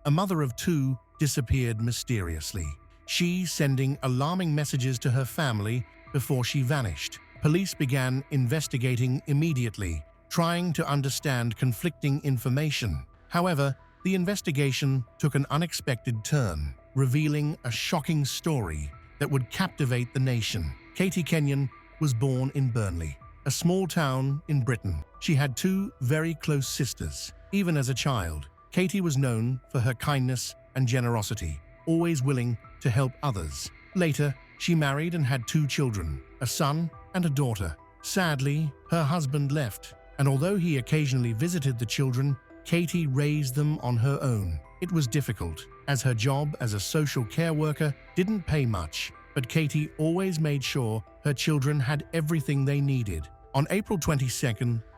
a mother of two, disappeared mysteriously, she sending alarming messages to her family before she vanished. Police began investigating immediately, trying to understand conflicting information. However, the investigation took an unexpected turn, revealing a shocking story that would captivate the nation. Katie Kenyon was born in Burnley, a small town in Britain. She had two very close sisters. Even as a child, Katie was known for her kindness and generosity, always willing to help others. Later, she married and had two children, a son and a daughter. Sadly, her husband left, and although he occasionally visited the children, Katie raised them on her own. It was difficult, as her job as a social care worker didn't pay much, but Katie always made sure her children had everything they needed. On April 22,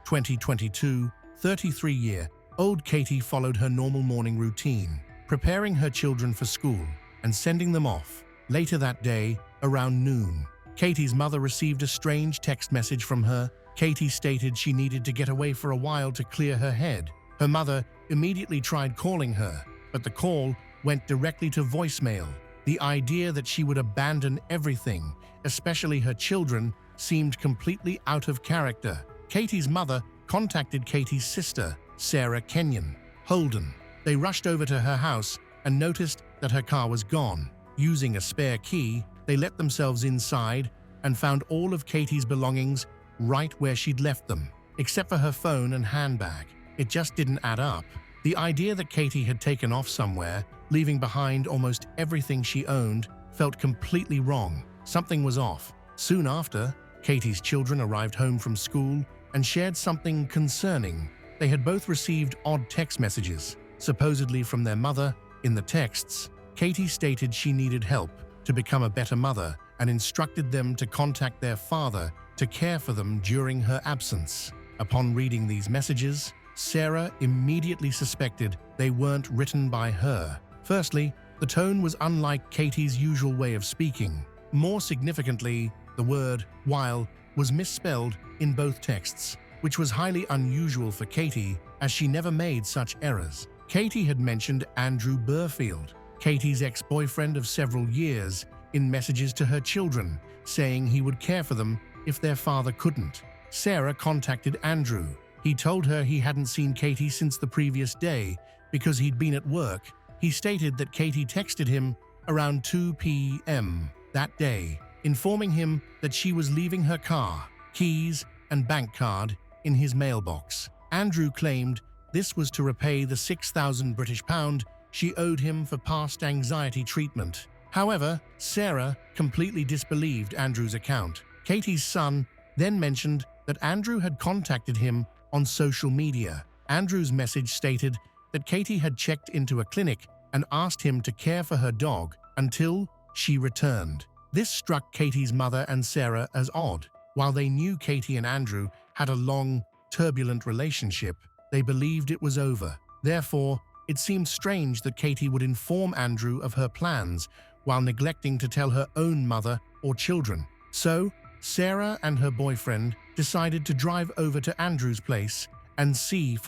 2022, 33-year-old Katie followed her normal morning routine, preparing her children for school and sending them off. Later that day, around noon, Katie's mother received a strange text message from her. Katie stated she needed to get away for a while to clear her head. Her mother immediately tried calling her, but the call went directly to voicemail. The idea that she would abandon everything, especially her children, seemed completely out of character. Katie's mother contacted Katie's sister, Sarah Kenyon Holden. They rushed over to her house and noticed that her car was gone. Using a spare key, they let themselves inside and found all of Katie's belongings right where she'd left them, except for her phone and handbag. It just didn't add up. The idea that Katie had taken off somewhere, leaving behind almost everything she owned, felt completely wrong. Something was off. Soon after, Katie's children arrived home from school and shared something concerning. They had both received odd text messages, supposedly from their mother. In the texts, Katie stated she needed help to become a better mother and instructed them to contact their father to care for them during her absence. Upon reading these messages, Sarah immediately suspected they weren't written by her. Firstly, the tone was unlike Katie's usual way of speaking. More significantly, the word "while" was misspelled in both texts, which was highly unusual for Katie, as she never made such errors. Katie had mentioned Andrew Burfield, Katie's ex-boyfriend of several years, in messages to her children, saying he would care for them if their father couldn't. Sarah contacted Andrew. He told her he hadn't seen Katie since the previous day because he'd been at work. He stated that Katie texted him around 2 p.m. that day, informing him that she was leaving her car, keys, and bank card in his mailbox. Andrew claimed this was to repay the £6,000 she owed him for past anxiety treatment. However, Sarah completely disbelieved Andrew's account. Katie's son then mentioned that Andrew had contacted him on social media. Andrew's message stated that Katie had checked into a clinic and asked him to care for her dog until she returned. This struck Katie's mother and Sarah as odd. While they knew Katie and Andrew had a long, turbulent relationship, they believed it was over. Therefore, it seemed strange that Katie would inform Andrew of her plans while neglecting to tell her own mother or children. So, Sarah and her boyfriend decided to drive over to Andrew's place and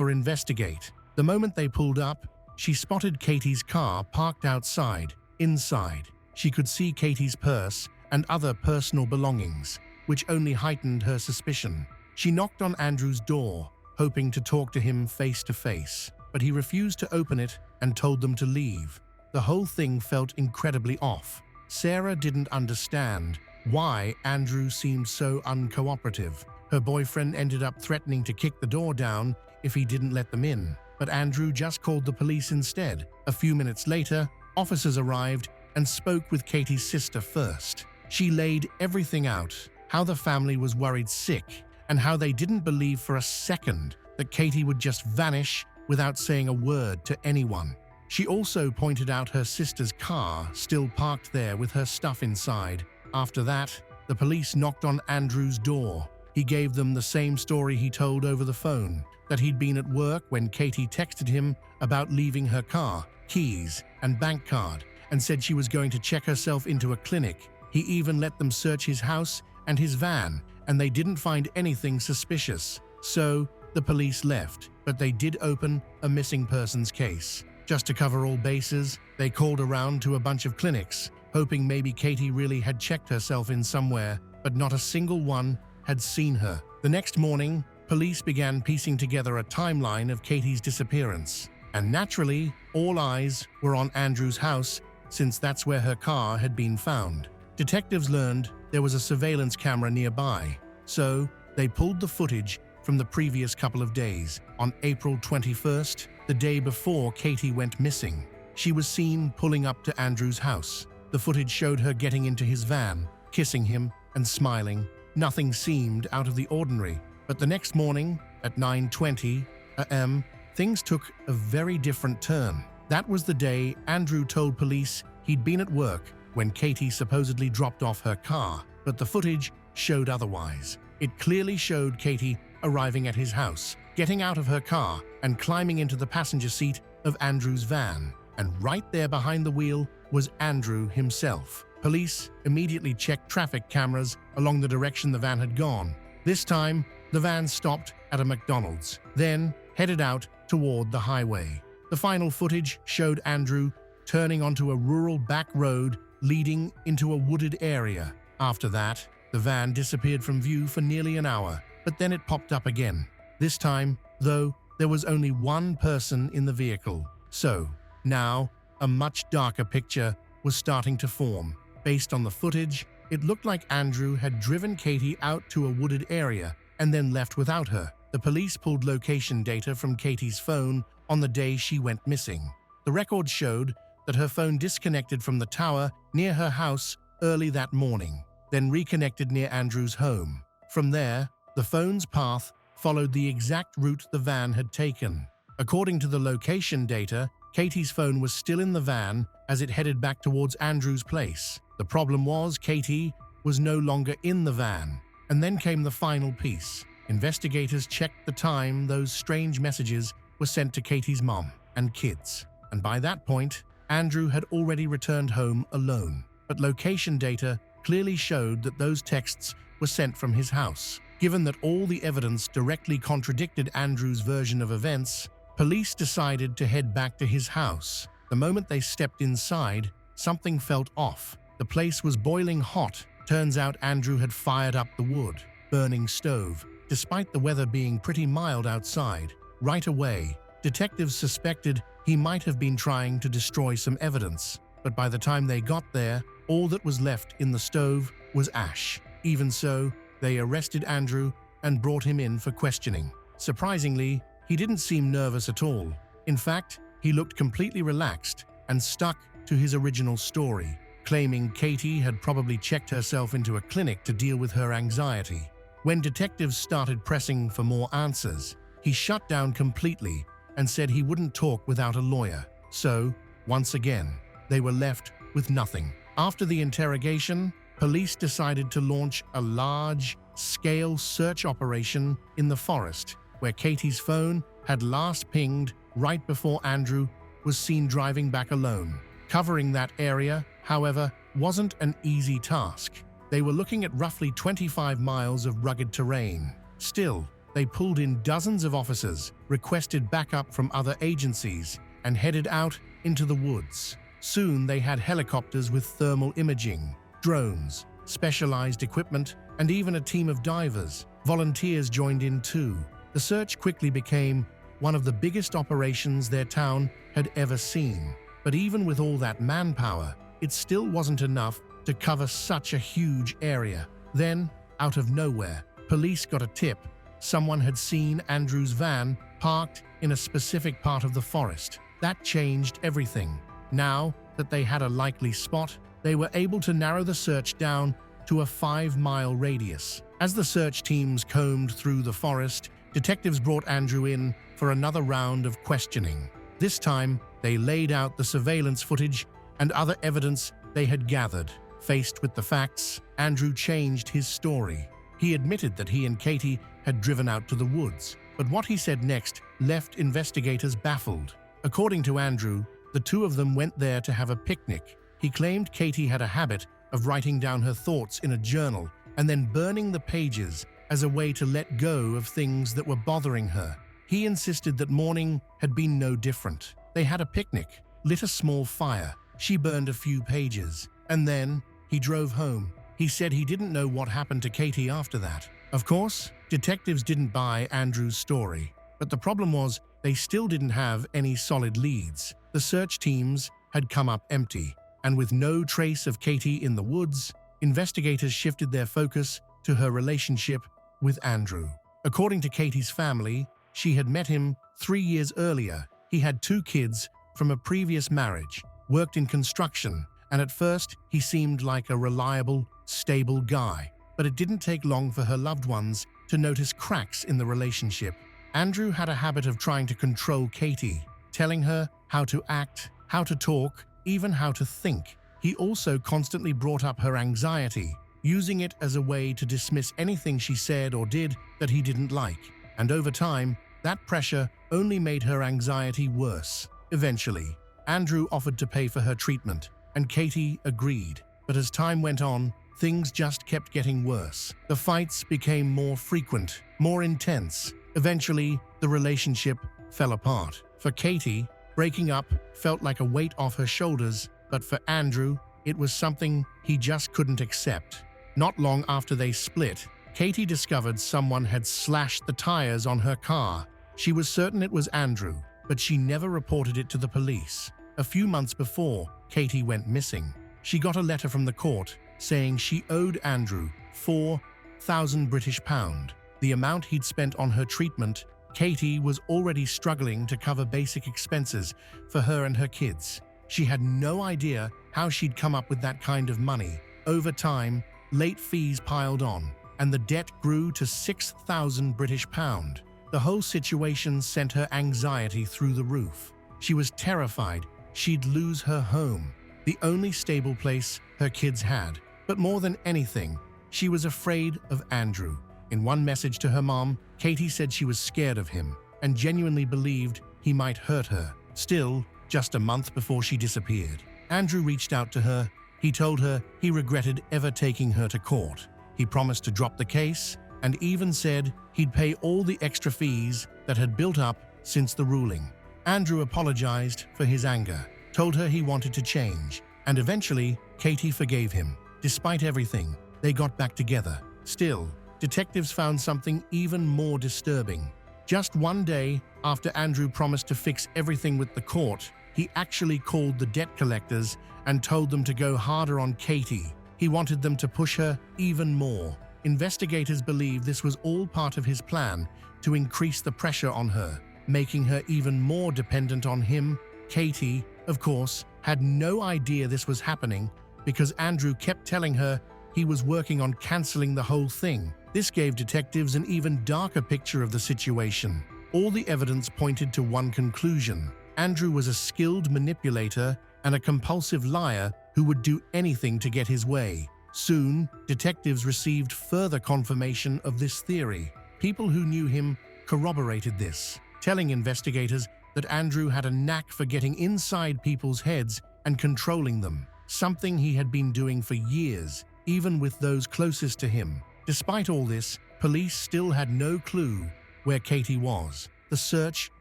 investigate. The moment they pulled up, she spotted Katie's car parked outside. Inside, she could see Katie's purse and other personal belongings, which only heightened her suspicion. She knocked on Andrew's door, hoping to talk to him face to face, but he refused to open it and told them to leave. The whole thing felt incredibly off. Sarah didn't understand why Andrew seemed so uncooperative. Her boyfriend ended up threatening to kick the door down if he didn't let them in, but Andrew just called the police instead. A few minutes later, officers arrived and spoke with Katie's sister first. She laid everything out, how the family was worried sick, and how they didn't believe for a second that Katie would just vanish without saying a word to anyone. She also pointed out her sister's car still parked there with her stuff inside. After that, the police knocked on Andrew's door. He gave them the same story he told over the phone, that he'd been at work when Katie texted him about leaving her car, keys, and bank card, and said she was going to check herself into a clinic. He even let them search his house and his van, and they didn't find anything suspicious. So, the police left, but they did open a missing persons case. Just to cover all bases, they called around to a bunch of clinics, hoping maybe Katie really had checked herself in somewhere, but not a single one had seen her. The next morning, police began piecing together a timeline of Katie's disappearance. And naturally, all eyes were on Andrew's house, since that's where her car had been found. Detectives learned there was a surveillance camera nearby, so they pulled the footage from the previous couple of days. On April 21st, the day before Katie went missing, she was seen pulling up to Andrew's house. The footage showed her getting into his van, kissing him and smiling. Nothing seemed out of the ordinary. But the next morning, at 9:20 a.m., things took a very different turn. That was the day Andrew told police he'd been at work when Katie supposedly dropped off her car, but the footage showed otherwise. It clearly showed Katie arriving at his house, getting out of her car and climbing into the passenger seat of Andrew's van. And right there behind the wheel was Andrew himself. Police immediately checked traffic cameras along the direction the van had gone. This time, the van stopped at a McDonald's, then headed out toward the highway. The final footage showed Andrew turning onto a rural back road leading into a wooded area. After that, the van disappeared from view for nearly an hour, but then it popped up again. This time, though, there was only one person in the vehicle. So, now, a much darker picture was starting to form. Based on the footage, it looked like Andrew had driven Katie out to a wooded area and then left without her. The police pulled location data from Katie's phone on the day she went missing. The record showed that her phone disconnected from the tower near her house early that morning, then reconnected near Andrew's home. From there, the phone's path followed the exact route the van had taken. According to the location data, Katie's phone was still in the van as it headed back towards Andrew's place. The problem was Katie was no longer in the van. And then came the final piece. Investigators checked the time those strange messages were sent to Katie's mom and kids. And by that point, Andrew had already returned home alone. But location data clearly showed that those texts were sent from his house. Given that all the evidence directly contradicted Andrew's version of events, police decided to head back to his house. The moment they stepped inside, something felt off. The place was boiling hot. Turns out Andrew had fired up the wood, burning stove, despite the weather being pretty mild outside. Right away, detectives suspected he might have been trying to destroy some evidence, but by the time they got there, all that was left in the stove was ash. Even so, they arrested Andrew and brought him in for questioning. Surprisingly, he didn't seem nervous at all. In fact, he looked completely relaxed and stuck to his original story, claiming Katie had probably checked herself into a clinic to deal with her anxiety. When detectives started pressing for more answers, he shut down completely and said he wouldn't talk without a lawyer. So, once again, they were left with nothing. After the interrogation, police decided to launch a large-scale search operation in the forest, where Katie's phone had last pinged right before Andrew was seen driving back alone. Covering that area, however, wasn't an easy task. They were looking at roughly 25 miles of rugged terrain. Still, they pulled in dozens of officers, requested backup from other agencies, and headed out into the woods. Soon they had helicopters with thermal imaging, drones, specialized equipment, and even a team of divers. Volunteers joined in too. The search quickly became one of the biggest operations their town had ever seen. But even with all that manpower, it still wasn't enough to cover such a huge area. Then, out of nowhere, police got a tip. Someone had seen Andrew's van parked in a specific part of the forest. That changed everything. Now that they had a likely spot, they were able to narrow the search down to a 5-mile radius. As the search teams combed through the forest, detectives brought Andrew in for another round of questioning. This time, they laid out the surveillance footage and other evidence they had gathered. Faced with the facts, Andrew changed his story. He admitted that he and Katie had driven out to the woods, but what he said next left investigators baffled. According to Andrew, the two of them went there to have a picnic. He claimed Katie had a habit of writing down her thoughts in a journal and then burning the pages as a way to let go of things that were bothering her. He insisted that morning had been no different. They had a picnic, lit a small fire. She burned a few pages. And then he drove home. He said he didn't know what happened to Katie after that. Of course, detectives didn't buy Andrew's story. But the problem was, they still didn't have any solid leads. The search teams had come up empty. And with no trace of Katie in the woods, investigators shifted their focus to her relationship with Andrew. According to Katie's family, she had met him 3 years earlier. He had 2 kids from a previous marriage, worked in construction, and at first he seemed like a reliable, stable guy. But it didn't take long for her loved ones to notice cracks in the relationship. Andrew had a habit of trying to control Katie, telling her how to act, how to talk, even how to think. He also constantly brought up her anxiety, using it as a way to dismiss anything she said or did that he didn't like. And over time, that pressure only made her anxiety worse. Eventually, Andrew offered to pay for her treatment, and Katie agreed. But as time went on, things just kept getting worse. The fights became more frequent, more intense. Eventually, the relationship fell apart. For Katie, breaking up felt like a weight off her shoulders, but for Andrew, it was something he just couldn't accept. Not long after they split, Katie discovered someone had slashed the tires on her car. She was certain it was Andrew, but she never reported it to the police. A few months before Katie went missing, she got a letter from the court saying she owed Andrew £4,000, the amount he'd spent on her treatment. Katie was already struggling to cover basic expenses for her and her kids. She had no idea how she'd come up with that kind of money. Over time, late fees piled on, and the debt grew to £6,000. The whole situation sent her anxiety through the roof. She was terrified she'd lose her home, the only stable place her kids had. But more than anything, she was afraid of Andrew. In one message to her mom, Katie said she was scared of him and genuinely believed he might hurt her. Still, just a month before she disappeared, Andrew reached out to her. He told her he regretted ever taking her to court. He promised to drop the case and even said he'd pay all the extra fees that had built up since the ruling. Andrew apologized for his anger, told her he wanted to change, and eventually Katie forgave him. Despite everything, they got back together. Still, detectives found something even more disturbing. Just one day after Andrew promised to fix everything with the court, he actually called the debt collectors and told them to go harder on Katie. He wanted them to push her even more. Investigators believe this was all part of his plan to increase the pressure on her, making her even more dependent on him. Katie, of course, had no idea this was happening because Andrew kept telling her he was working on canceling the whole thing. This gave detectives an even darker picture of the situation. All the evidence pointed to one conclusion: Andrew was a skilled manipulator and a compulsive liar who would do anything to get his way. Soon, detectives received further confirmation of this theory. People who knew him corroborated this, telling investigators that Andrew had a knack for getting inside people's heads and controlling them, something he had been doing for years, even with those closest to him. Despite all this, police still had no clue where Katie was. The search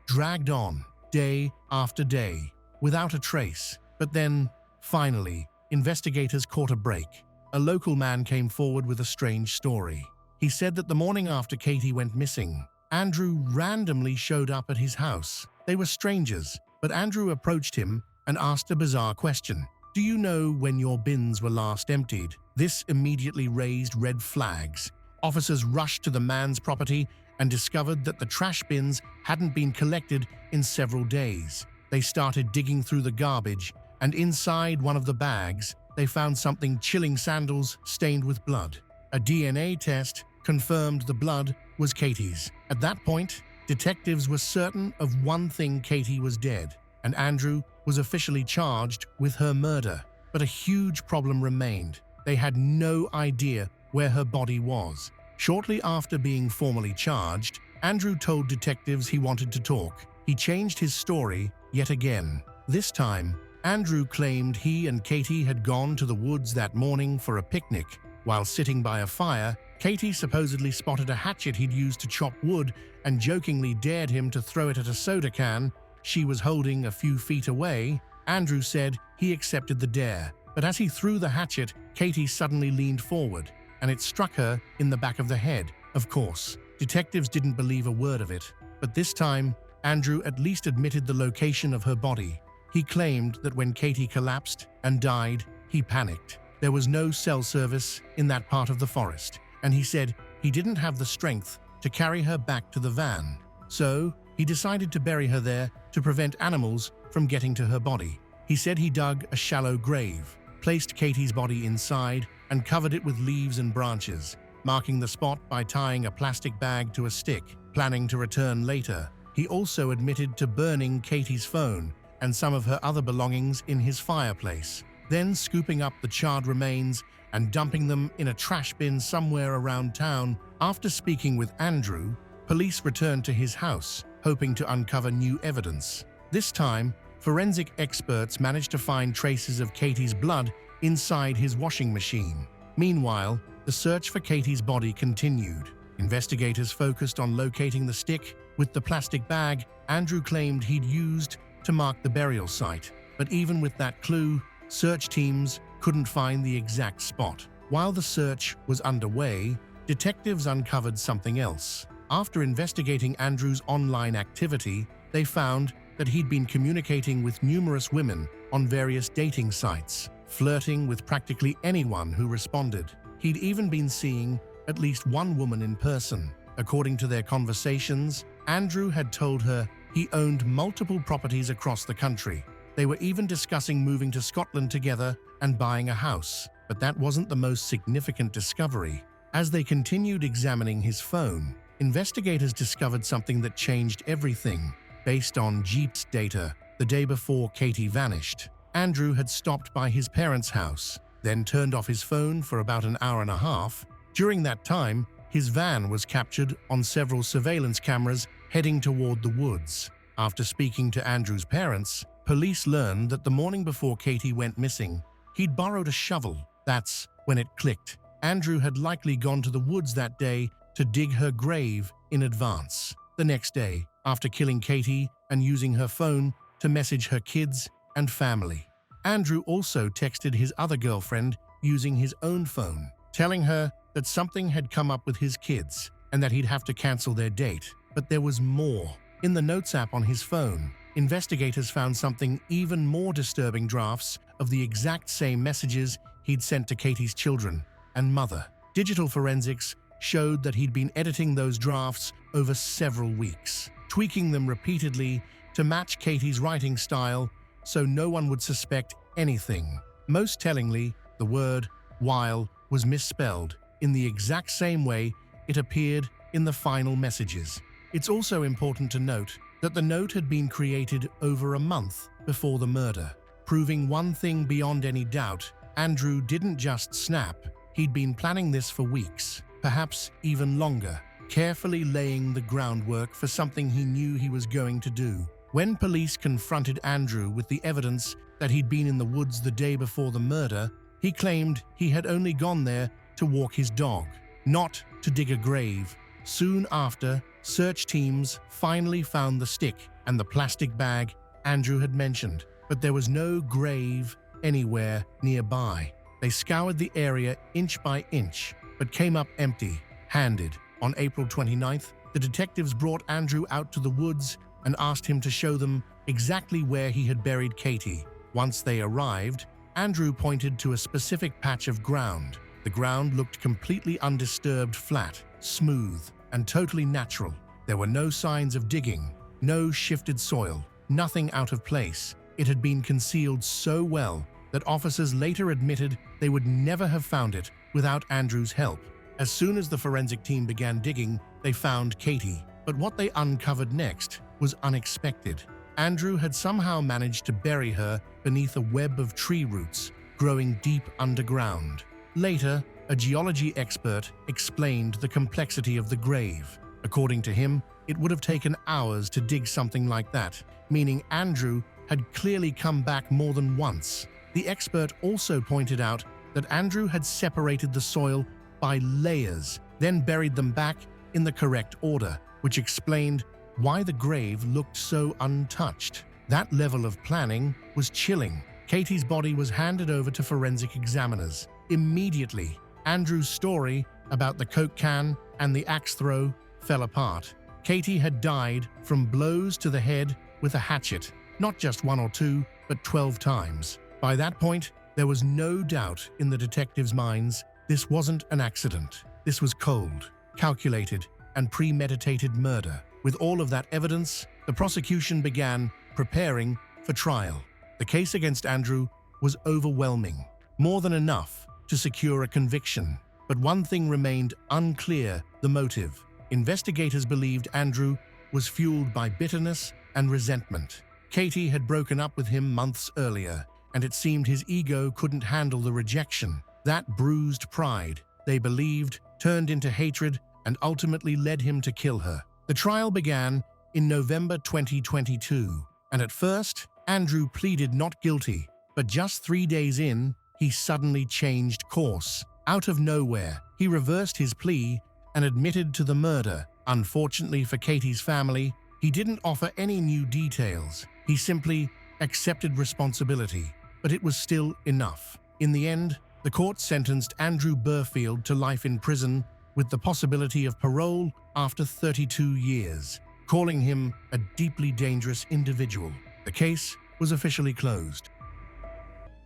dragged on, day after day, without a trace. But then, finally, investigators caught a break. A local man came forward with a strange story. He said that the morning after Katie went missing, Andrew randomly showed up at his house. They were strangers, but Andrew approached him and asked a bizarre question. "Do you know when your bins were last emptied?" This immediately raised red flags. Officers rushed to the man's property and discovered that the trash bins hadn't been collected in several days. They started digging through the garbage, and inside one of the bags, they found something chilling: sandals stained with blood. A DNA test confirmed the blood was Katie's. At that point, detectives were certain of one thing: Katie was dead, and Andrew was officially charged with her murder. But a huge problem remained. They had no idea where her body was. Shortly after being formally charged, Andrew told detectives he wanted to talk. He changed his story yet again. This time, Andrew claimed he and Katie had gone to the woods that morning for a picnic. While sitting by a fire, Katie supposedly spotted a hatchet he'd used to chop wood and jokingly dared him to throw it at a soda can she was holding a few feet away, Andrew said he accepted the dare. But as he threw the hatchet, Katie suddenly leaned forward, and it struck her in the back of the head. Of course, detectives didn't believe a word of it. But this time, Andrew at least admitted the location of her body. He claimed that when Katie collapsed and died, he panicked. There was no cell service in that part of the forest, and he said he didn't have the strength to carry her back to the van. So, he decided to bury her there to prevent animals from getting to her body. He said he dug a shallow grave, placed Katie's body inside, and covered it with leaves and branches, marking the spot by tying a plastic bag to a stick, planning to return later. He also admitted to burning Katie's phone and some of her other belongings in his fireplace, then scooping up the charred remains and dumping them in a trash bin somewhere around town. After speaking with Andrew, police returned to his house, hoping to uncover new evidence. This time, forensic experts managed to find traces of Katie's blood inside his washing machine. Meanwhile, the search for Katie's body continued. Investigators focused on locating the stick with the plastic bag Andrew claimed he'd used to mark the burial site. But even with that clue, search teams couldn't find the exact spot. While the search was underway, detectives uncovered something else. After investigating Andrew's online activity, they found that he'd been communicating with numerous women on various dating sites, flirting with practically anyone who responded. He'd even been seeing at least one woman in person. According to their conversations, Andrew had told her he owned multiple properties across the country. They were even discussing moving to Scotland together and buying a house. But that wasn't the most significant discovery. As they continued examining his phone, investigators discovered something that changed everything. Based on Jeep's data, the day before Katie vanished, Andrew had stopped by his parents' house, then turned off his phone for about an hour and a half. During that time, his van was captured on several surveillance cameras heading toward the woods. After speaking to Andrew's parents, police learned that the morning before Katie went missing, he'd borrowed a shovel. That's when it clicked. Andrew had likely gone to the woods that day to dig her grave in advance. The next day, after killing Katie and using her phone to message her kids and family, Andrew also texted his other girlfriend using his own phone, telling her that something had come up with his kids and that he'd have to cancel their date. But there was more. In the Notes app on his phone, investigators found something even more disturbing: drafts of the exact same messages he'd sent to Katie's children and mother. Digital forensics showed that he'd been editing those drafts over several weeks, tweaking them repeatedly to match Katie's writing style so no one would suspect anything. Most tellingly, the word "while" was misspelled in the exact same way it appeared in the final messages. It's also important to note that the note had been created over a month before the murder, proving one thing beyond any doubt: Andrew didn't just snap. He'd been planning this for weeks, perhaps even longer, carefully laying the groundwork for something he knew he was going to do. When police confronted Andrew with the evidence that he'd been in the woods the day before the murder, he claimed he had only gone there to walk his dog, not to dig a grave. Soon after, search teams finally found the stick and the plastic bag Andrew had mentioned, but there was no grave anywhere nearby. They scoured the area inch by inch, but came up empty-handed. On April 29th, the detectives brought Andrew out to the woods and asked him to show them exactly where he had buried Katie. Once they arrived, Andrew pointed to a specific patch of ground. The ground looked completely undisturbed, flat, smooth, and totally natural. There were no signs of digging, no shifted soil, nothing out of place. It had been concealed so well that officers later admitted they would never have found it without Andrew's help. As soon as the forensic team began digging, they found Katie. But what they uncovered next was unexpected. Andrew had somehow managed to bury her beneath a web of tree roots growing deep underground. Later, a geology expert explained the complexity of the grave. According to him, it would have taken hours to dig something like that, meaning Andrew had clearly come back more than once. The expert also pointed out that Andrew had separated the soil by layers, then buried them back in the correct order, which explained why the grave looked so untouched. That level of planning was chilling. Katie's body was handed over to forensic examiners. Immediately, Andrew's story about the Coke can and the axe throw fell apart. Katie had died from blows to the head with a hatchet, not just 1 or 2, but 12 times. By that point, there was no doubt in the detectives' minds. This wasn't an accident. This was cold, calculated, and premeditated murder. With all of that evidence, the prosecution began preparing for trial. The case against Andrew was overwhelming, more than enough to secure a conviction. But one thing remained unclear: the motive. Investigators believed Andrew was fueled by bitterness and resentment. Katie had broken up with him months earlier, and it seemed his ego couldn't handle the rejection. That bruised pride, they believed, turned into hatred and ultimately led him to kill her. The trial began in November 2022, and at first, Andrew pleaded not guilty. But just 3 days in, he suddenly changed course. Out of nowhere, he reversed his plea and admitted to the murder. Unfortunately for Katie's family, he didn't offer any new details. He simply accepted responsibility, but it was still enough. In the end, the court sentenced Andrew Burfield to life in prison with the possibility of parole after 32 years, calling him a deeply dangerous individual. The case was officially closed.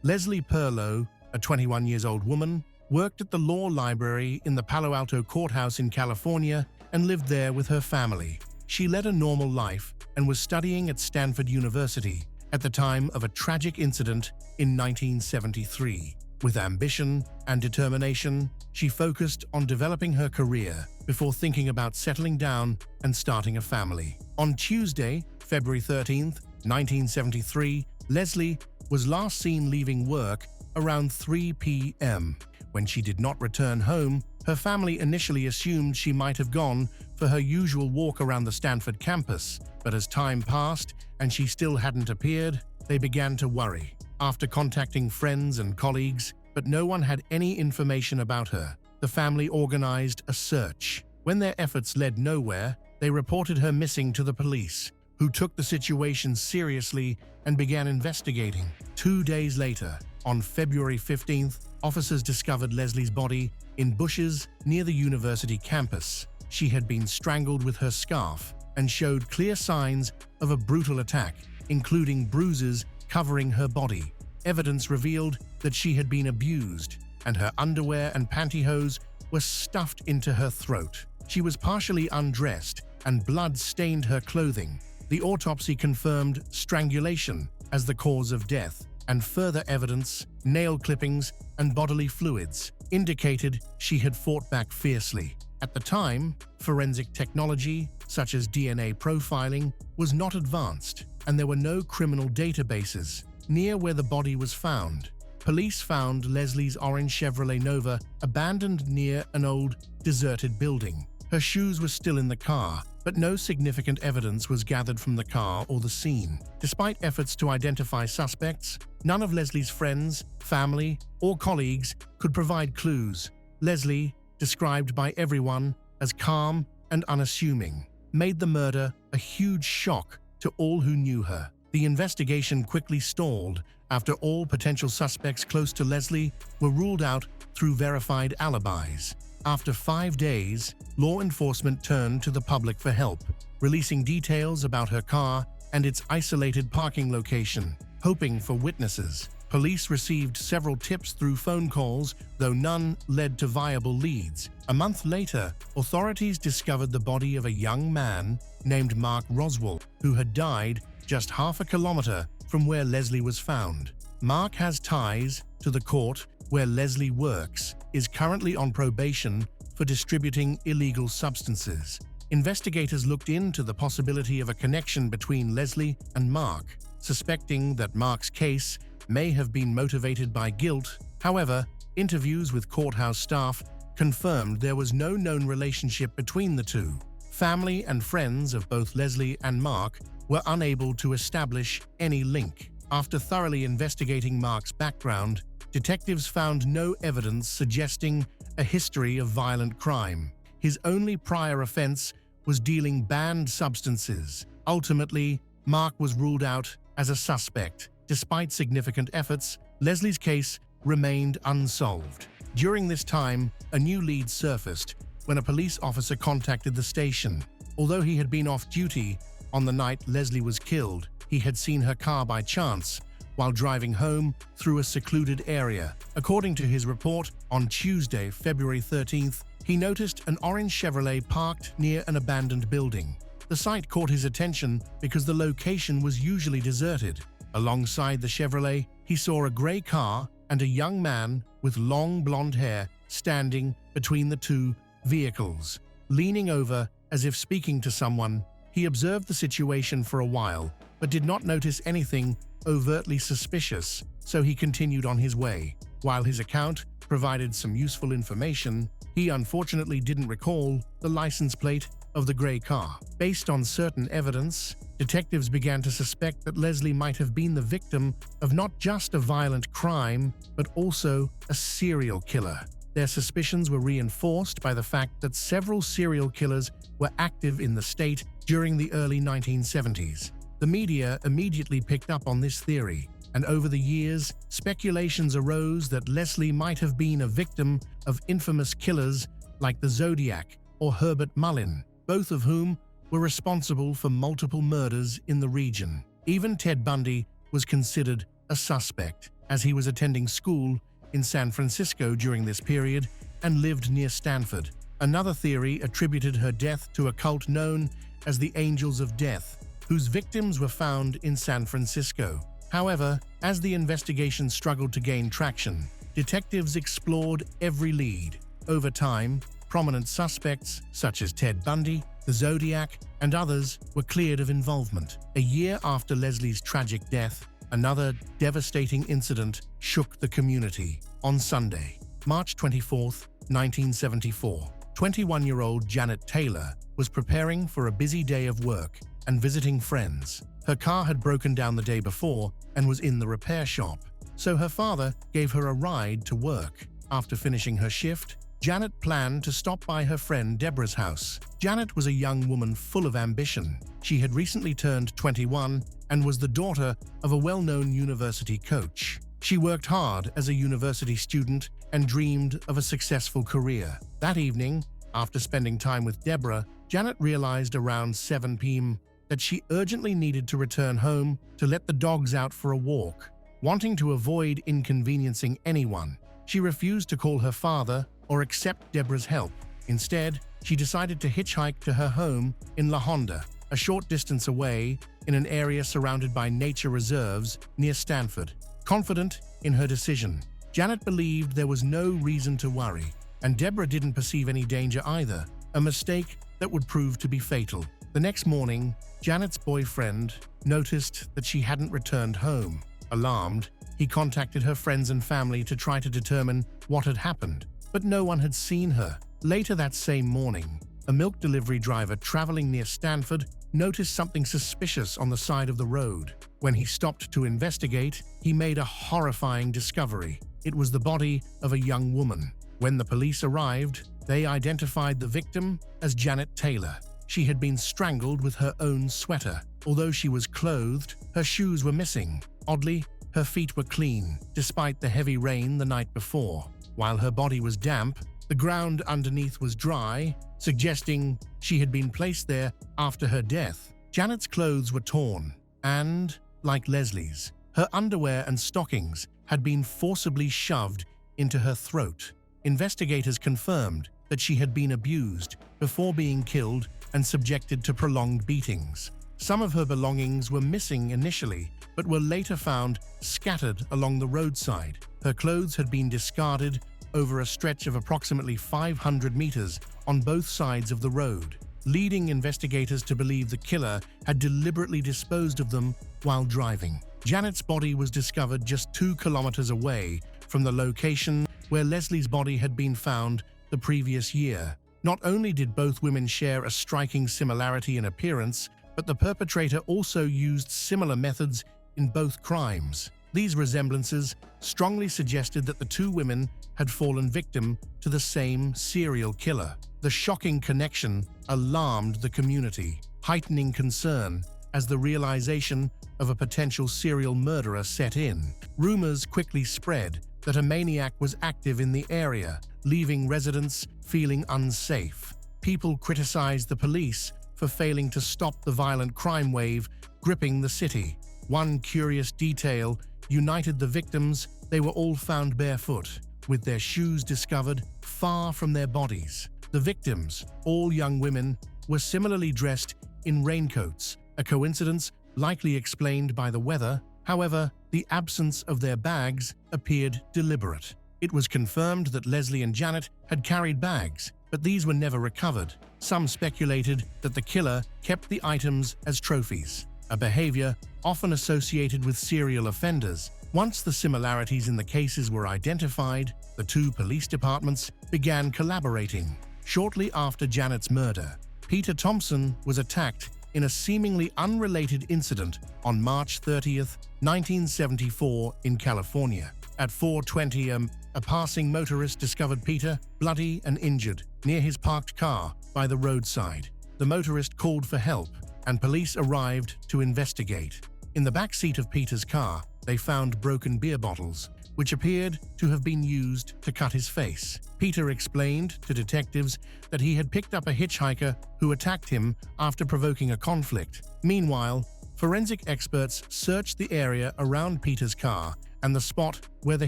Leslie Perlow, a 21-year-old woman, worked at the law library in the Palo Alto courthouse in California and lived there with her family. She led a normal life and was studying at Stanford University at the time of a tragic incident in 1973. With ambition and determination, she focused on developing her career before thinking about settling down and starting a family. On Tuesday, February 13th, 1973, Leslie was last seen leaving work around 3 p.m. When she did not return home, her family initially assumed she might have gone for her usual walk around the Stanford campus. But as time passed and she still hadn't appeared, they began to worry. After contacting friends and colleagues, but no one had any information about her, the family organized a search. When their efforts led nowhere, they reported her missing to the police, who took the situation seriously and began investigating. 2 days later, on February 15th, officers discovered Leslie's body in bushes near the university campus. She had been strangled with her scarf and showed clear signs of a brutal attack, including bruises covering her body. Evidence revealed that she had been abused, and her underwear and pantyhose were stuffed into her throat. She was partially undressed, and blood stained her clothing. The autopsy confirmed strangulation as the cause of death, and further evidence, nail clippings and bodily fluids, indicated she had fought back fiercely. At the time, forensic technology, such as DNA profiling, was not advanced, and there were no criminal databases near where the body was found. Police found Leslie's orange Chevrolet Nova abandoned near an old, deserted building. Her shoes were still in the car, but no significant evidence was gathered from the car or the scene. Despite efforts to identify suspects, none of Leslie's friends, family, or colleagues could provide clues. Leslie, described by everyone as calm and unassuming, made the murder a huge shock to all who knew her. The investigation quickly stalled after all potential suspects close to Leslie were ruled out through verified alibis. After 5 days, law enforcement turned to the public for help, releasing details about her car and its isolated parking location, hoping for witnesses. Police received several tips through phone calls, though none led to viable leads. A month later, authorities discovered the body of a young man named Mark Roswell, who had died just half a kilometer from where Leslie was found. Mark has ties to the court where Leslie works, is currently on probation for distributing illegal substances. Investigators looked into the possibility of a connection between Leslie and Mark, suspecting that Mark's case may have been motivated by guilt. However, interviews with courthouse staff confirmed there was no known relationship between the two. Family and friends of both Leslie and Mark were unable to establish any link. After thoroughly investigating Mark's background, detectives found no evidence suggesting a history of violent crime. His only prior offense was dealing banned substances. Ultimately, Mark was ruled out as a suspect. Despite significant efforts, Leslie's case remained unsolved. During this time, a new lead surfaced when a police officer contacted the station. Although he had been off duty on the night Leslie was killed, he had seen her car by chance while driving home through a secluded area. According to his report, on Tuesday, February 13th, he noticed an orange Chevrolet parked near an abandoned building. The sight caught his attention because the location was usually deserted. Alongside the Chevrolet, he saw a gray car and a young man with long blonde hair standing between the two vehicles. Leaning over as if speaking to someone, he observed the situation for a while, but did not notice anything overtly suspicious, so he continued on his way. While his account provided some useful information, he unfortunately didn't recall the license plate of the gray car. Based on certain evidence, detectives began to suspect that Leslie might have been the victim of not just a violent crime, but also a serial killer. Their suspicions were reinforced by the fact that several serial killers were active in the state during the early 1970s. The media immediately picked up on this theory, and over the years, speculations arose that Leslie might have been a victim of infamous killers like the Zodiac or Herbert Mullin, both of whom were responsible for multiple murders in the region. Even Ted Bundy was considered a suspect, as he was attending school in San Francisco during this period and lived near Stanford. Another theory attributed her death to a cult known as the Angels of Death, whose victims were found in San Francisco. However, as the investigation struggled to gain traction, detectives explored every lead. Over time, prominent suspects such as Ted Bundy, the Zodiac, and others were cleared of involvement. A year after Leslie's tragic death, another devastating incident shook the community. On Sunday, March 24, 1974, 21-year-old Janet Taylor was preparing for a busy day of work and visiting friends. Her car had broken down the day before and was in the repair shop, so her father gave her a ride to work. After finishing her shift, Janet planned to stop by her friend Deborah's house. Janet was a young woman full of ambition. She had recently turned 21 and was the daughter of a well-known university coach. She worked hard as a university student and dreamed of a successful career. That evening, after spending time with Deborah, Janet realized around 7 p.m. that she urgently needed to return home to let the dogs out for a walk. Wanting to avoid inconveniencing anyone, she refused to call her father or accept Deborah's help. Instead, she decided to hitchhike to her home in La Honda, a short distance away in an area surrounded by nature reserves near Stanford. Confident in her decision, Janet believed there was no reason to worry, and Deborah didn't perceive any danger either, a mistake that would prove to be fatal. The next morning, Janet's boyfriend noticed that she hadn't returned home. Alarmed, he contacted her friends and family to try to determine what had happened, but no one had seen her. Later that same morning, a milk delivery driver traveling near Stanford noticed something suspicious on the side of the road. When he stopped to investigate, he made a horrifying discovery. It was the body of a young woman. When the police arrived, they identified the victim as Janet Taylor. She had been strangled with her own sweater. Although she was clothed, her shoes were missing. Oddly, her feet were clean, despite the heavy rain the night before. While her body was damp, the ground underneath was dry, suggesting she had been placed there after her death. Janet's clothes were torn, and, like Leslie's, her underwear and stockings had been forcibly shoved into her throat. Investigators confirmed that she had been abused before being killed and subjected to prolonged beatings. Some of her belongings were missing initially, but were later found scattered along the roadside. Her clothes had been discarded over a stretch of approximately 500 meters on both sides of the road, leading investigators to believe the killer had deliberately disposed of them while driving. Janet's body was discovered just 2 kilometers away from the location where Leslie's body had been found the previous year. Not only did both women share a striking similarity in appearance, but the perpetrator also used similar methods in both crimes. These resemblances strongly suggested that the 2 women had fallen victim to the same serial killer. The shocking connection alarmed the community, heightening concern as the realization of a potential serial murderer set in. Rumors quickly spread that a maniac was active in the area, leaving residents feeling unsafe. People criticized the police for failing to stop the violent crime wave gripping the city. One curious detail united the victims: they were all found barefoot, with their shoes discovered far from their bodies. The victims, all young women, were similarly dressed in raincoats, a coincidence likely explained by the weather. However, the absence of their bags appeared deliberate. It was confirmed that Leslie and Janet had carried bags, but these were never recovered. Some speculated that the killer kept the items as trophies, a behavior often associated with serial offenders. Once the similarities in the cases were identified, the two police departments began collaborating. Shortly after Janet's murder, Peter Thompson was attacked in a seemingly unrelated incident on March 30, 1974 in California. At 4:20 am, a passing motorist discovered Peter, bloody and injured, near his parked car by the roadside. The motorist called for help, and police arrived to investigate. In the back seat of Peter's car, they found broken beer bottles, which appeared to have been used to cut his face. Peter explained to detectives that he had picked up a hitchhiker who attacked him after provoking a conflict. Meanwhile, forensic experts searched the area around Peter's car and the spot where the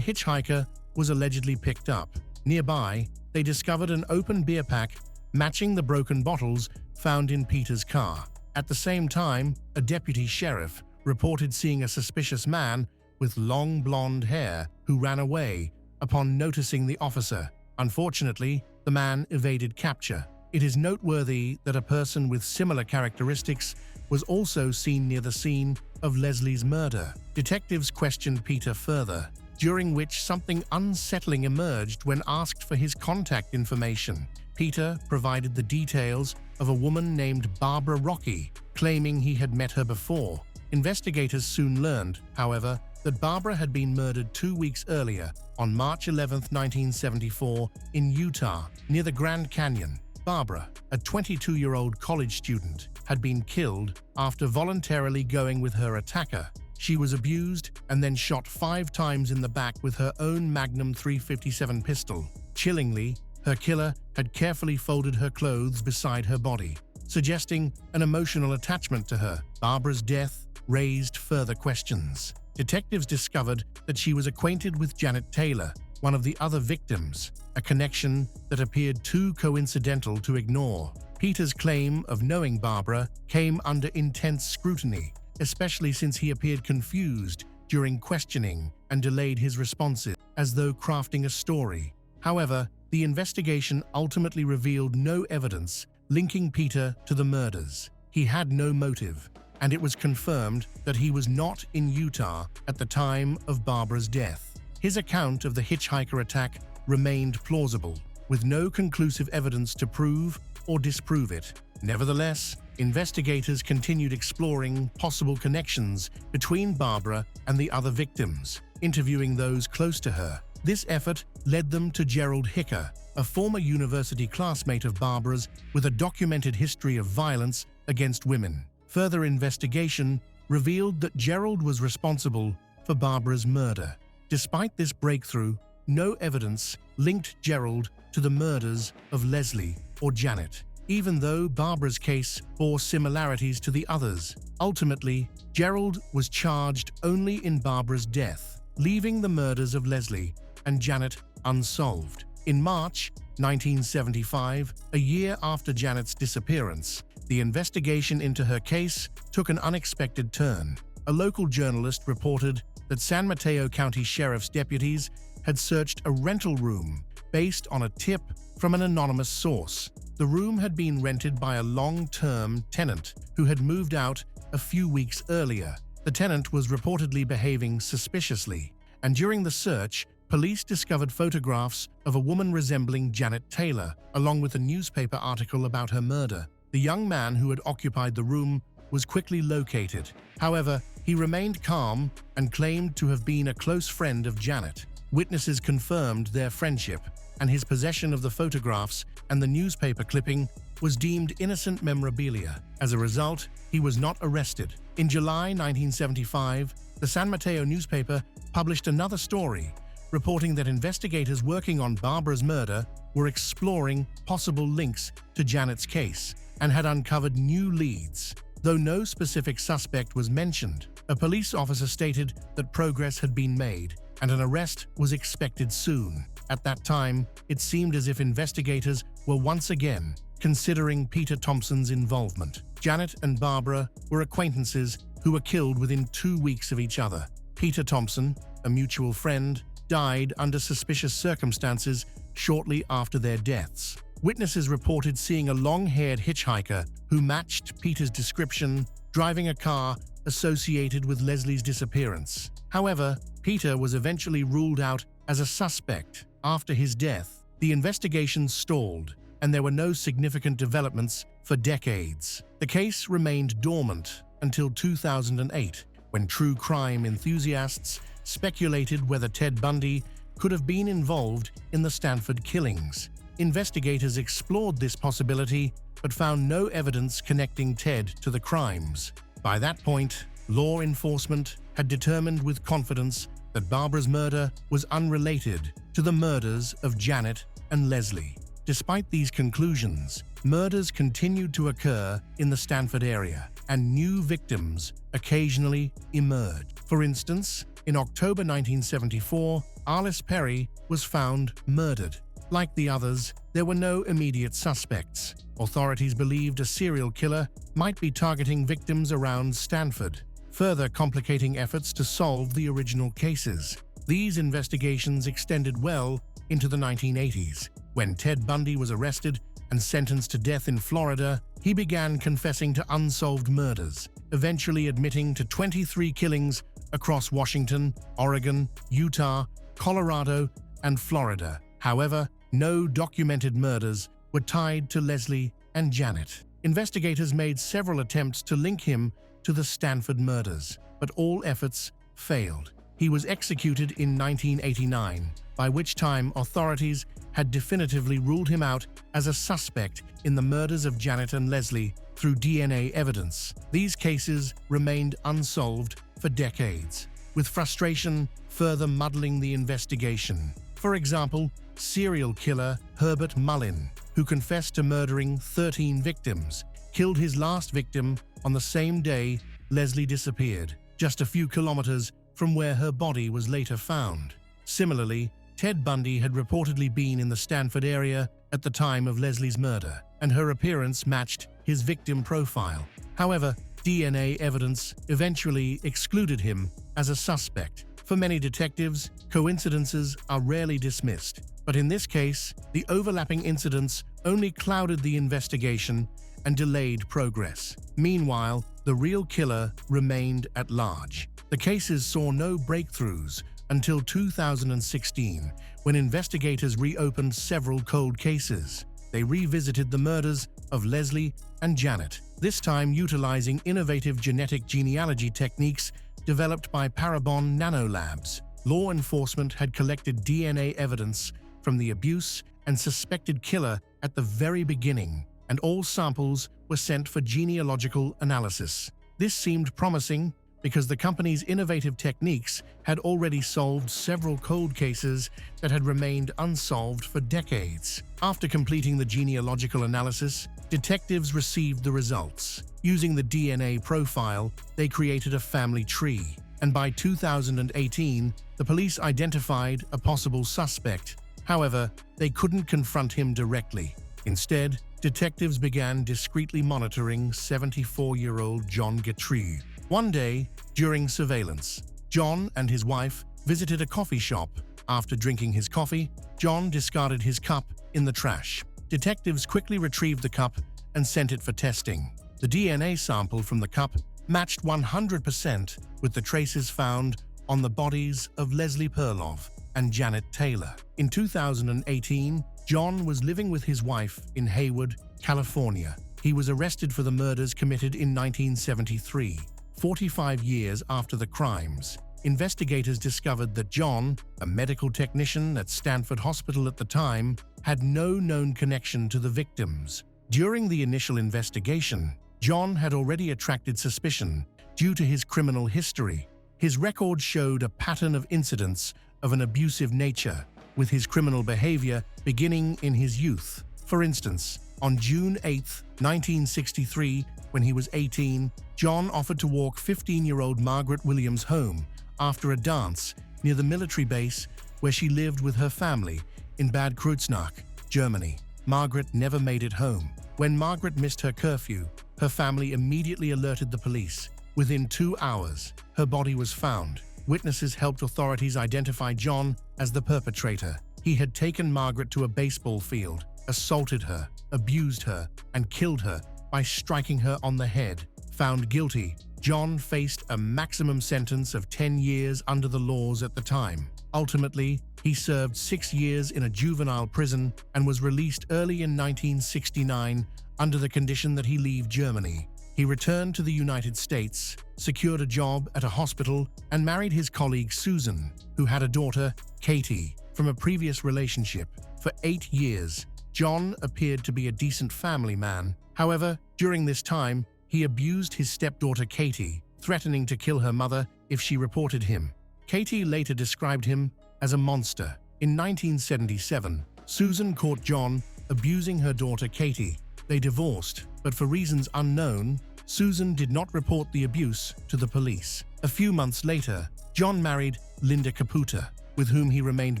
hitchhiker was allegedly picked up. Nearby, they discovered an open beer pack matching the broken bottles found in Peter's car. At the same time, a deputy sheriff reported seeing a suspicious man with long blonde hair who ran away upon noticing the officer. Unfortunately, the man evaded capture. It is noteworthy that a person with similar characteristics was also seen near the scene of Leslie's murder. Detectives questioned Peter further, during which something unsettling emerged when asked for his contact information. Peter provided the details of a woman named Barbara Rocky, claiming he had met her before. Investigators soon learned, however, that Barbara had been murdered 2 weeks earlier, on March 11, 1974, in Utah, near the Grand Canyon. Barbara, a 22-year-old college student, had been killed after voluntarily going with her attacker. She was abused and then shot 5 times in the back with her own Magnum .357 pistol. Chillingly, her killer had carefully folded her clothes beside her body, suggesting an emotional attachment to her. Barbara's death raised further questions. Detectives discovered that she was acquainted with Janet Taylor, one of the other victims, a connection that appeared too coincidental to ignore. Peter's claim of knowing Barbara came under intense scrutiny, especially since he appeared confused during questioning and delayed his responses, as though crafting a story. However, the investigation ultimately revealed no evidence linking Peter to the murders. He had no motive, and it was confirmed that he was not in Utah at the time of Barbara's death. His account of the hitchhiker attack remained plausible, with no conclusive evidence to prove or disprove it. Nevertheless, investigators continued exploring possible connections between Barbara and the other victims, interviewing those close to her. This effort led them to Gerald Hicker, a former university classmate of Barbara's with a documented history of violence against women. Further investigation revealed that Gerald was responsible for Barbara's murder. Despite this breakthrough, no evidence linked Gerald to the murders of Leslie or Janet, even though Barbara's case bore similarities to the others. Ultimately, Gerald was charged only in Barbara's death, leaving the murders of Leslie and Janet unsolved. In March 1975, a year after Janet's disappearance, the investigation into her case took an unexpected turn. A local journalist reported that San Mateo County Sheriff's deputies had searched a rental room based on a tip from an anonymous source. The room had been rented by a long-term tenant who had moved out a few weeks earlier. The tenant was reportedly behaving suspiciously, and during the search, police discovered photographs of a woman resembling Janet Taylor, along with a newspaper article about her murder. The young man who had occupied the room was quickly located. However, he remained calm and claimed to have been a close friend of Janet. Witnesses confirmed their friendship, and his possession of the photographs and the newspaper clipping was deemed innocent memorabilia. As a result, he was not arrested. In July 1975, the San Mateo newspaper published another story, reporting that investigators working on Barbara's murder were exploring possible links to Janet's case and had uncovered new leads. Though no specific suspect was mentioned, a police officer stated that progress had been made and an arrest was expected soon. At that time, it seemed as if investigators were once again considering Peter Thompson's involvement. Janet and Barbara were acquaintances who were killed within 2 weeks of each other. Peter Thompson, a mutual friend, died under suspicious circumstances shortly after their deaths. Witnesses reported seeing a long-haired hitchhiker who matched Peter's description, driving a car associated with Leslie's disappearance. However, Peter was eventually ruled out as a suspect. After his death, the investigation stalled, and there were no significant developments for decades. The case remained dormant until 2008, when true crime enthusiasts speculated whether Ted Bundy could have been involved in the Stanford killings. Investigators explored this possibility but found no evidence connecting Ted to the crimes. By that point, law enforcement had determined with confidence that Barbara's murder was unrelated to the murders of Janet and Leslie. Despite these conclusions, murders continued to occur in the Stanford area, and new victims occasionally emerged. For instance, in October 1974, Alice Perry was found murdered. Like the others, there were no immediate suspects. Authorities believed a serial killer might be targeting victims around Stanford, further complicating efforts to solve the original cases. These investigations extended well into the 1980s. When Ted Bundy was arrested and sentenced to death in Florida, he began confessing to unsolved murders, eventually admitting to 23 killings across Washington, Oregon, Utah, Colorado, and Florida. However, no documented murders were tied to Leslie and Janet. Investigators made several attempts to link him to the Stanford murders, but all efforts failed. He was executed in 1989, by which time authorities had definitively ruled him out as a suspect in the murders of Janet and Leslie through DNA evidence. These cases remained unsolved for decades, with frustration further muddling the investigation. For example, serial killer Herbert Mullin, who confessed to murdering 13 victims, killed his last victim on the same day Leslie disappeared, just a few kilometers from where her body was later found. Similarly, Ted Bundy had reportedly been in the Stanford area at the time of Leslie's murder, and her appearance matched his victim profile. However, DNA evidence eventually excluded him as a suspect. For many detectives, coincidences are rarely dismissed, but in this case, the overlapping incidents only clouded the investigation and delayed progress. Meanwhile, the real killer remained at large. The cases saw no breakthroughs until 2016, when investigators reopened several cold cases. They revisited the murders of Leslie and Janet, this time utilizing innovative genetic genealogy techniques developed by Parabon Nanolabs. Law enforcement had collected DNA evidence from the abuse and suspected killer at the very beginning, and all samples were sent for genealogical analysis. This seemed promising because the company's innovative techniques had already solved several cold cases that had remained unsolved for decades. After completing the genealogical analysis, detectives received the results. Using the DNA profile, they created a family tree, and by 2018, the police identified a possible suspect. However, they couldn't confront him directly. Instead, detectives began discreetly monitoring 74-year-old John Gertrude. One day, during surveillance, John and his wife visited a coffee shop. After drinking his coffee, John discarded his cup in the trash. Detectives quickly retrieved the cup and sent it for testing. The DNA sample from the cup matched 100% with the traces found on the bodies of Leslie Perloff and Janet Taylor. In 2018, John was living with his wife in Hayward, California. He was arrested for the murders committed in 1973. 45 years after the crimes, investigators discovered that John, a medical technician at Stanford Hospital at the time, had no known connection to the victims. During the initial investigation, John had already attracted suspicion due to his criminal history. His record showed a pattern of incidents of an abusive nature, with his criminal behavior beginning in his youth. For instance, on June 8, 1963, when he was 18, John offered to walk 15-year-old Margaret Williams home after a dance near the military base where she lived with her family in Bad Kreuznach, Germany. Margaret never made it home. When Margaret missed her curfew, her family immediately alerted the police. Within 2 hours, her body was found. Witnesses helped authorities identify John as the perpetrator. He had taken Margaret to a baseball field, assaulted her, abused her, and killed her by striking her on the head. Found guilty, John faced a maximum sentence of 10 years under the laws at the time. Ultimately, he served 6 years in a juvenile prison and was released early in 1969 under the condition that he leave Germany. He returned to the United States, secured a job at a hospital, and married his colleague Susan, who had a daughter, Katie, from a previous relationship. For 8 years, John appeared to be a decent family man. However, during this time, he abused his stepdaughter Katie, threatening to kill her mother if she reported him. Katie later described him as a monster. In 1977, Susan caught John abusing her daughter Katie. They divorced, but for reasons unknown, Susan did not report the abuse to the police. A few months later, John married Linda Caputa, with whom he remained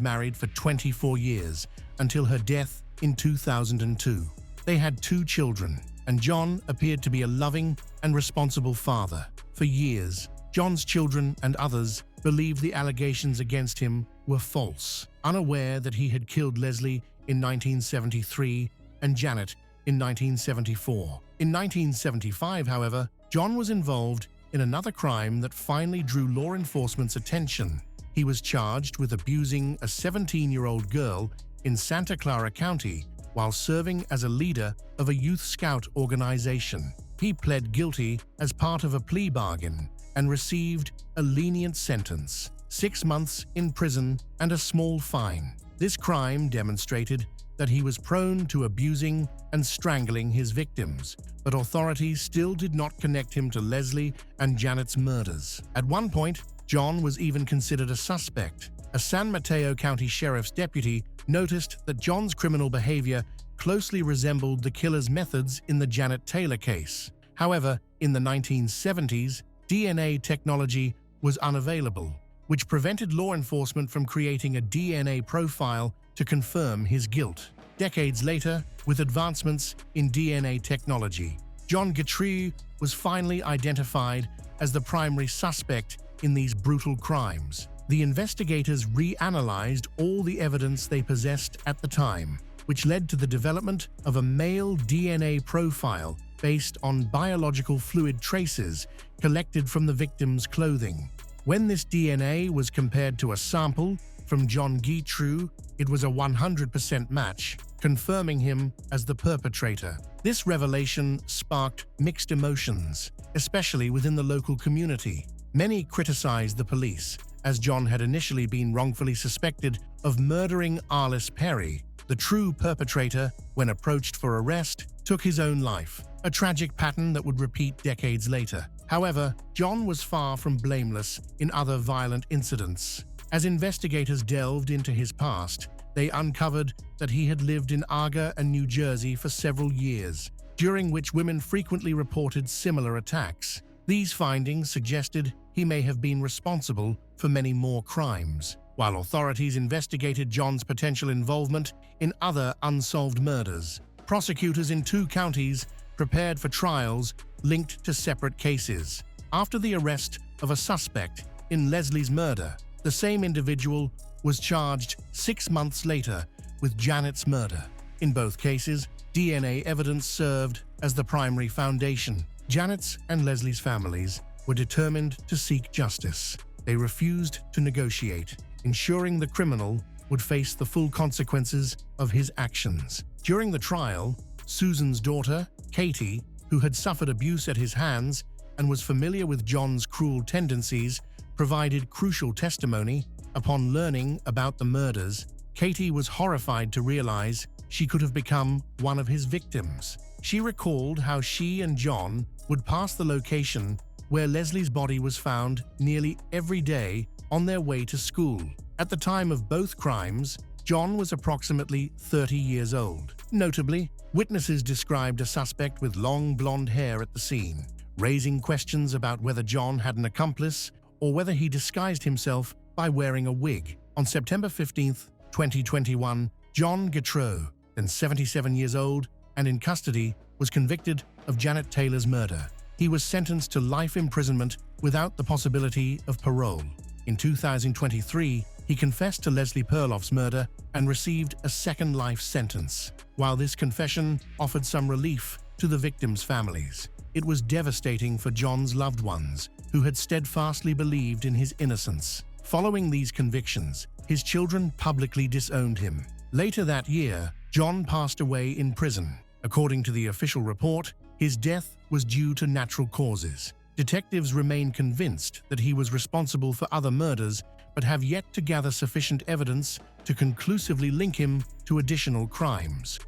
married for 24 years until her death in 2002. They had 2 children, and John appeared to be a loving and responsible father. For years, John's children and others believed the allegations against him were false, unaware that he had killed Leslie in 1973 and Janet in 1974. In 1975, however, John was involved in another crime that finally drew law enforcement's attention. He was charged with abusing a 17-year-old girl in Santa Clara County while serving as a leader of a youth scout organization. He pled guilty as part of a plea bargain and received a lenient sentence, 6 months in prison and a small fine. This crime demonstrated that he was prone to abusing and strangling his victims, but authorities still did not connect him to Leslie and Janet's murders. At one point, John was even considered a suspect. A San Mateo County Sheriff's deputy noticed that John's criminal behavior closely resembled the killer's methods in the Janet Taylor case. However, in the 1970s, DNA technology was unavailable, which prevented law enforcement from creating a DNA profile to confirm his guilt. Decades later, with advancements in DNA technology, John Guthrie was finally identified as the primary suspect in these brutal crimes. The investigators reanalyzed all the evidence they possessed at the time, which led to the development of a male DNA profile based on biological fluid traces collected from the victim's clothing. When this DNA was compared to a sample from John Guthrie, it was a 100% match, confirming him as the perpetrator. This revelation sparked mixed emotions, especially within the local community. Many criticized the police, as John had initially been wrongfully suspected of murdering Arliss Perry. The true perpetrator, when approached for arrest, took his own life, a tragic pattern that would repeat decades later. However, John was far from blameless in other violent incidents. As investigators delved into his past, they uncovered that he had lived in Aga and New Jersey for several years, during which women frequently reported similar attacks. These findings suggested he may have been responsible for many more crimes. While authorities investigated John's potential involvement in other unsolved murders, prosecutors in 2 counties prepared for trials linked to separate cases. After the arrest of a suspect in Leslie's murder, the same individual was charged 6 months later with Janet's murder. In both cases, DNA evidence served as the primary foundation. Janet's and Leslie's families were determined to seek justice. They refused to negotiate, ensuring the criminal would face the full consequences of his actions. During the trial, Susan's daughter, Katie, who had suffered abuse at his hands and was familiar with John's cruel tendencies, provided crucial testimony. Upon learning about the murders, Katie was horrified to realize she could have become one of his victims. She recalled how she and John would pass the location where Leslie's body was found nearly every day on their way to school. At the time of both crimes, John was approximately 30 years old. Notably, witnesses described a suspect with long blonde hair at the scene, raising questions about whether John had an accomplice or whether he disguised himself by wearing a wig. On September 15, 2021, John Gautreaux, then 77 years old and in custody, was convicted of Janet Taylor's murder. He was sentenced to life imprisonment without the possibility of parole. In 2023, he confessed to Leslie Perloff's murder and received a second life sentence. While this confession offered some relief to the victims' families, it was devastating for John's loved ones, who had steadfastly believed in his innocence. Following these convictions, his children publicly disowned him. Later that year, John passed away in prison. According to the official report, his death was due to natural causes. Detectives remain convinced that he was responsible for other murders, but have yet to gather sufficient evidence to conclusively link him to additional crimes.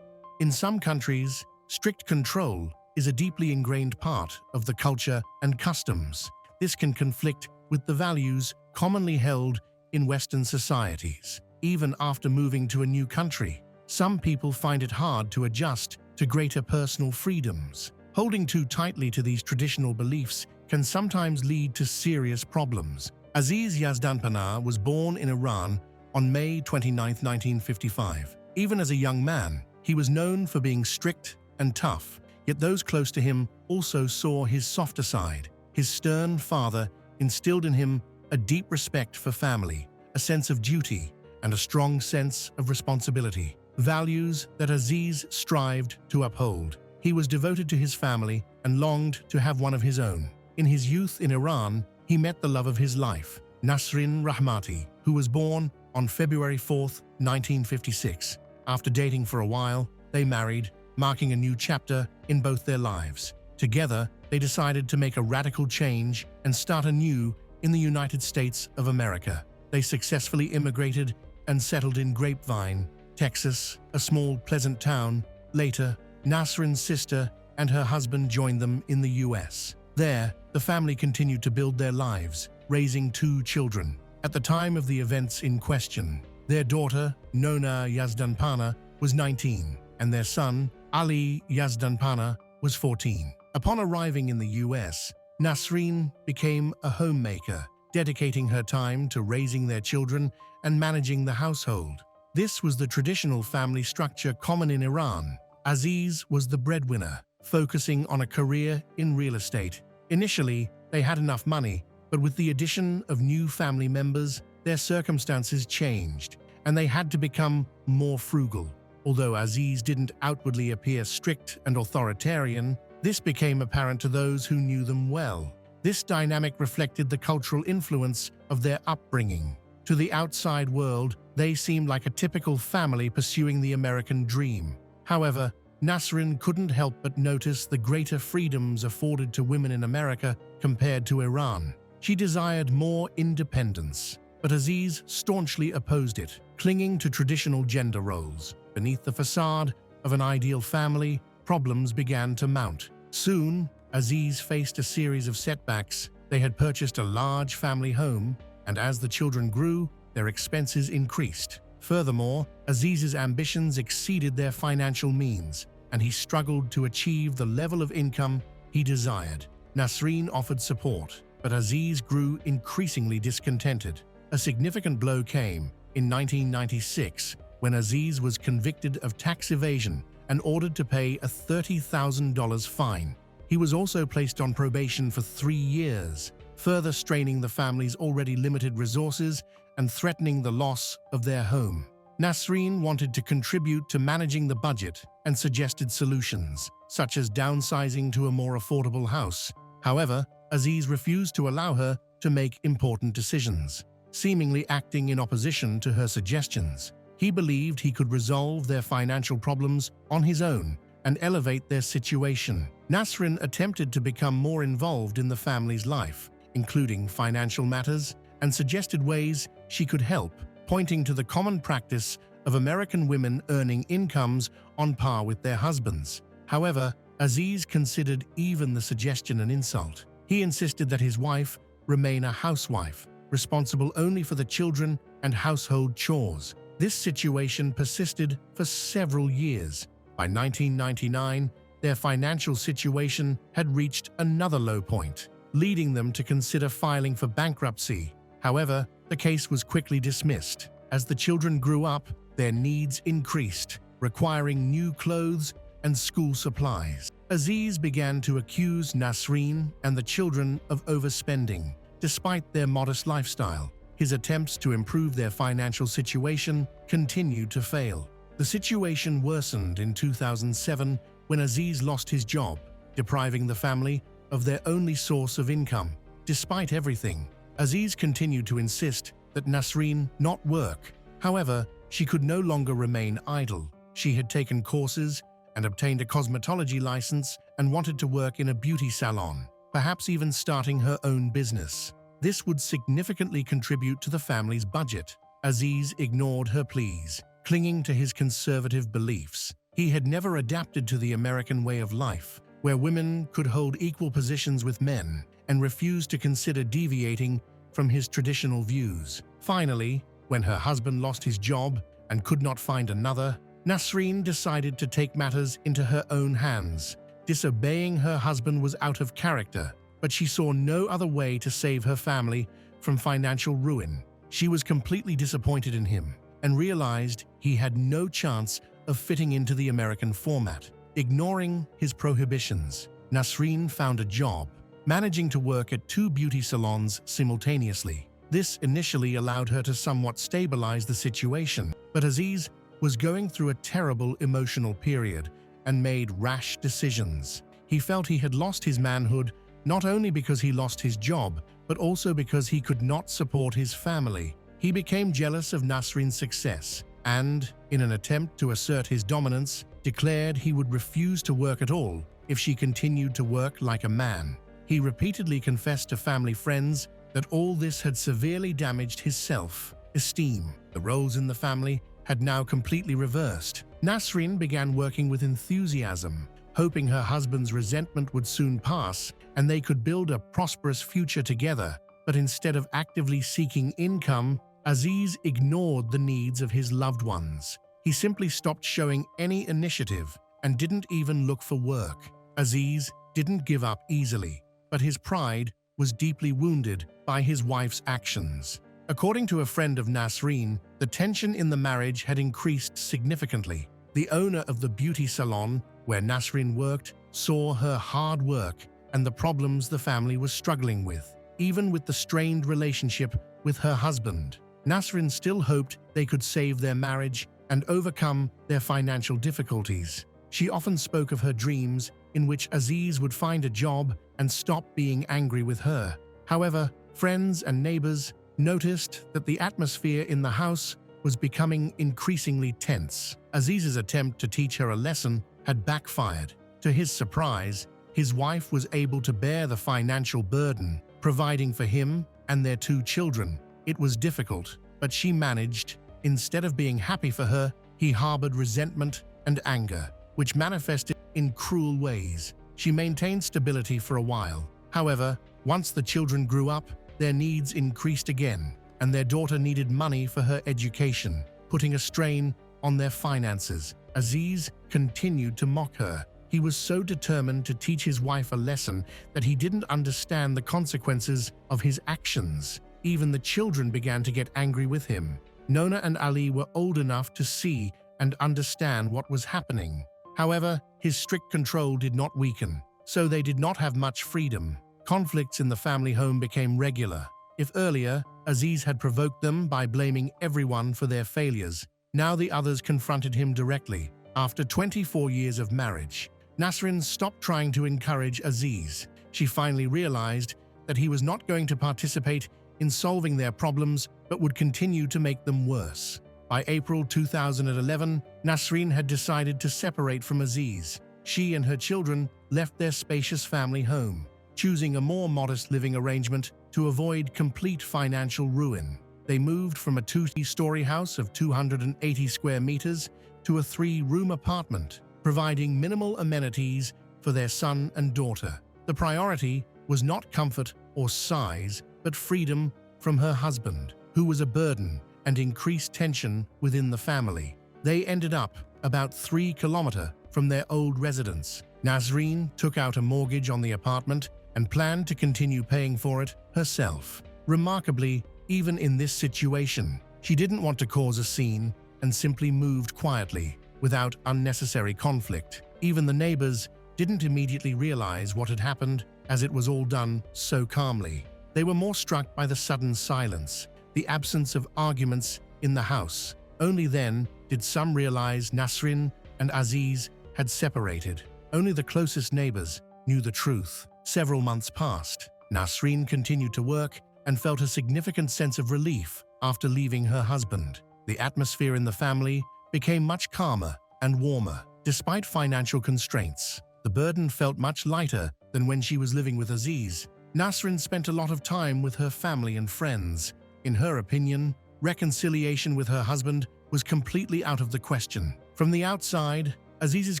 In some countries, strict control is a deeply ingrained part of the culture and customs. This can conflict with the values commonly held in Western societies. Even after moving to a new country, some people find it hard to adjust to greater personal freedoms. Holding too tightly to these traditional beliefs can sometimes lead to serious problems. Aziz Yazdanpana was born in Iran on May 29, 1955. Even as a young man, he was known for being strict and tough, yet those close to him also saw his softer side. His stern father instilled in him a deep respect for family, a sense of duty, and a strong sense of responsibility, values that Aziz strived to uphold. He was devoted to his family and longed to have one of his own. In his youth in Iran, he met the love of his life, Nasrin Rahmati, who was born on February 4, 1956. After dating for a while, they married, marking a new chapter in both their lives. Together, they decided to make a radical change and start anew in the United States of America. They successfully immigrated and settled in Grapevine, Texas, a small, pleasant town. Later, Nasrin's sister and her husband joined them in the U.S. There, the family continued to build their lives, raising 2 children. At the time of the events in question, their daughter, Nona Yazdanpana, was 19, and their son, Ali Yazdanpana, was 14. Upon arriving in the U.S., Nasrin became a homemaker, dedicating her time to raising their children and managing the household. This was the traditional family structure common in Iran. Aziz was the breadwinner, focusing on a career in real estate. Initially, they had enough money, but with the addition of new family members, their circumstances changed, and they had to become more frugal. Although Aziz didn't outwardly appear strict and authoritarian, this became apparent to those who knew them well. This dynamic reflected the cultural influence of their upbringing. To the outside world, they seemed like a typical family pursuing the American dream. However, Nasrin couldn't help but notice the greater freedoms afforded to women in America compared to Iran. She desired more independence, but Aziz staunchly opposed it, clinging to traditional gender roles. Beneath the facade of an ideal family, problems began to mount. Soon, Aziz faced a series of setbacks. They had purchased a large family home, and as the children grew, their expenses increased. Furthermore, Aziz's ambitions exceeded their financial means, and he struggled to achieve the level of income he desired. Nasrin offered support, but Aziz grew increasingly discontented. A significant blow came in 1996 when Aziz was convicted of tax evasion and ordered to pay a $30,000 fine. He was also placed on probation for 3 years, further straining the family's already limited resources and threatening the loss of their home. Nasrin wanted to contribute to managing the budget and suggested solutions, such as downsizing to a more affordable house. However, Aziz refused to allow her to make important decisions, seemingly acting in opposition to her suggestions. He believed he could resolve their financial problems on his own and elevate their situation. Nasrin attempted to become more involved in the family's life, including financial matters, and suggested ways she could help, pointing to the common practice of American women earning incomes on par with their husbands. However, Aziz considered even the suggestion an insult. He insisted that his wife remain a housewife, responsible only for the children and household chores. This situation persisted for several years. By 1999, their financial situation had reached another low point, leading them to consider filing for bankruptcy. However, the case was quickly dismissed. As the children grew up, their needs increased, requiring new clothes and school supplies. Aziz began to accuse Nasreen and the children of overspending. Despite their modest lifestyle, his attempts to improve their financial situation continued to fail. The situation worsened in 2007 when Aziz lost his job, depriving the family of their only source of income. Despite everything, Aziz continued to insist that Nasreen not work. However, she could no longer remain idle. She had taken courses and obtained a cosmetology license and wanted to work in a beauty salon, perhaps even starting her own business. This would significantly contribute to the family's budget. Aziz ignored her pleas, clinging to his conservative beliefs. He had never adapted to the American way of life, where women could hold equal positions with men, and refused to consider deviating from his traditional views. Finally, when her husband lost his job and could not find another, Nasreen decided to take matters into her own hands. Disobeying her husband was out of character, but she saw no other way to save her family from financial ruin. She was completely disappointed in him and realized he had no chance of fitting into the American format. Ignoring his prohibitions, Nasreen found a job, managing to work at 2 beauty salons simultaneously. This initially allowed her to somewhat stabilize the situation, but Aziz was going through a terrible emotional period and made rash decisions. He felt he had lost his manhood, not only because he lost his job, but also because he could not support his family. He became jealous of Nasreen's success and, in an attempt to assert his dominance, declared he would refuse to work at all if she continued to work like a man. He repeatedly confessed to family friends that all this had severely damaged his self-esteem. The roles in the family had now completely reversed. Nasreen began working with enthusiasm, hoping her husband's resentment would soon pass and they could build a prosperous future together. But instead of actively seeking income, Aziz ignored the needs of his loved ones. He simply stopped showing any initiative and didn't even look for work. Aziz didn't give up easily, but his pride was deeply wounded by his wife's actions. According to a friend of Nasreen, the tension in the marriage had increased significantly. The owner of the beauty salon where Nasreen worked saw her hard work and the problems the family was struggling with. Even with the strained relationship with her husband, Nasreen still hoped they could save their marriage and overcome their financial difficulties. She often spoke of her dreams in which Aziz would find a job and stop being angry with her. However, friends and neighbors noticed that the atmosphere in the house was becoming increasingly tense. Aziz's attempt to teach her a lesson had backfired. To his surprise, his wife was able to bear the financial burden, providing for him and their 2 children. It was difficult, but she managed. Instead of being happy for her, he harbored resentment and anger, which manifested in cruel ways. She maintained stability for a while. However, once the children grew up, their needs increased again, and their daughter needed money for her education, putting a strain on their finances. Aziz continued to mock her. He was so determined to teach his wife a lesson that he didn't understand the consequences of his actions. Even the children began to get angry with him. Nona and Ali were old enough to see and understand what was happening. However, his strict control did not weaken, so they did not have much freedom. Conflicts in the family home became regular. If earlier, Aziz had provoked them by blaming everyone for their failures, now the others confronted him directly. After 24 years of marriage, Nasreen stopped trying to encourage Aziz. She finally realized that he was not going to participate in solving their problems, but would continue to make them worse. By April 2011, Nasreen had decided to separate from Aziz. She and her children left their spacious family home, choosing a more modest living arrangement to avoid complete financial ruin. They moved from a 2-story house of 280 square meters to a 3-room apartment. providing minimal amenities for their son and daughter. The priority was not comfort or size, but freedom from her husband, who was a burden, and increased tension within the family. They ended up about 3 kilometers from their old residence. Nasreen took out a mortgage on the apartment and planned to continue paying for it herself. Remarkably, even in this situation, she didn't want to cause a scene and simply moved quietly, without unnecessary conflict. Even the neighbors didn't immediately realize what had happened, as it was all done so calmly. They were more struck by the sudden silence, the absence of arguments in the house. Only then did some realize Nasrin and Aziz had separated. Only the closest neighbors knew the truth. Several months passed. Nasrin continued to work and felt a significant sense of relief after leaving her husband. The atmosphere in the family became much calmer and warmer. Despite financial constraints, the burden felt much lighter than when she was living with Aziz. Nasrin spent a lot of time with her family and friends. In her opinion, reconciliation with her husband was completely out of the question. From the outside, Aziz's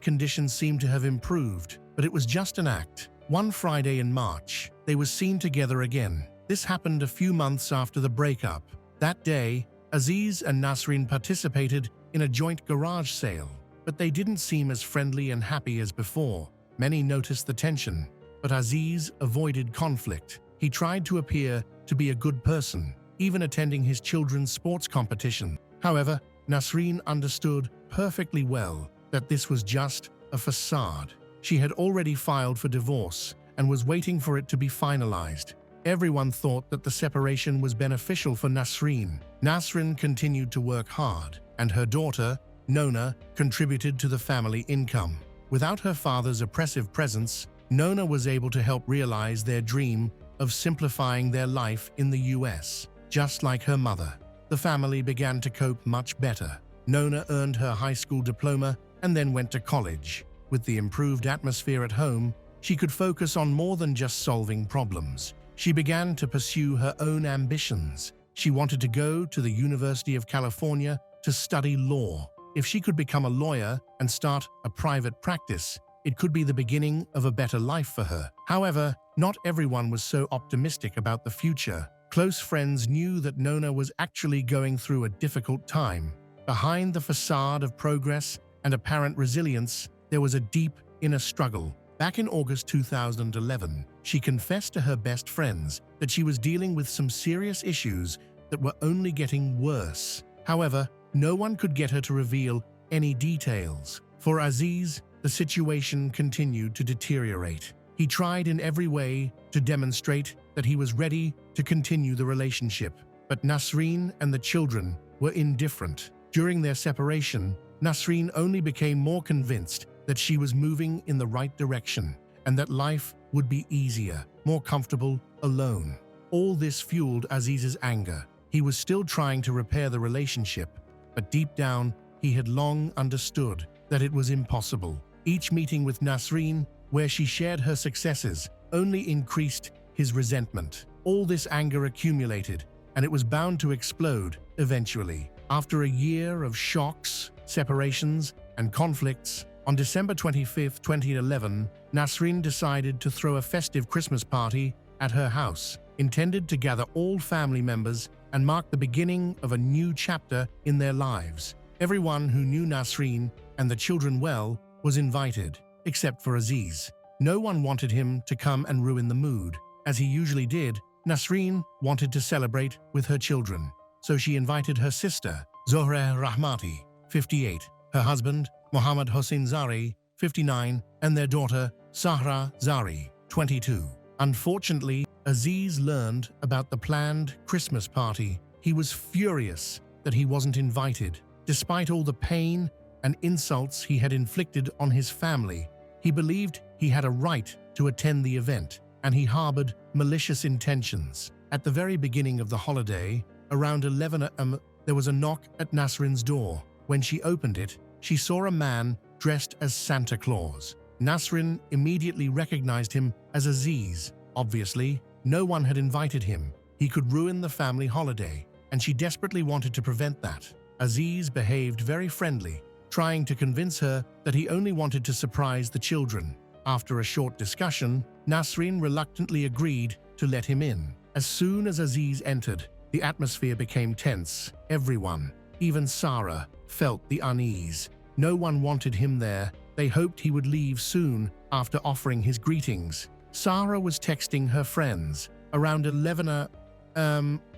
condition seemed to have improved, but it was just an act. One Friday in March, they were seen together again. This happened a few months after the breakup. That day, Aziz and Nasrin participated in a joint garage sale, but they didn't seem as friendly and happy as before. Many noticed the tension, but Aziz avoided conflict. He tried to appear to be a good person, even attending his children's sports competition. However, Nasrin understood perfectly well that this was just a facade. She had already filed for divorce and was waiting for it to be finalized. Everyone thought that the separation was beneficial for Nasrin. Nasrin continued to work hard, and her daughter, Nona, contributed to the family income. Without her father's oppressive presence, Nona was able to help realize their dream of simplifying their life in the US. Just like her mother, the family began to cope much better. Nona earned her high school diploma and then went to college. With the improved atmosphere at home, she could focus on more than just solving problems. She began to pursue her own ambitions. She wanted to go to the University of California to study law. If she could become a lawyer and start a private practice, it could be the beginning of a better life for her. However, not everyone was so optimistic about the future. Close friends knew that Nona was actually going through a difficult time. Behind the facade of progress and apparent resilience, there was a deep inner struggle. Back in August 2011, she confessed to her best friends that she was dealing with some serious issues that were only getting worse. However, no one could get her to reveal any details. For Aziz, the situation continued to deteriorate. He tried in every way to demonstrate that he was ready to continue the relationship, but Nasrin and the children were indifferent. During their separation, Nasrin only became more convinced that she was moving in the right direction and that life would be easier, more comfortable, alone. All this fueled Aziz's anger. He was still trying to repair the relationship, but deep down, he had long understood that it was impossible. Each meeting with Nasrin, where she shared her successes, only increased his resentment. All this anger accumulated, and it was bound to explode eventually. After a year of shocks, separations, and conflicts, on December 25, 2011, Nasrin decided to throw a festive Christmas party at her house, intended to gather all family members and mark the beginning of a new chapter in their lives. Everyone who knew Nasrin and the children well was invited, except for Aziz. No one wanted him to come and ruin the mood. As he usually did, Nasrin wanted to celebrate with her children, so she invited her sister, Zohra Rahmati, 58, her husband, Mohammad Hossein Zari, 59, and their daughter, Sahra Zari, 22. Unfortunately, Aziz learned about the planned Christmas party. He was furious that he wasn't invited. Despite all the pain and insults he had inflicted on his family, he believed he had a right to attend the event, and he harbored malicious intentions. At the very beginning of the holiday, around 11 a.m., there was a knock at Nasrin's door. When she opened it, she saw a man dressed as Santa Claus. Nasrin immediately recognized him as Aziz. Obviously, no one had invited him. He could ruin the family holiday, and she desperately wanted to prevent that. Aziz behaved very friendly trying to convince her that he only wanted to surprise the children. After a short discussion, Nasreen reluctantly agreed to let him in. As soon as Aziz entered, the atmosphere became tense. Everyone, even Sarah, felt the unease. No one wanted him there. They hoped he would leave soon after offering his greetings. Sarah was texting her friends. Around 11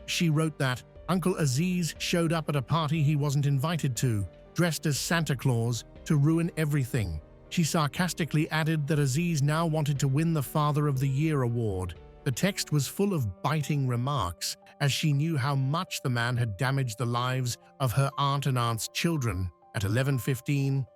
she wrote that Uncle Aziz showed up at a party he wasn't invited to, dressed as Santa Claus to ruin everything. She sarcastically added that Aziz now wanted to win the Father of the Year award. The text was full of biting remarks, as she knew how much the man had damaged the lives of her aunt and aunt's children. At 11:15,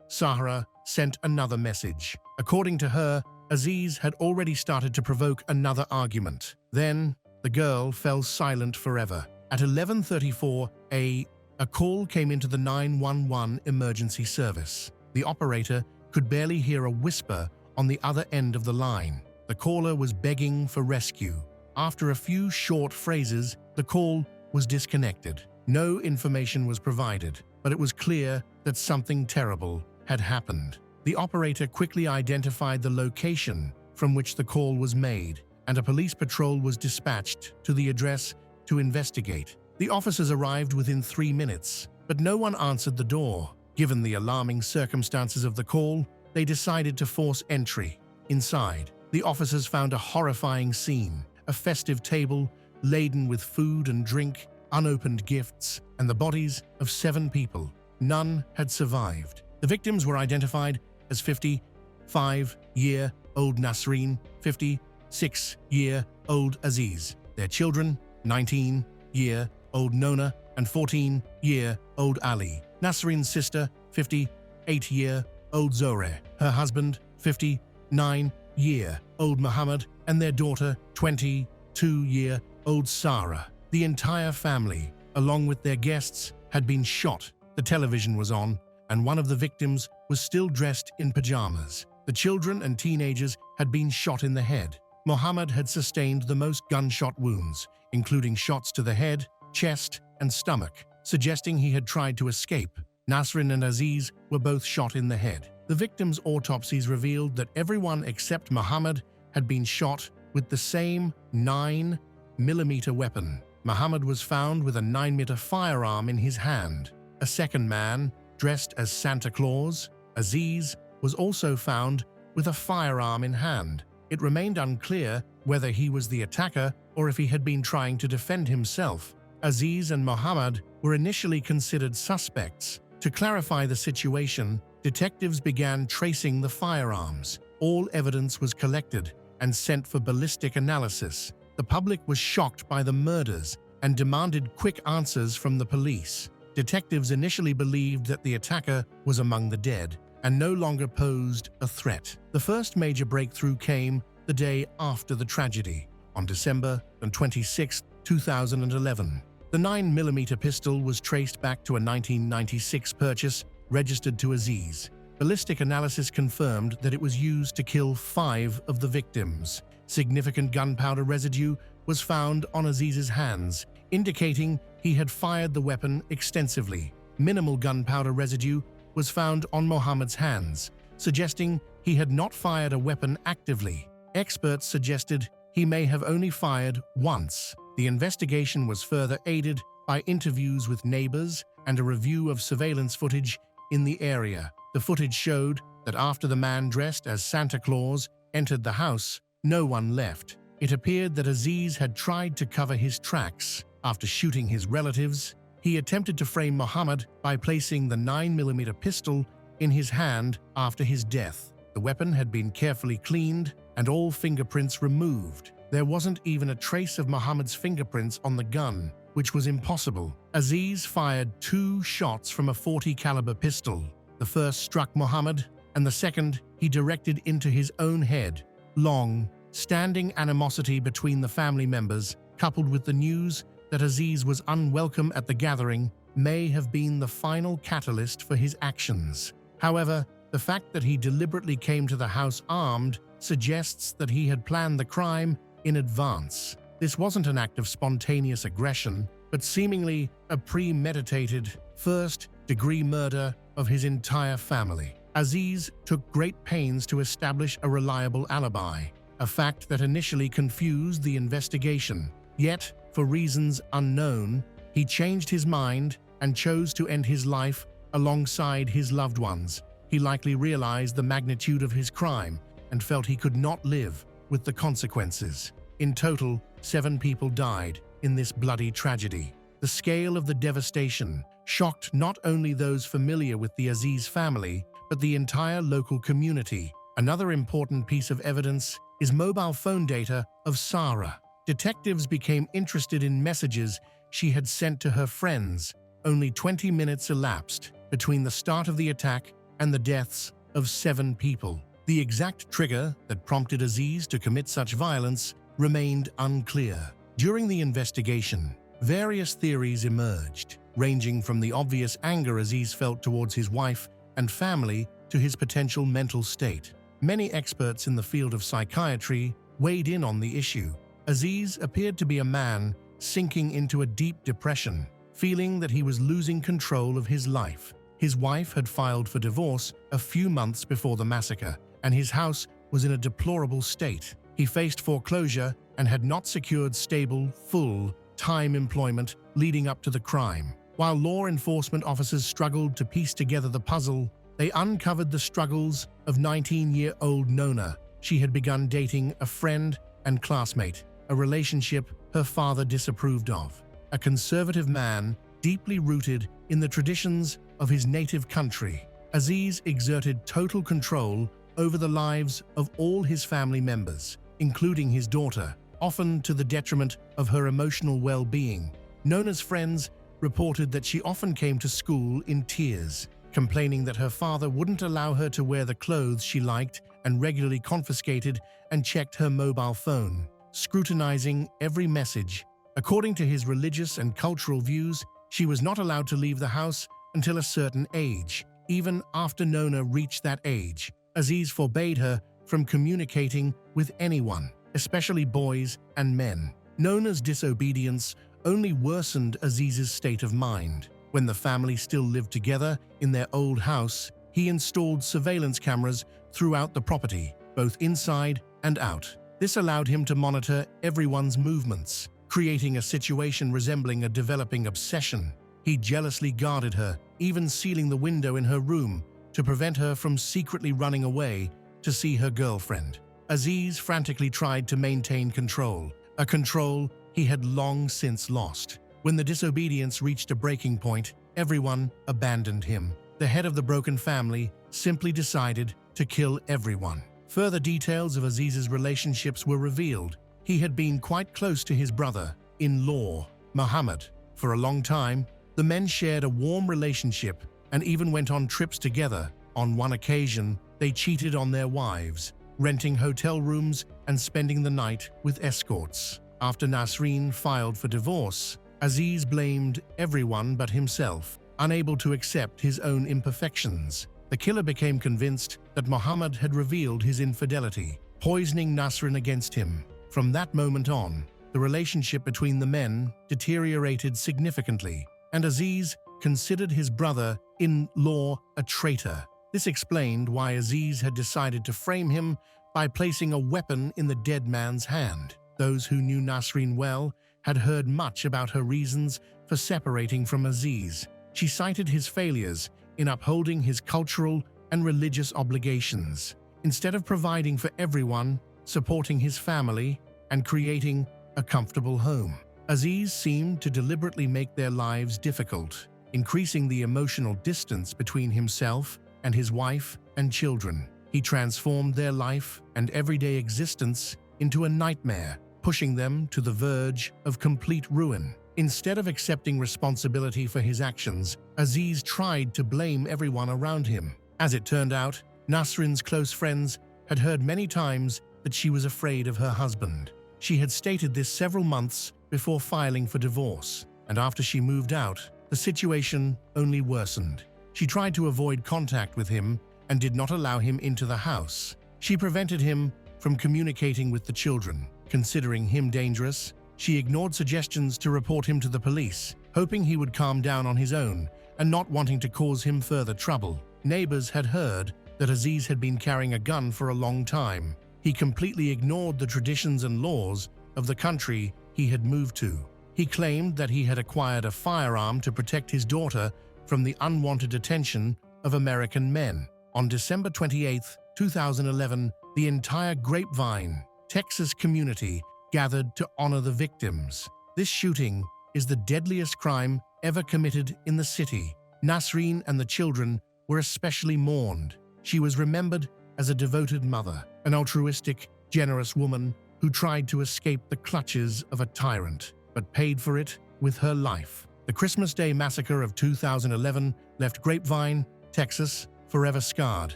Sarah sent another message. According to her, Aziz had already started to provoke another argument. Then, the girl fell silent forever. At 11:34, a call came into the 911 emergency service. The operator could barely hear a whisper on the other end of the line. The caller was begging for rescue. After a few short phrases, the call was disconnected. No information was provided, but it was clear that something terrible had happened. The operator quickly identified the location from which the call was made, and a police patrol was dispatched to the address to investigate. The officers arrived within 3 minutes, but no one answered the door. Given the alarming circumstances of the call, they decided to force entry. Inside, the officers found a horrifying scene: a festive table laden with food and drink, unopened gifts, and the bodies of 7 people. None had survived. The victims were identified as 55-year-old Nasreen, 56-year-old Aziz, their children, 19-year-old Nona, and 14-year-old Ali. Nasreen's sister, 58-year-old Zoreh, her husband, 59-year-old Muhammad, and their daughter, 22-year-old Sarah. The entire family, along with their guests, had been shot. The television was on, and one of the victims was still dressed in pajamas. The children and teenagers had been shot in the head. Muhammad had sustained the most gunshot wounds, including shots to the head, chest, and stomach, suggesting he had tried to escape. Nasreen and Aziz were both shot in the head. The victims' autopsies revealed that everyone except Muhammad had been shot with the same 9mm weapon. Muhammad was found with a 9mm firearm in his hand. A second man, dressed as Santa Claus, Aziz, was also found with a firearm in hand. It remained unclear whether he was the attacker or if he had been trying to defend himself. Aziz and Muhammad were initially considered suspects. To clarify the situation, detectives began tracing the firearms. All evidence was collected and sent for ballistic analysis. The public was shocked by the murders and demanded quick answers from the police. Detectives initially believed that the attacker was among the dead and no longer posed a threat. The first major breakthrough came the day after the tragedy, on December 26, 2011. The 9mm pistol was traced back to a 1996 purchase registered to Aziz. Ballistic analysis confirmed that it was used to kill 5 of the victims. Significant gunpowder residue was found on Aziz's hands, indicating he had fired the weapon extensively. Minimal gunpowder residue was found on Muhammad's hands, suggesting he had not fired a weapon actively. Experts suggested he may have only fired once. The investigation was further aided by interviews with neighbors and a review of surveillance footage in the area. The footage showed that after the man dressed as Santa Claus entered the house, no one left. It appeared that Aziz had tried to cover his tracks. After shooting his relatives, he attempted to frame Muhammad by placing the 9mm pistol in his hand after his death. The weapon had been carefully cleaned and all fingerprints removed. There wasn't even a trace of Muhammad's fingerprints on the gun, which was impossible. Aziz fired 2 shots from a .40 caliber pistol. The first struck Muhammad, and the second he directed into his own head. Long, standing animosity between the family members, coupled with the news that Aziz was unwelcome at the gathering, may have been the final catalyst for his actions. However, the fact that he deliberately came to the house armed suggests that he had planned the crime in advance. This wasn't an act of spontaneous aggression, but seemingly a premeditated. First, first-degree murder of his entire family. Aziz took great pains to establish a reliable alibi, a fact that initially confused the investigation. Yet, for reasons unknown, he changed his mind and chose to end his life alongside his loved ones. He likely realized the magnitude of his crime and felt he could not live with the consequences. In total, 7 people died in this bloody tragedy. The scale of the devastation shocked not only those familiar with the Aziz family, but the entire local community. Another important piece of evidence is mobile phone data of Sarah. Detectives became interested in messages she had sent to her friends. Only 20 minutes elapsed between the start of the attack and the deaths of 7 people. The exact trigger that prompted Aziz to commit such violence remained unclear. During the investigation, various theories emerged, ranging from the obvious anger Aziz felt towards his wife and family to his potential mental state. Many experts in the field of psychiatry weighed in on the issue. Aziz appeared to be a man sinking into a deep depression, feeling that he was losing control of his life. His wife had filed for divorce a few months before the massacre, and his house was in a deplorable state. He faced foreclosure and had not secured stable, full-time employment leading up to the crime. While law enforcement officers struggled to piece together the puzzle, they uncovered the struggles of 19-year-old Nona. She had begun dating a friend and classmate, a relationship her father disapproved of. A conservative man deeply rooted in the traditions of his native country, Aziz exerted total control over the lives of all his family members, including his daughter, often to the detriment of her emotional well-being. Nona's friends reported that she often came to school in tears, complaining that her father wouldn't allow her to wear the clothes she liked and regularly confiscated and checked her mobile phone, scrutinizing every message. According to his religious and cultural views, she was not allowed to leave the house until a certain age. Even after Nona reached that age, Aziz forbade her from communicating with anyone, especially boys and men. Nona's disobedience only worsened Aziz's state of mind. When the family still lived together in their old house, he installed surveillance cameras throughout the property, both inside and out. This allowed him to monitor everyone's movements, creating a situation resembling a developing obsession. He jealously guarded her, even sealing the window in her room to prevent her from secretly running away to see her girlfriend. Aziz frantically tried to maintain control, a control he had long since lost. When the disobedience reached a breaking point, everyone abandoned him. The head of the broken family simply decided to kill everyone. Further details of Aziz's relationships were revealed. He had been quite close to his brother-in-law, Muhammad. For a long time, the men shared a warm relationship and even went on trips together. On one occasion, they cheated on their wives, renting hotel rooms and spending the night with escorts. After Nasreen filed for divorce, Aziz blamed everyone but himself, unable to accept his own imperfections. The killer became convinced that Muhammad had revealed his infidelity, poisoning Nasreen against him. From that moment on, the relationship between the men deteriorated significantly, and Aziz considered his brother-in-law a traitor. This explained why Aziz had decided to frame him by placing a weapon in the dead man's hand. Those who knew Nasreen well had heard much about her reasons for separating from Aziz. She cited his failures in upholding his cultural and religious obligations. Instead of providing for everyone, supporting his family, and creating a comfortable home, Aziz seemed to deliberately make their lives difficult, increasing the emotional distance between himself and his wife and children. He transformed their life and everyday existence into a nightmare, pushing them to the verge of complete ruin. Instead of accepting responsibility for his actions, Aziz tried to blame everyone around him. As it turned out, Nasrin's close friends had heard many times that she was afraid of her husband. She had stated this several months before filing for divorce, and after she moved out, the situation only worsened. She tried to avoid contact with him and did not allow him into the house. She prevented him from communicating with the children. Considering him dangerous, she ignored suggestions to report him to the police, hoping he would calm down on his own and not wanting to cause him further trouble. Neighbors had heard that Aziz had been carrying a gun for a long time. He completely ignored the traditions and laws of the country he had moved to. He claimed that he had acquired a firearm to protect his daughter from the unwanted attention of American men. On December 28, 2011, the entire Grapevine, Texas community gathered to honor the victims. This shooting is the deadliest crime ever committed in the city. Nasreen and the children were especially mourned. She was remembered as a devoted mother, an altruistic, generous woman who tried to escape the clutches of a tyrant, but paid for it with her life. The Christmas Day massacre of 2011 left Grapevine, Texas, forever scarred,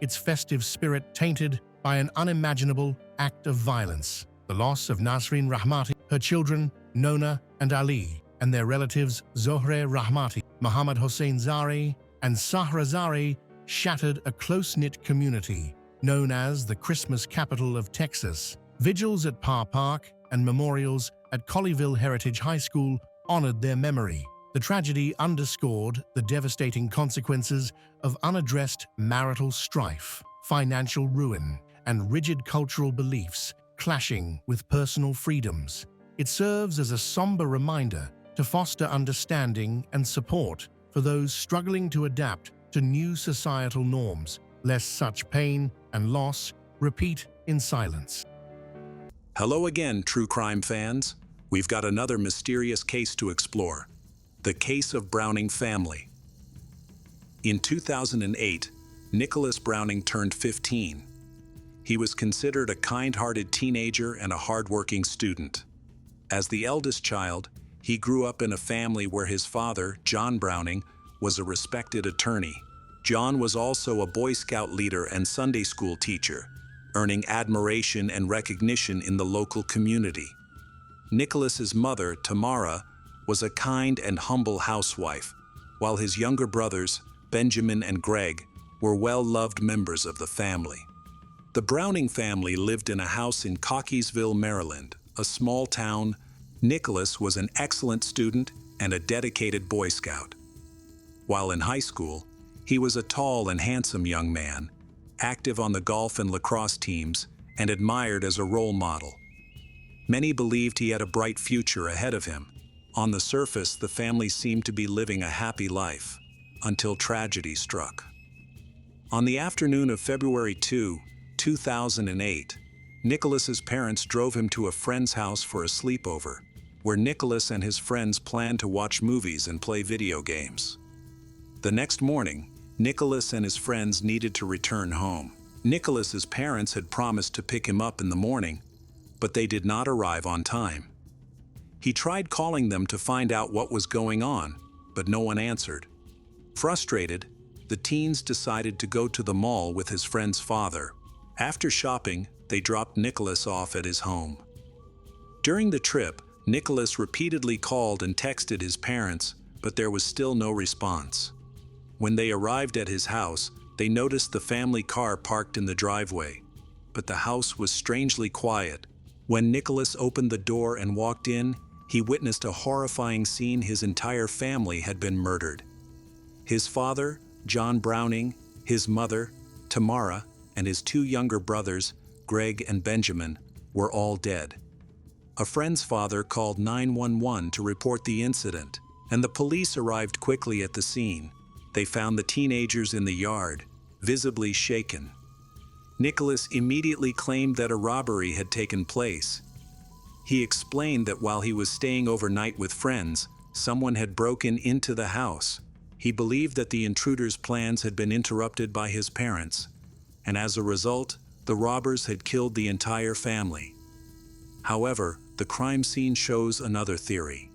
its festive spirit tainted by an unimaginable act of violence. The loss of Nasreen Rahmati, her children, Nona and Ali, and their relatives Zohre Rahmati, Mohammad Hossein Zari, and Sahra Zari shattered a close-knit community known as the Christmas capital of Texas. Vigils at Parr Park and memorials at Colleyville Heritage High School honored their memory. The tragedy underscored the devastating consequences of unaddressed marital strife, financial ruin, and rigid cultural beliefs clashing with personal freedoms. It serves as a somber reminder to foster understanding and support for those struggling to adapt to new societal norms, lest such pain and loss repeat in silence. Hello again, true crime fans. We've got another mysterious case to explore. The case of Browning family. In 2008, Nicholas Browning turned 15. He was considered a kind-hearted teenager and a hard-working student. As the eldest child, he grew up in a family where his father, John Browning, was a respected attorney. John was also a Boy Scout leader and Sunday school teacher, earning admiration and recognition in the local community. Nicholas's mother, Tamara, was a kind and humble housewife, while his younger brothers, Benjamin and Greg, were well-loved members of the family. The Browning family lived in a house in Cockeysville, Maryland, a small town. Nicholas was an excellent student and a dedicated Boy Scout. While in high school, he was a tall and handsome young man, active on the golf and lacrosse teams, and admired as a role model. Many believed he had a bright future ahead of him. On the surface, the family seemed to be living a happy life, until tragedy struck. On the afternoon of February 2, 2008, Nicholas's parents drove him to a friend's house for a sleepover, where Nicholas and his friends planned to watch movies and play video games. The next morning, Nicholas and his friends needed to return home. Nicholas's parents had promised to pick him up in the morning, but they did not arrive on time. He tried calling them to find out what was going on, but no one answered. Frustrated, the teens decided to go to the mall with his friend's father. After shopping, they dropped Nicholas off at his home. During the trip, Nicholas repeatedly called and texted his parents, but there was still no response. When they arrived at his house, they noticed the family car parked in the driveway, but the house was strangely quiet. When Nicholas opened the door and walked in, he witnessed a horrifying scene. His entire family had been murdered. His father, John Browning, his mother, Tamara, and his two younger brothers, Greg and Benjamin, were all dead. A friend's father called 911 to report the incident, and the police arrived quickly at the scene. They found the teenagers in the yard, visibly shaken. Nicholas immediately claimed that a robbery had taken place. He explained that while he was staying overnight with friends, someone had broken into the house. He believed that the intruders' plans had been interrupted by his parents, and as a result, the robbers had killed the entire family. However, the crime scene shows another theory.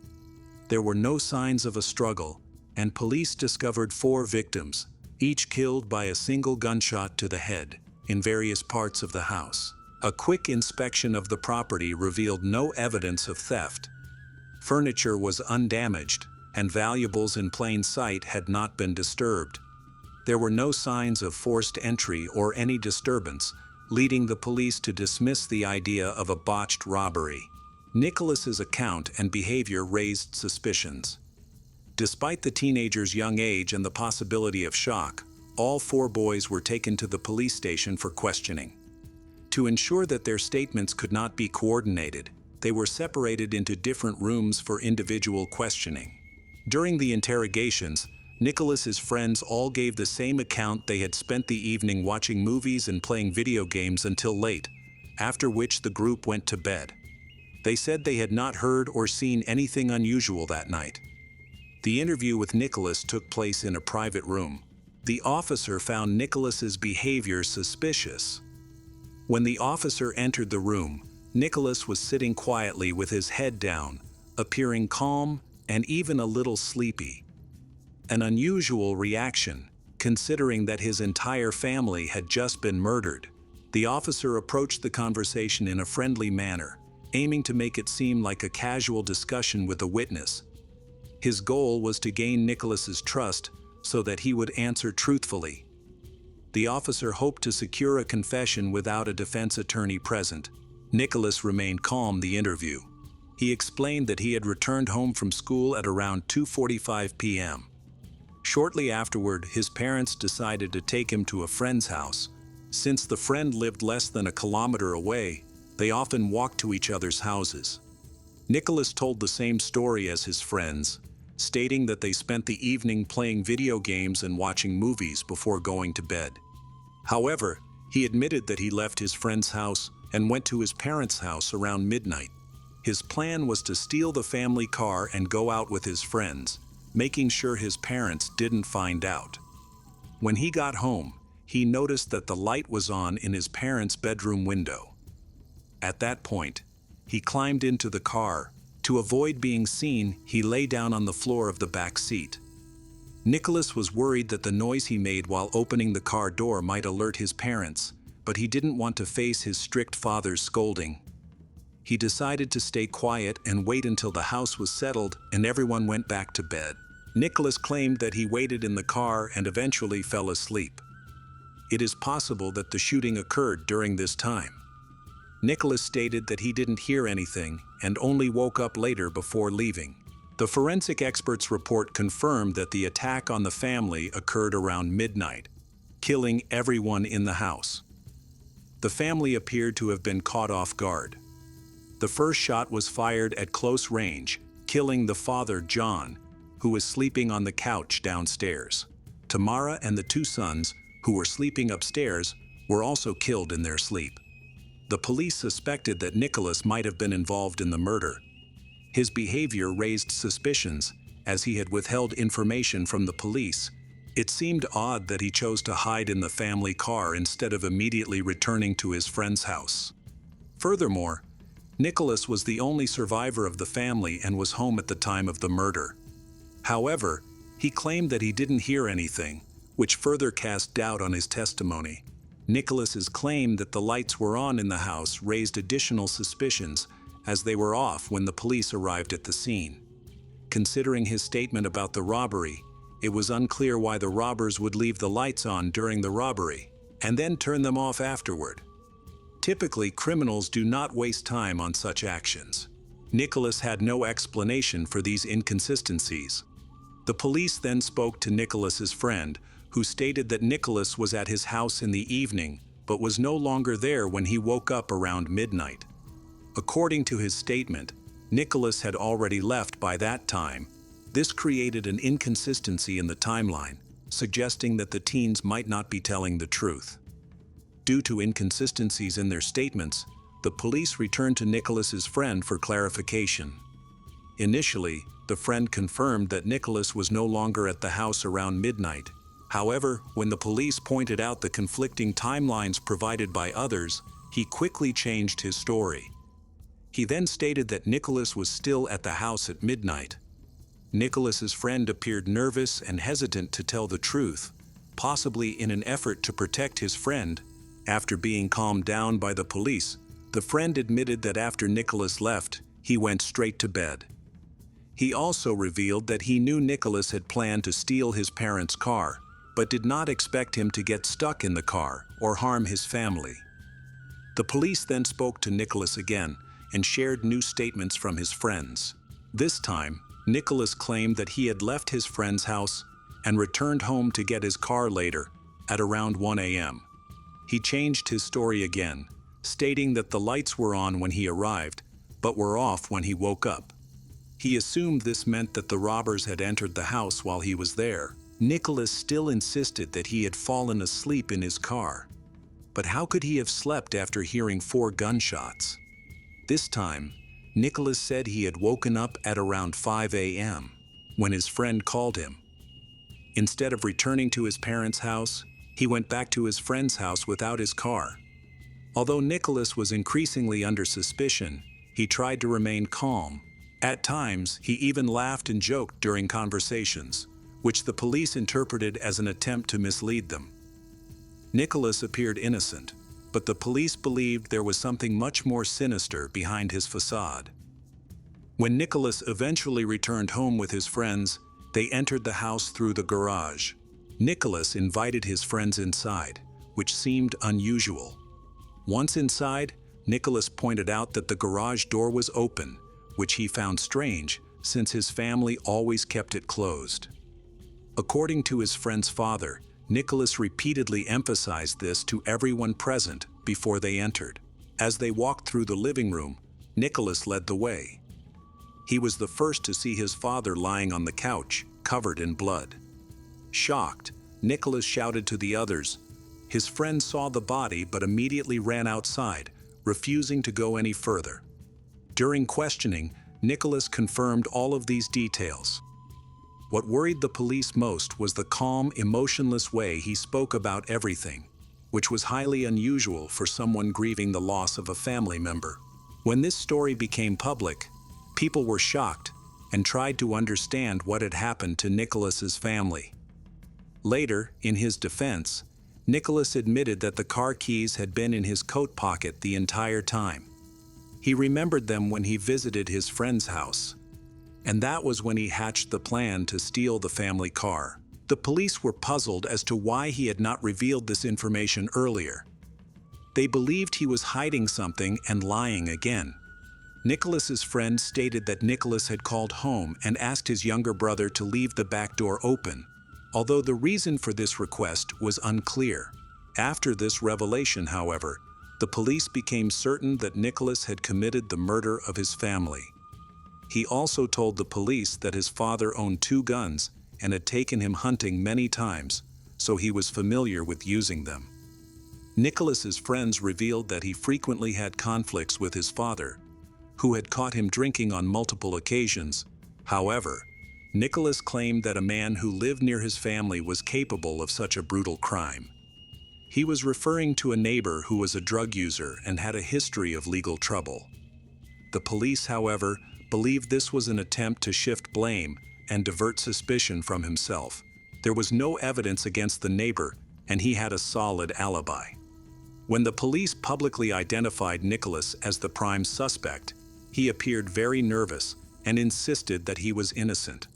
There were no signs of a struggle, and police discovered 4 victims, each killed by a single gunshot to the head, in various parts of the house. A quick inspection of the property revealed no evidence of theft. Furniture was undamaged, and valuables in plain sight had not been disturbed. There were no signs of forced entry or any disturbance, leading the police to dismiss the idea of a botched robbery. Nicholas's account and behavior raised suspicions. Despite the teenager's young age and the possibility of shock, all 4 boys were taken to the police station for questioning. To ensure that their statements could not be coordinated, they were separated into different rooms for individual questioning. During the interrogations, Nicholas's friends all gave the same account. They had spent the evening watching movies and playing video games until late, after which the group went to bed. They said they had not heard or seen anything unusual that night. The interview with Nicholas took place in a private room. The officer found Nicholas's behavior suspicious. When the officer entered the room, Nicholas was sitting quietly with his head down, appearing calm and even a little sleepy. An unusual reaction, considering that his entire family had just been murdered. The officer approached the conversation in a friendly manner, aiming to make it seem like a casual discussion with a witness. His goal was to gain Nicholas's trust so that he would answer truthfully. The officer hoped to secure a confession without a defense attorney present. Nicholas remained calm the interview. He explained that he had returned home from school at around 2:45 p.m. Shortly afterward, his parents decided to take him to a friend's house. Since the friend lived less than a kilometer away, they often walked to each other's houses. Nicholas told the same story as his friends, stating that they spent the evening playing video games and watching movies before going to bed. However, he admitted that he left his friend's house and went to his parents' house around midnight. His plan was to steal the family car and go out with his friends, making sure his parents didn't find out. When he got home, he noticed that the light was on in his parents' bedroom window. At that point, he climbed into the car. To avoid being seen, he lay down on the floor of the back seat. Nicholas was worried that the noise he made while opening the car door might alert his parents, but he didn't want to face his strict father's scolding. He decided to stay quiet and wait until the house was settled and everyone went back to bed. Nicholas claimed that he waited in the car and eventually fell asleep. It is possible that the shooting occurred during this time. Nicholas stated that he didn't hear anything and only woke up later before leaving. The forensic expert's report confirmed that the attack on the family occurred around midnight, killing everyone in the house. The family appeared to have been caught off guard. The first shot was fired at close range, killing the father, John, who was sleeping on the couch downstairs. Tamara and the 2 sons, who were sleeping upstairs, were also killed in their sleep. The police suspected that Nicholas might have been involved in the murder. His behavior raised suspicions, as he had withheld information from the police. It seemed odd that he chose to hide in the family car instead of immediately returning to his friend's house. Furthermore, Nicholas was the only survivor of the family and was home at the time of the murder. However, he claimed that he didn't hear anything, which further cast doubt on his testimony. Nicholas's claim that the lights were on in the house raised additional suspicions, as they were off when the police arrived at the scene. Considering his statement about the robbery, it was unclear why the robbers would leave the lights on during the robbery, and then turn them off afterward. Typically, criminals do not waste time on such actions. Nicholas had no explanation for these inconsistencies. The police then spoke to Nicholas's friend, who stated that Nicholas was at his house in the evening, but was no longer there when he woke up around midnight. According to his statement, Nicholas had already left by that time. This created an inconsistency in the timeline, suggesting that the teens might not be telling the truth. Due to inconsistencies in their statements, the police returned to Nicholas's friend for clarification. Initially, the friend confirmed that Nicholas was no longer at the house around midnight. However, when the police pointed out the conflicting timelines provided by others, he quickly changed his story. He then stated that Nicholas was still at the house at midnight. Nicholas's friend appeared nervous and hesitant to tell the truth, possibly in an effort to protect his friend. After being calmed down by the police, the friend admitted that after Nicholas left, he went straight to bed. He also revealed that he knew Nicholas had planned to steal his parents' car, but did not expect him to get stuck in the car or harm his family. The police then spoke to Nicholas again and shared new statements from his friends. This time, Nicholas claimed that he had left his friend's house and returned home to get his car later, at around 1 a.m. He changed his story again, stating that the lights were on when he arrived, but were off when he woke up. He assumed this meant that the robbers had entered the house while he was there. Nicholas still insisted that he had fallen asleep in his car. But how could he have slept after hearing 4 gunshots? This time, Nicholas said he had woken up at around 5 a.m. when his friend called him. Instead of returning to his parents' house, he went back to his friend's house without his car. Although Nicholas was increasingly under suspicion, he tried to remain calm. At times, he even laughed and joked during conversations, which the police interpreted as an attempt to mislead them. Nicholas appeared innocent, but the police believed there was something much more sinister behind his facade. When Nicholas eventually returned home with his friends, they entered the house through the garage. Nicholas invited his friends inside, which seemed unusual. Once inside, Nicholas pointed out that the garage door was open, which he found strange since his family always kept it closed. According to his friend's father, Nicholas repeatedly emphasized this to everyone present before they entered. As they walked through the living room, Nicholas led the way. He was the first to see his father lying on the couch, covered in blood. Shocked, Nicholas shouted to the others. His friend saw the body but immediately ran outside, refusing to go any further. During questioning, Nicholas confirmed all of these details. What worried the police most was the calm, emotionless way he spoke about everything, which was highly unusual for someone grieving the loss of a family member. When this story became public, people were shocked and tried to understand what had happened to Nicholas's family. Later, in his defense, Nicholas admitted that the car keys had been in his coat pocket the entire time. He remembered them when he visited his friend's house, and that was when he hatched the plan to steal the family car. The police were puzzled as to why he had not revealed this information earlier. They believed he was hiding something and lying again. Nicholas's friend stated that Nicholas had called home and asked his younger brother to leave the back door open, although the reason for this request was unclear. After this revelation, however, the police became certain that Nicholas had committed the murder of his family. He also told the police that his father owned 2 guns and had taken him hunting many times, so he was familiar with using them. Nicholas's friends revealed that he frequently had conflicts with his father, who had caught him drinking on multiple occasions. However, Nicholas claimed that a man who lived near his family was capable of such a brutal crime. He was referring to a neighbor who was a drug user and had a history of legal trouble. The police, however, believed this was an attempt to shift blame and divert suspicion from himself. There was no evidence against the neighbor, and he had a solid alibi. When the police publicly identified Nicholas as the prime suspect, he appeared very nervous and insisted that he was innocent.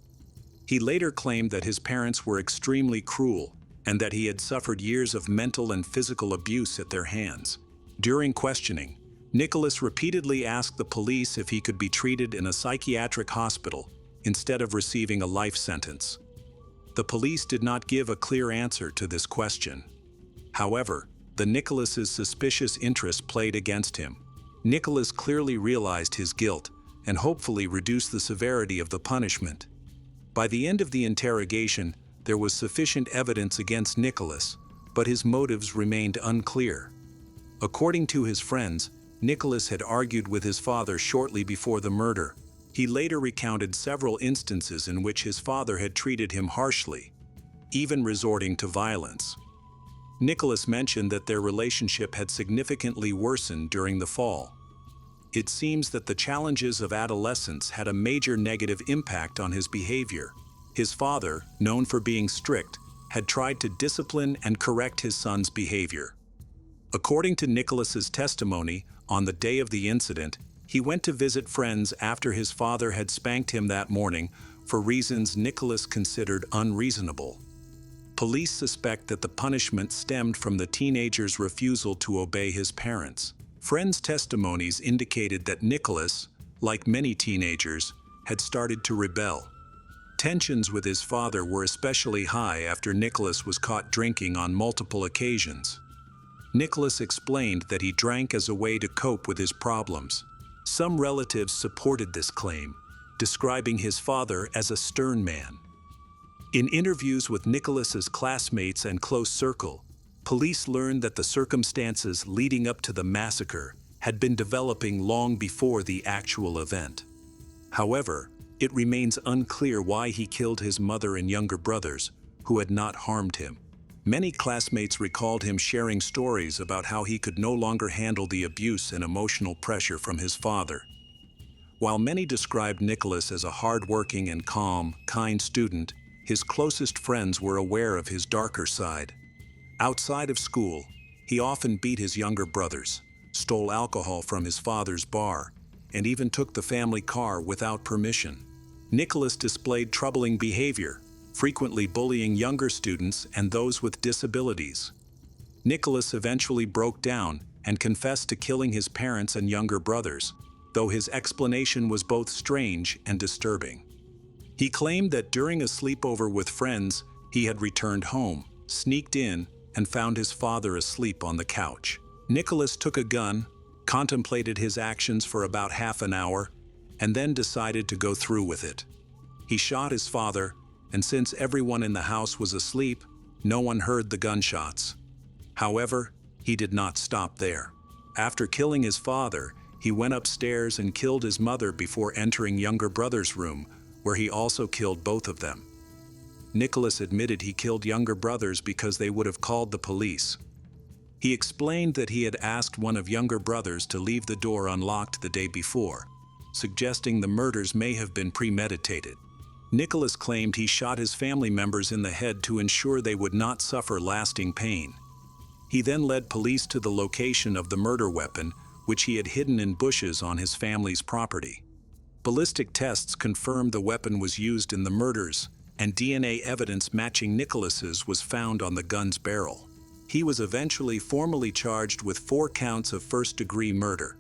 He later claimed that his parents were extremely cruel and that he had suffered years of mental and physical abuse at their hands. During questioning, Nicholas repeatedly asked the police if he could be treated in a psychiatric hospital instead of receiving a life sentence. The police did not give a clear answer to this question. However, the Nicholas's suspicious interest played against him. Nicholas clearly realized his guilt and hopefully reduced the severity of the punishment. By the end of the interrogation, there was sufficient evidence against Nicholas, but his motives remained unclear. According to his friends, Nicholas had argued with his father shortly before the murder. He later recounted several instances in which his father had treated him harshly, even resorting to violence. Nicholas mentioned that their relationship had significantly worsened during the fall. It seems that the challenges of adolescence had a major negative impact on his behavior. His father, known for being strict, had tried to discipline and correct his son's behavior. According to Nicholas's testimony, on the day of the incident, he went to visit friends after his father had spanked him that morning for reasons Nicholas considered unreasonable. Police suspect that the punishment stemmed from the teenager's refusal to obey his parents. Friends' testimonies indicated that Nicholas, like many teenagers, had started to rebel. Tensions with his father were especially high after Nicholas was caught drinking on multiple occasions. Nicholas explained that he drank as a way to cope with his problems. Some relatives supported this claim, describing his father as a stern man. In interviews with Nicholas's classmates and close circle, police learned that the circumstances leading up to the massacre had been developing long before the actual event. However, it remains unclear why he killed his mother and younger brothers, who had not harmed him. Many classmates recalled him sharing stories about how he could no longer handle the abuse and emotional pressure from his father. While many described Nicholas as a hard-working and calm, kind student, his closest friends were aware of his darker side. Outside of school, he often beat his younger brothers, stole alcohol from his father's bar, and even took the family car without permission. Nicholas displayed troubling behavior, frequently bullying younger students and those with disabilities. Nicholas eventually broke down and confessed to killing his parents and younger brothers, though his explanation was both strange and disturbing. He claimed that during a sleepover with friends, he had returned home, sneaked in, and found his father asleep on the couch. Nicholas took a gun, contemplated his actions for about half an hour, and then decided to go through with it. He shot his father, and since everyone in the house was asleep, no one heard the gunshots. However, he did not stop there. After killing his father, he went upstairs and killed his mother before entering younger brother's room, where he also killed both of them. Nicholas admitted he killed younger brothers because they would have called the police. He explained that he had asked one of younger brothers to leave the door unlocked the day before, suggesting the murders may have been premeditated. Nicholas claimed he shot his family members in the head to ensure they would not suffer lasting pain. He then led police to the location of the murder weapon, which he had hidden in bushes on his family's property. Ballistic tests confirmed the weapon was used in the murders, and DNA evidence matching Nicholas's was found on the gun's barrel. He was eventually formally charged with 4 counts of first-degree murder.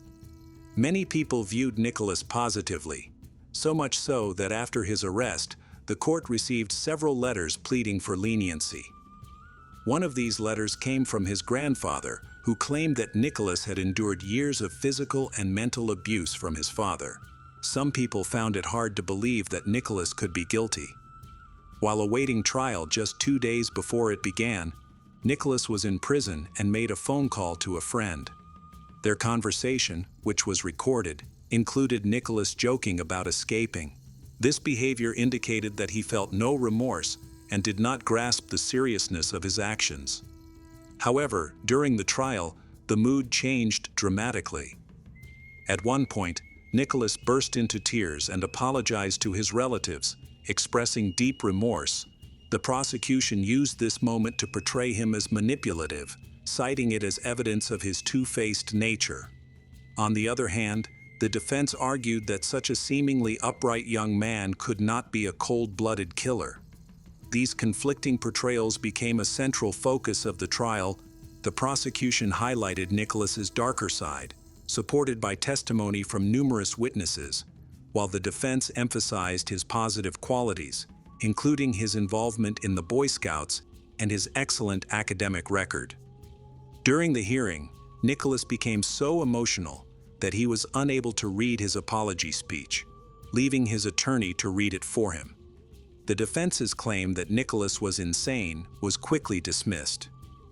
Many people viewed Nicholas positively, so much so that after his arrest, the court received several letters pleading for leniency. One of these letters came from his grandfather, who claimed that Nicholas had endured years of physical and mental abuse from his father. Some people found it hard to believe that Nicholas could be guilty. While awaiting trial just 2 days before it began, Nicholas was in prison and made a phone call to a friend. Their conversation, which was recorded, included Nicholas joking about escaping. This behavior indicated that he felt no remorse and did not grasp the seriousness of his actions. However, during the trial, the mood changed dramatically. At one point, Nicholas burst into tears and apologized to his relatives, expressing deep remorse. The prosecution used this moment to portray him as manipulative, citing it as evidence of his two-faced nature. On the other hand, the defense argued that such a seemingly upright young man could not be a cold-blooded killer. These conflicting portrayals became a central focus of the trial. The prosecution highlighted Nicholas's darker side, supported by testimony from numerous witnesses, while the defense emphasized his positive qualities, including his involvement in the Boy Scouts and his excellent academic record. During the hearing, Nicholas became so emotional that he was unable to read his apology speech, leaving his attorney to read it for him. The defense's claim that Nicholas was insane was quickly dismissed.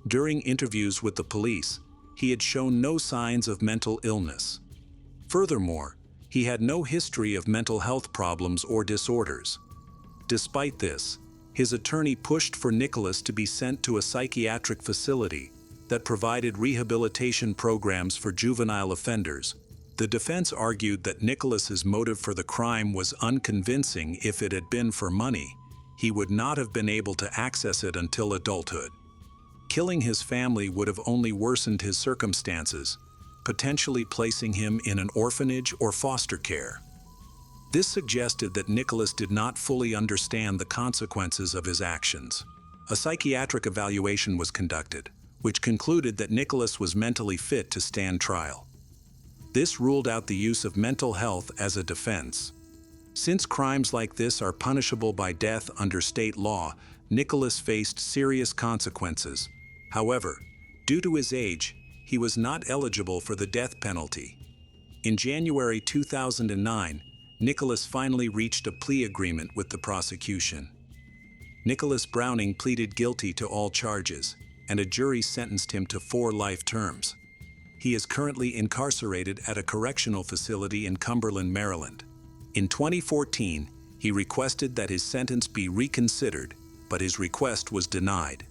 During interviews with the police, he had shown no signs of mental illness. Furthermore, he had no history of mental health problems or disorders. Despite this, his attorney pushed for Nicholas to be sent to a psychiatric facility that provided rehabilitation programs for juvenile offenders. The defense argued that Nicholas's motive for the crime was unconvincing. If it had been for money, he would not have been able to access it until adulthood. Killing his family would have only worsened his circumstances, potentially placing him in an orphanage or foster care. This suggested that Nicholas did not fully understand the consequences of his actions. A psychiatric evaluation was conducted, which concluded that Nicholas was mentally fit to stand trial. This ruled out the use of mental health as a defense. Since crimes like this are punishable by death under state law, Nicholas faced serious consequences. However, due to his age, he was not eligible for the death penalty. In January 2009, Nicholas finally reached a plea agreement with the prosecution. Nicholas Browning pleaded guilty to all charges, and a jury sentenced him to 4 life terms. He is currently incarcerated at a correctional facility in Cumberland, Maryland. In 2014, he requested that his sentence be reconsidered, but his request was denied.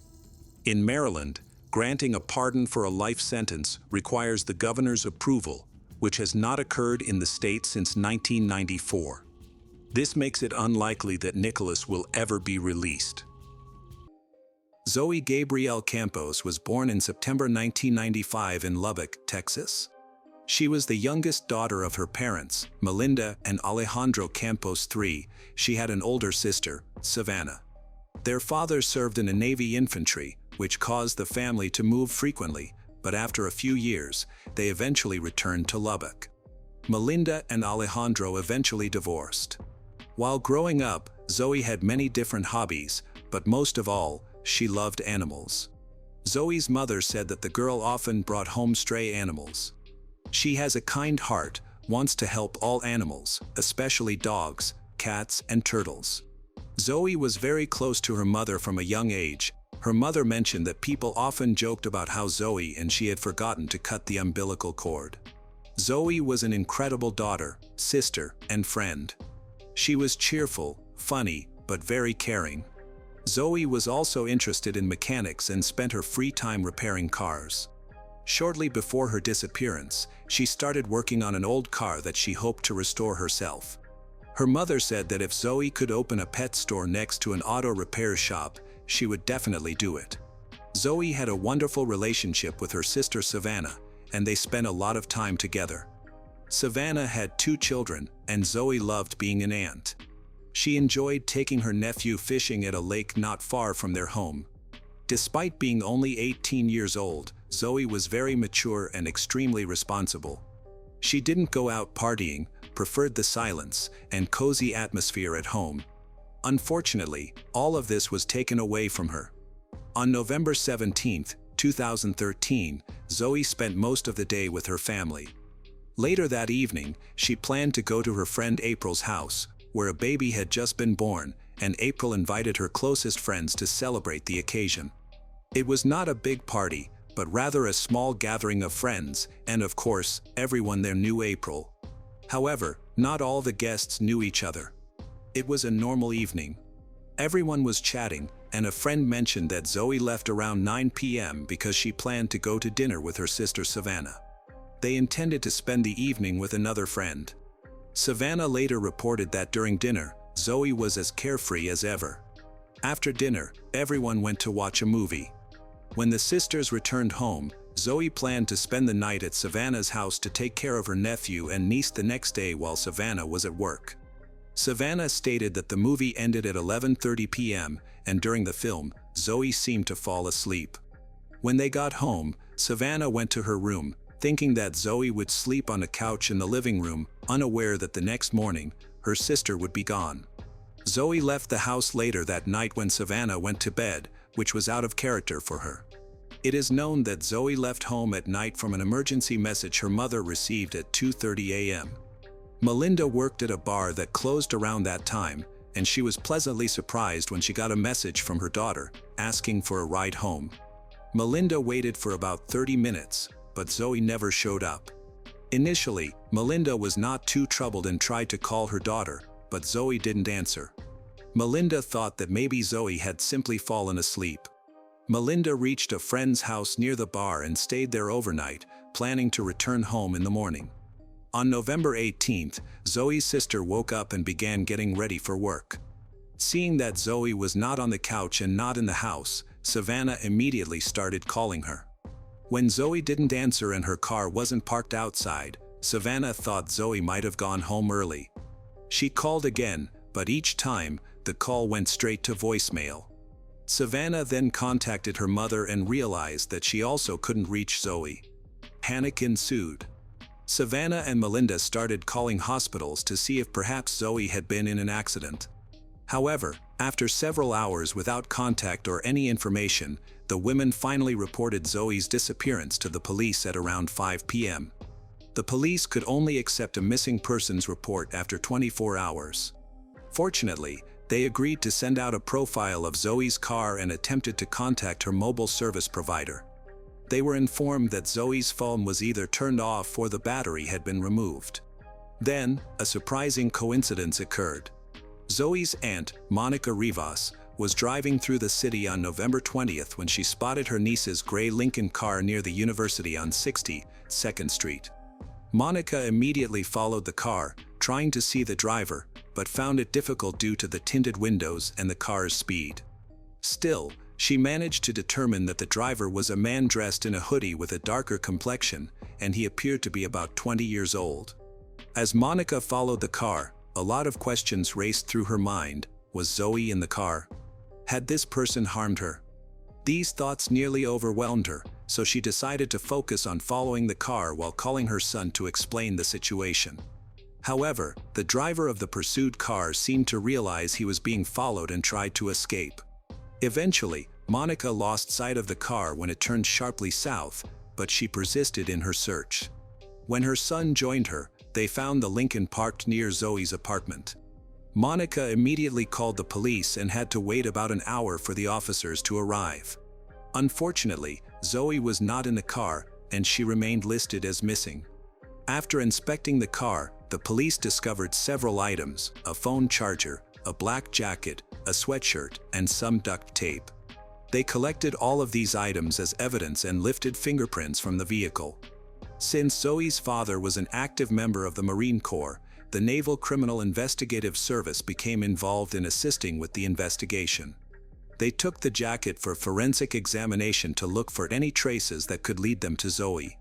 In Maryland, granting a pardon for a life sentence requires the governor's approval, which has not occurred in the state since 1994. This makes it unlikely that Nicholas will ever be released. Zoe Gabrielle Campos was born in September 1995 in Lubbock, Texas. She was the youngest daughter of her parents, Melinda and Alejandro Campos III. She had an older sister, Savannah. Their father served in the Navy infantry, which caused the family to move frequently, but after a few years, they eventually returned to Lubbock. Melinda and Alejandro eventually divorced. While growing up, Zoe had many different hobbies, but most of all, she loved animals. Zoe's mother said that the girl often brought home stray animals. She has a kind heart, wants to help all animals, especially dogs, cats, and turtles. Zoe was very close to her mother from a young age. Her mother mentioned that people often joked about how Zoe and she had forgotten to cut the umbilical cord. Zoe was an incredible daughter, sister, and friend. She was cheerful, funny, but very caring. Zoe was also interested in mechanics and spent her free time repairing cars. Shortly before her disappearance, she started working on an old car that she hoped to restore herself. Her mother said that if Zoe could open a pet store next to an auto repair shop, she would definitely do it. Zoe had a wonderful relationship with her sister Savannah, and they spent a lot of time together. Savannah had 2 children, and Zoe loved being an aunt. She enjoyed taking her nephew fishing at a lake not far from their home. Despite being only 18 years old, Zoe was very mature and extremely responsible. She didn't go out partying, preferred the silence and cozy atmosphere at home. Unfortunately, all of this was taken away from her. On November 17, 2013, Zoe spent most of the day with her family. Later that evening, she planned to go to her friend April's house, where a baby had just been born, and April invited her closest friends to celebrate the occasion. It was not a big party, but rather a small gathering of friends, and of course, everyone there knew April. However, not all the guests knew each other. It was a normal evening. Everyone was chatting, and a friend mentioned that Zoe left around 9 p.m. because she planned to go to dinner with her sister Savannah. They intended to spend the evening with another friend. Savannah later reported that during dinner, Zoe was as carefree as ever. After dinner, everyone went to watch a movie. When the sisters returned home, Zoe planned to spend the night at Savannah's house to take care of her nephew and niece the next day while Savannah was at work. Savannah stated that the movie ended at 11:30 p.m., and during the film, Zoe seemed to fall asleep. When they got home, Savannah went to her room, thinking that Zoe would sleep on a couch in the living room, unaware that the next morning, her sister would be gone. Zoe left the house later that night when Savannah went to bed, which was out of character for her. It is known that Zoe left home at night from an emergency message her mother received at 2:30 a.m. Melinda worked at a bar that closed around that time, and she was pleasantly surprised when she got a message from her daughter, asking for a ride home. Melinda waited for about 30 minutes, but Zoe never showed up. Initially, Melinda was not too troubled and tried to call her daughter, but Zoe didn't answer. Melinda thought that maybe Zoe had simply fallen asleep. Melinda reached a friend's house near the bar and stayed there overnight, planning to return home in the morning. On November 18th, Zoe's sister woke up and began getting ready for work. Seeing that Zoe was not on the couch and not in the house, Savannah immediately started calling her. When Zoe didn't answer and her car wasn't parked outside, Savannah thought Zoe might have gone home early. She called again, but each time, the call went straight to voicemail. Savannah then contacted her mother and realized that she also couldn't reach Zoe. Panic ensued. Savannah and Melinda started calling hospitals to see if perhaps Zoe had been in an accident. However, after several hours without contact or any information, the women finally reported Zoe's disappearance to the police at around 5 p.m. The police could only accept a missing persons report after 24 hours. Fortunately, they agreed to send out a profile of Zoe's car and attempted to contact her mobile service provider. They were informed that Zoe's phone was either turned off or the battery had been removed. Then, a surprising coincidence occurred. Zoe's aunt, Monica Rivas, was driving through the city on November 20th when she spotted her niece's gray Lincoln car near the university on 62nd Street. Monica immediately followed the car, trying to see the driver, but found it difficult due to the tinted windows and the car's speed. Still, she managed to determine that the driver was a man dressed in a hoodie with a darker complexion, and he appeared to be about 20 years old. As Monica followed the car, a lot of questions raced through her mind. Was Zoe in the car? Had this person harmed her? These thoughts nearly overwhelmed her, so she decided to focus on following the car while calling her son to explain the situation. However, the driver of the pursued car seemed to realize he was being followed and tried to escape. Eventually, Monica lost sight of the car when it turned sharply south, but she persisted in her search. When her son joined her, they found the Lincoln parked near Zoe's apartment. Monica immediately called the police and had to wait about an hour for the officers to arrive. Unfortunately, Zoe was not in the car, and she remained listed as missing. After inspecting the car, the police discovered several items: a phone charger, a black jacket, a sweatshirt, and some duct tape. They collected all of these items as evidence and lifted fingerprints from the vehicle. Since Zoe's father was an active member of the Marine Corps, the Naval Criminal Investigative Service became involved in assisting with the investigation. They took the jacket for forensic examination to look for any traces that could lead them to Zoe.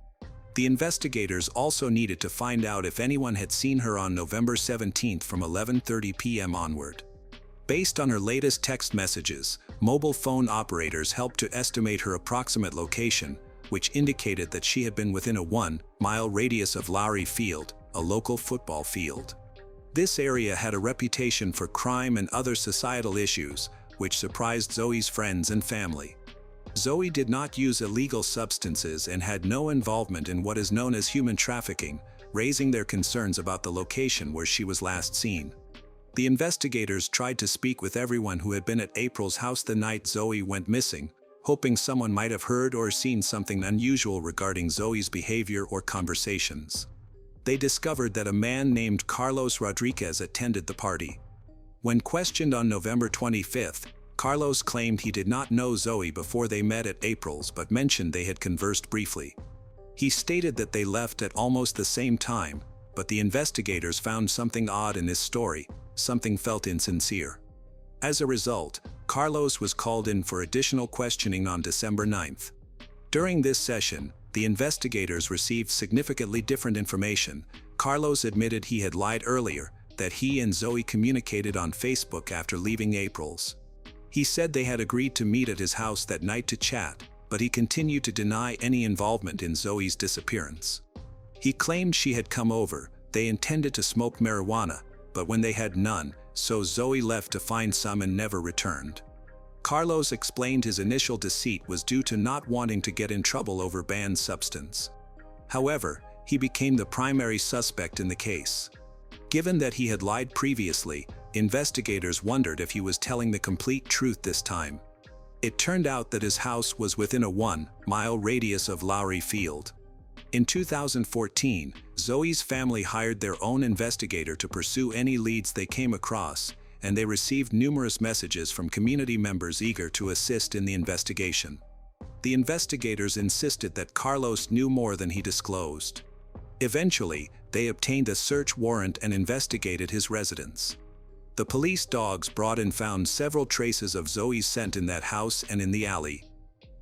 The investigators also needed to find out if anyone had seen her on November 17th from 11:30 p.m. onward. Based on her latest text messages, mobile phone operators helped to estimate her approximate location, which indicated that she had been within a 1-mile radius of Lowry Field, a local football field. This area had a reputation for crime and other societal issues, which surprised Zoe's friends and family. Zoe did not use illegal substances and had no involvement in what is known as human trafficking, raising their concerns about the location where she was last seen. The investigators tried to speak with everyone who had been at April's house the night Zoe went missing, hoping someone might have heard or seen something unusual regarding Zoe's behavior or conversations. They discovered that a man named Carlos Rodriguez attended the party. When questioned on November 25th, Carlos claimed he did not know Zoe before they met at April's but mentioned they had conversed briefly. He stated that they left at almost the same time, but the investigators found something odd in his story. Something felt insincere. As a result, Carlos was called in for additional questioning on December 9th. During this session, the investigators received significantly different information. Carlos admitted he had lied earlier, that he and Zoe communicated on Facebook after leaving April's. He said they had agreed to meet at his house that night to chat, but he continued to deny any involvement in Zoe's disappearance. He claimed she had come over, they intended to smoke marijuana, but when they had none, so Zoe left to find some and never returned. Carlos explained his initial deceit was due to not wanting to get in trouble over banned substance. However, he became the primary suspect in the case. Given that he had lied previously, investigators wondered if he was telling the complete truth this time. It turned out that his house was within a 1-mile radius of Lowry Field. In 2014, Zoe's family hired their own investigator to pursue any leads they came across, and they received numerous messages from community members eager to assist in the investigation. The investigators insisted that Carlos knew more than he disclosed. Eventually, they obtained a search warrant and investigated his residence. The police dogs brought and found several traces of Zoe's scent in that house and in the alley.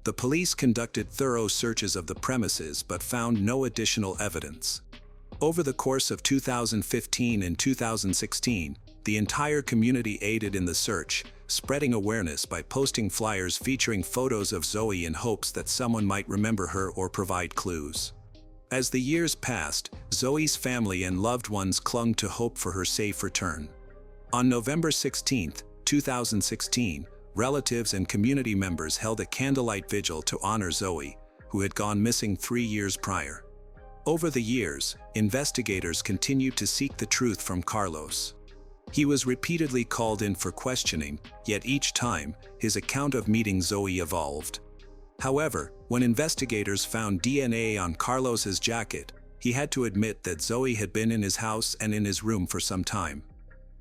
The police conducted thorough searches of the premises but found no additional evidence. Over the course of 2015 and 2016, the entire community aided in the search, spreading awareness by posting flyers featuring photos of Zoe in hopes that someone might remember her or provide clues. As the years passed, Zoe's family and loved ones clung to hope for her safe return. On November 16, 2016, relatives and community members held a candlelight vigil to honor Zoe, who had gone missing 3 years prior. Over the years, investigators continued to seek the truth from Carlos. He was repeatedly called in for questioning, yet each time, his account of meeting Zoe evolved. However, when investigators found DNA on Carlos's jacket, he had to admit that Zoe had been in his house and in his room for some time.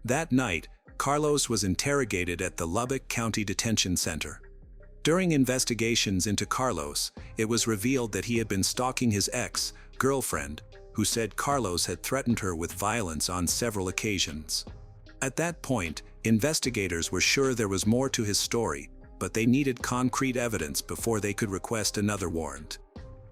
That night, Carlos was interrogated at the Lubbock County Detention Center. During investigations into Carlos, it was revealed that he had been stalking his ex-girlfriend, who said Carlos had threatened her with violence on several occasions. At that point, investigators were sure there was more to his story, but they needed concrete evidence before they could request another warrant.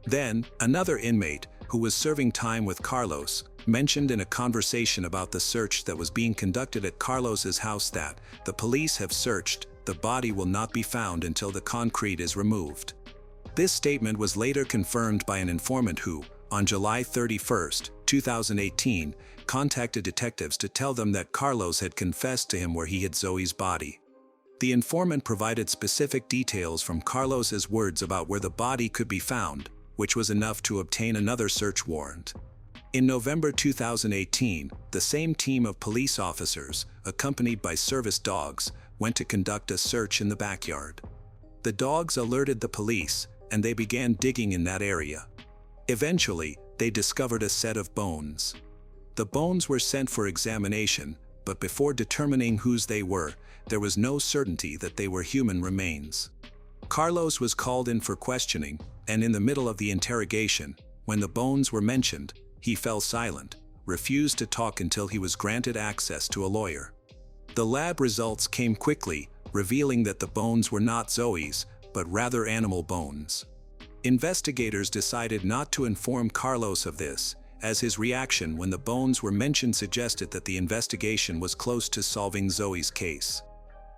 Then, another inmate, who was serving time with Carlos, mentioned in a conversation about the search that was being conducted at Carlos's house that, "The police have searched, the body will not be found until the concrete is removed." This statement was later confirmed by an informant who, on July 31, 2018, contacted detectives to tell them that Carlos had confessed to him where he hid Zoe's body. The informant provided specific details from Carlos's words about where the body could be found, which was enough to obtain another search warrant. In November 2018, the same team of police officers, accompanied by service dogs, went to conduct a search in the backyard. The dogs alerted the police, and they began digging in that area. Eventually, they discovered a set of bones. The bones were sent for examination, but before determining whose they were, there was no certainty that they were human remains. Carlos was called in for questioning, and in the middle of the interrogation, when the bones were mentioned, he fell silent, refused to talk until he was granted access to a lawyer. The lab results came quickly, revealing that the bones were not Zoe's, but rather animal bones. Investigators decided not to inform Carlos of this, as his reaction when the bones were mentioned suggested that the investigation was close to solving Zoe's case.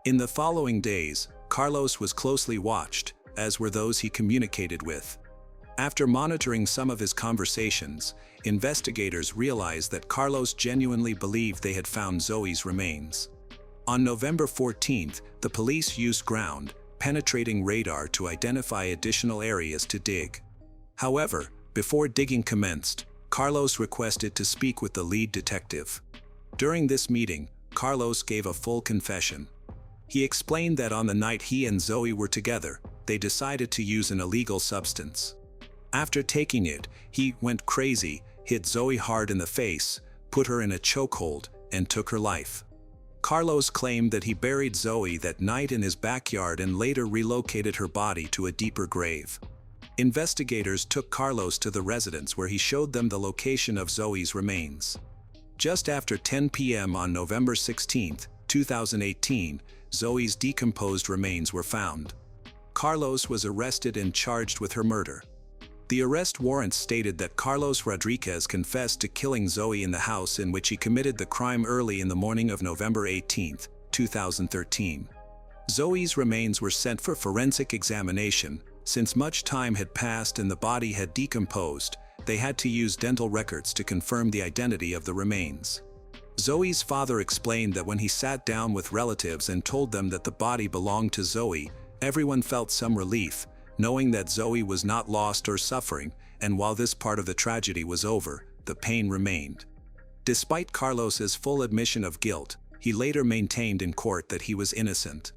In the following days, Carlos was closely watched, as were those he communicated with. After monitoring some of his conversations, investigators realized that Carlos genuinely believed they had found Zoe's remains. On November 14th, the police used ground-penetrating radar to identify additional areas to dig. However, before digging commenced, Carlos requested to speak with the lead detective. During this meeting, Carlos gave a full confession. He explained that on the night he and Zoe were together, they decided to use an illegal substance. After taking it, he went crazy, hit Zoe hard in the face, put her in a chokehold, and took her life. Carlos claimed that he buried Zoe that night in his backyard and later relocated her body to a deeper grave. Investigators took Carlos to the residence where he showed them the location of Zoe's remains. Just after 10 p.m. on November 16, 2018, Zoe's decomposed remains were found. Carlos was arrested and charged with her murder. The arrest warrant stated that Carlos Rodriguez confessed to killing Zoe in the house in which he committed the crime early in the morning of November 18, 2013. Zoe's remains were sent for forensic examination. Since much time had passed and the body had decomposed, they had to use dental records to confirm the identity of the remains. Zoe's father explained that when he sat down with relatives and told them that the body belonged to Zoe, everyone felt some relief, knowing that Zoe was not lost or suffering, and while this part of the tragedy was over, the pain remained. Despite Carlos's full admission of guilt, he later maintained in court that he was innocent.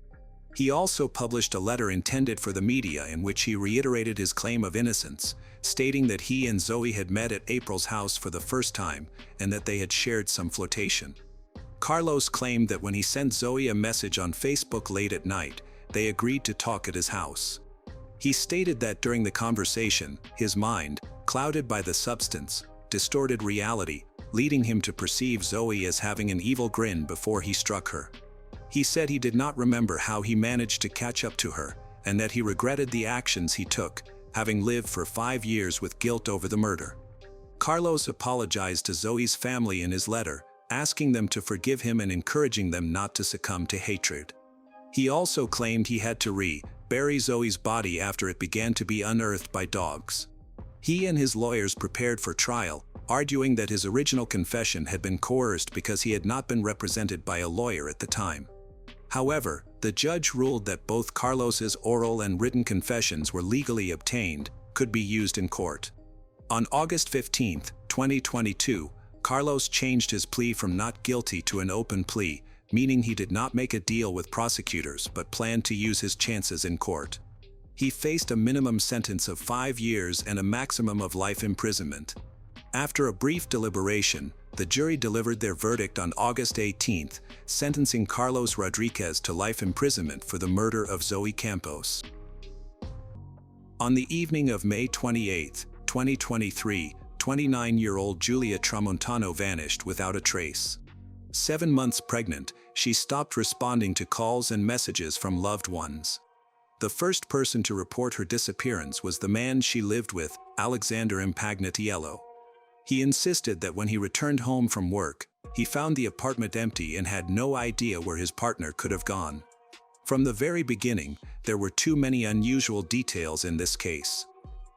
He also published a letter intended for the media in which he reiterated his claim of innocence, stating that he and Zoe had met at April's house for the first time and that they had shared some flirtation. Carlos claimed that when he sent Zoe a message on Facebook late at night, they agreed to talk at his house. He stated that during the conversation, his mind, clouded by the substance, distorted reality, leading him to perceive Zoe as having an evil grin before he struck her. He said he did not remember how he managed to catch up to her, and that he regretted the actions he took, having lived for 5 years with guilt over the murder. Carlos apologized to Zoe's family in his letter, asking them to forgive him and encouraging them not to succumb to hatred. He also claimed he had to bury Zoe's body after it began to be unearthed by dogs. He and his lawyers prepared for trial, arguing that his original confession had been coerced because he had not been represented by a lawyer at the time. However, the judge ruled that both Carlos's oral and written confessions were legally obtained, could be used in court. On August 15, 2022, Carlos changed his plea from not guilty to an open plea, meaning he did not make a deal with prosecutors but planned to use his chances in court. He faced a minimum sentence of 5 years and a maximum of life imprisonment. After a brief deliberation, the jury delivered their verdict on August 18, sentencing Carlos Rodriguez to life imprisonment for the murder of Zoe Campos. On the evening of May 28, 2023, 29-year-old Julia Tramontano vanished without a trace. 7 months pregnant, she stopped responding to calls and messages from loved ones. The first person to report her disappearance was the man she lived with, Alexander Impagnatiello. He insisted that when he returned home from work, he found the apartment empty and had no idea where his partner could have gone. From the very beginning, there were too many unusual details in this case.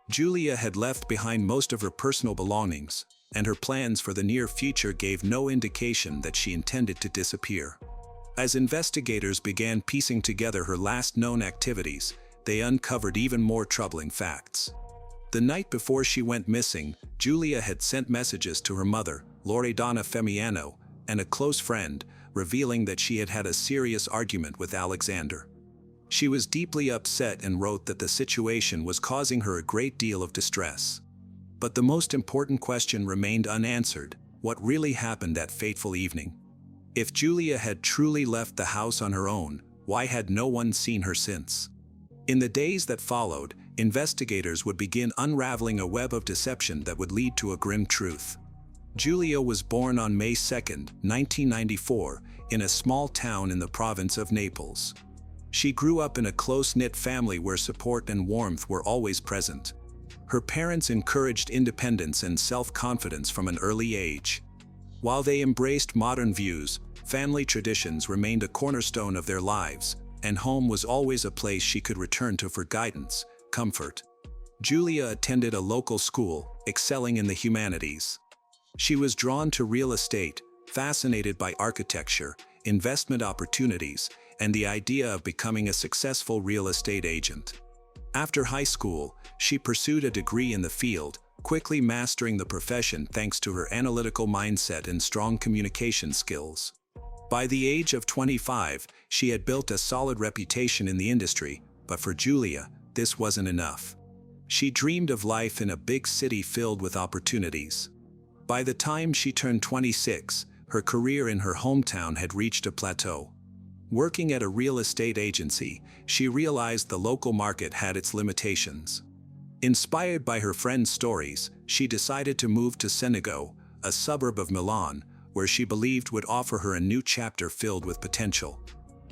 Julia had left behind most of her personal belongings, and her plans for the near future gave no indication that she intended to disappear. As investigators began piecing together her last known activities, they uncovered even more troubling facts. The night before she went missing, Julia had sent messages to her mother, Loredana Femiano, and a close friend, revealing that she had had a serious argument with Alexander. She was deeply upset and wrote that the situation was causing her a great deal of distress. But the most important question remained unanswered: what really happened that fateful evening? If Julia had truly left the house on her own, why had no one seen her since? In the days that followed, investigators would begin unraveling a web of deception that would lead to a grim truth. Julia was born on May 2, 1994, in a small town in the province of Naples. She grew up in a close-knit family where support and warmth were always present. Her parents encouraged independence and self-confidence from an early age. While they embraced modern views, family traditions remained a cornerstone of their lives, and home was always a place she could return to for guidance, comfort. Julia attended a local school, excelling in the humanities. She was drawn to real estate, fascinated by architecture, investment opportunities, and the idea of becoming a successful real estate agent. After high school, she pursued a degree in the field, quickly mastering the profession thanks to her analytical mindset and strong communication skills. By the age of 25, she had built a solid reputation in the industry, but for Julia, this wasn't enough. She dreamed of life in a big city filled with opportunities. By the time she turned 26, her career in her hometown had reached a plateau. Working at a real estate agency, she realized the local market had its limitations. Inspired by her friends' stories, she decided to move to Senego, a suburb of Milan, where she believed would offer her a new chapter filled with potential.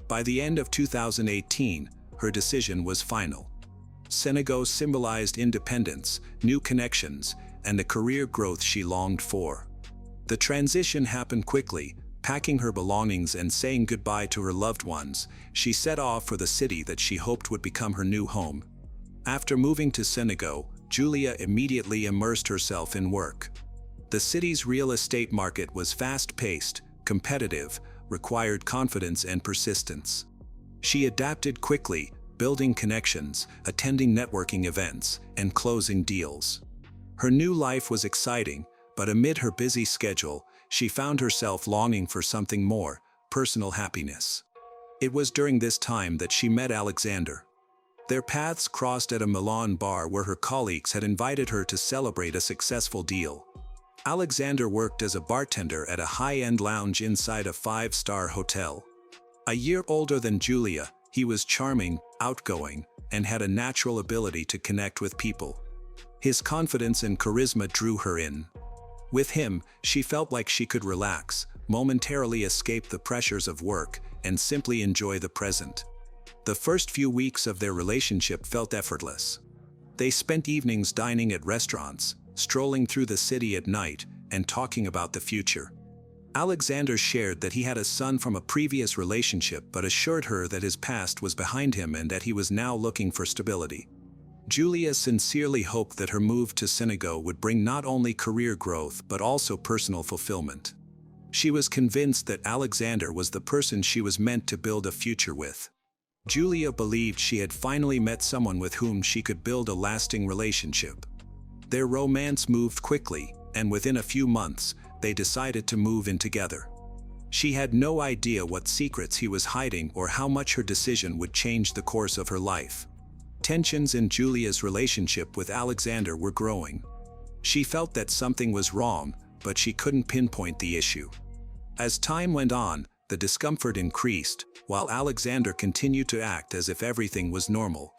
By the end of 2018, her decision was final. Senego symbolized independence, new connections, and the career growth she longed for. The transition happened quickly. Packing her belongings and saying goodbye to her loved ones, she set off for the city that she hoped would become her new home. After moving to Senego, Julia immediately immersed herself in work. The city's real estate market was fast-paced, competitive, required confidence and persistence. She adapted quickly, building connections, attending networking events, and closing deals. Her new life was exciting, but amid her busy schedule, she found herself longing for something more: personal happiness. It was during this time that she met Alexander. Their paths crossed at a Milan bar where her colleagues had invited her to celebrate a successful deal. Alexander worked as a bartender at a high-end lounge inside a 5-star hotel. A year older than Julia, he was charming, outgoing, and had a natural ability to connect with people. His confidence and charisma drew her in. With him, she felt like she could relax, momentarily escape the pressures of work, and simply enjoy the present. The first few weeks of their relationship felt effortless. They spent evenings dining at restaurants, strolling through the city at night, and talking about the future. Alexander shared that he had a son from a previous relationship but assured her that his past was behind him and that he was now looking for stability. Julia sincerely hoped that her move to Senegal would bring not only career growth but also personal fulfillment. She was convinced that Alexander was the person she was meant to build a future with. Julia believed she had finally met someone with whom she could build a lasting relationship. Their romance moved quickly, and within a few months, they decided to move in together. She had no idea what secrets he was hiding or how much her decision would change the course of her life. Tensions in Julia's relationship with Alexander were growing. She felt that something was wrong, but she couldn't pinpoint the issue. As time went on, the discomfort increased, while Alexander continued to act as if everything was normal.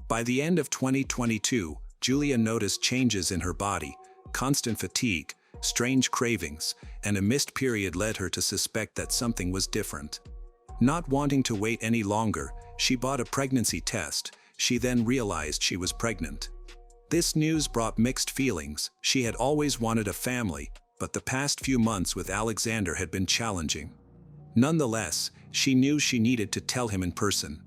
By the end of 2022, Julia noticed changes in her body, constant fatigue, strange cravings, and a missed period led her to suspect that something was different. Not wanting to wait any longer, she bought a pregnancy test. She then realized she was pregnant. This news brought mixed feelings. She had always wanted a family, but the past few months with Alexander had been challenging. Nonetheless, she knew she needed to tell him in person.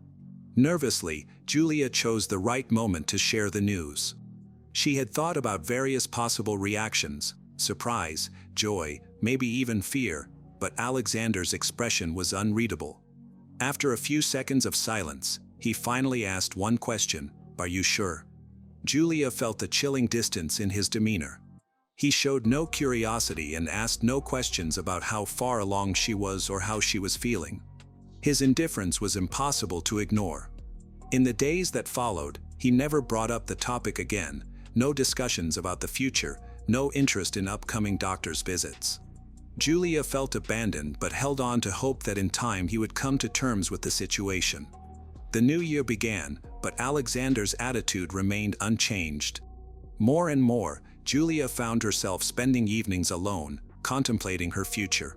Nervously, Julia chose the right moment to share the news. She had thought about various possible reactions: surprise, joy, maybe even fear, but Alexander's expression was unreadable. After a few seconds of silence, he finally asked one question: "Are you sure?" Julia felt a chilling distance in his demeanor. He showed no curiosity and asked no questions about how far along she was or how she was feeling. His indifference was impossible to ignore. In the days that followed, he never brought up the topic again. No discussions about the future, no interest in upcoming doctor's visits. Julia felt abandoned but held on to hope that in time he would come to terms with the situation. The new year began, but Alexander's attitude remained unchanged. More and more, Julia found herself spending evenings alone, contemplating her future.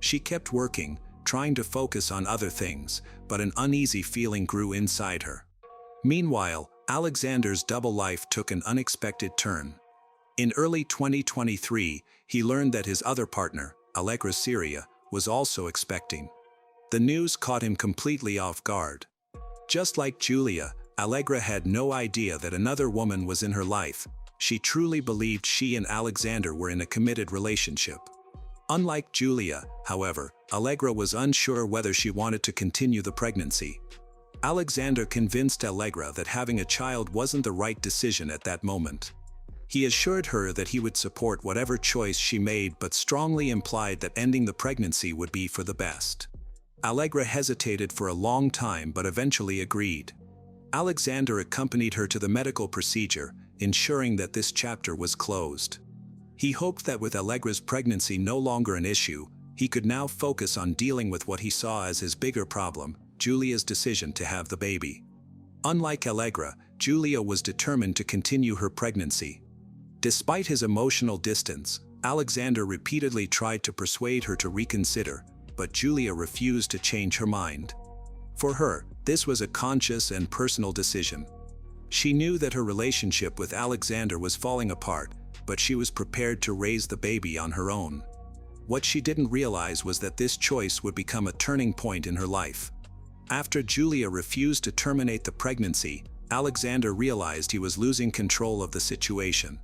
She kept working, trying to focus on other things, but an uneasy feeling grew inside her. Meanwhile, Alexander's double life took an unexpected turn. In early 2023, he learned that his other partner, Allegra Syria, was also expecting. The news caught him completely off guard. Just like Julia, Allegra had no idea that another woman was in her life. She truly believed she and Alexander were in a committed relationship. Unlike Julia, however, Allegra was unsure whether she wanted to continue the pregnancy. Alexander convinced Allegra that having a child wasn't the right decision at that moment. He assured her that he would support whatever choice she made, but strongly implied that ending the pregnancy would be for the best. Allegra hesitated for a long time but eventually agreed. Alexander accompanied her to the medical procedure, ensuring that this chapter was closed. He hoped that with Allegra's pregnancy no longer an issue, he could now focus on dealing with what he saw as his bigger problem: Julia's decision to have the baby. Unlike Allegra, Julia was determined to continue her pregnancy. Despite his emotional distance, Alexander repeatedly tried to persuade her to reconsider, but Julia refused to change her mind. For her, this was a conscious and personal decision. She knew that her relationship with Alexander was falling apart, but she was prepared to raise the baby on her own. What she didn't realize was that this choice would become a turning point in her life. After Julia refused to terminate the pregnancy, Alexander realized he was losing control of the situation.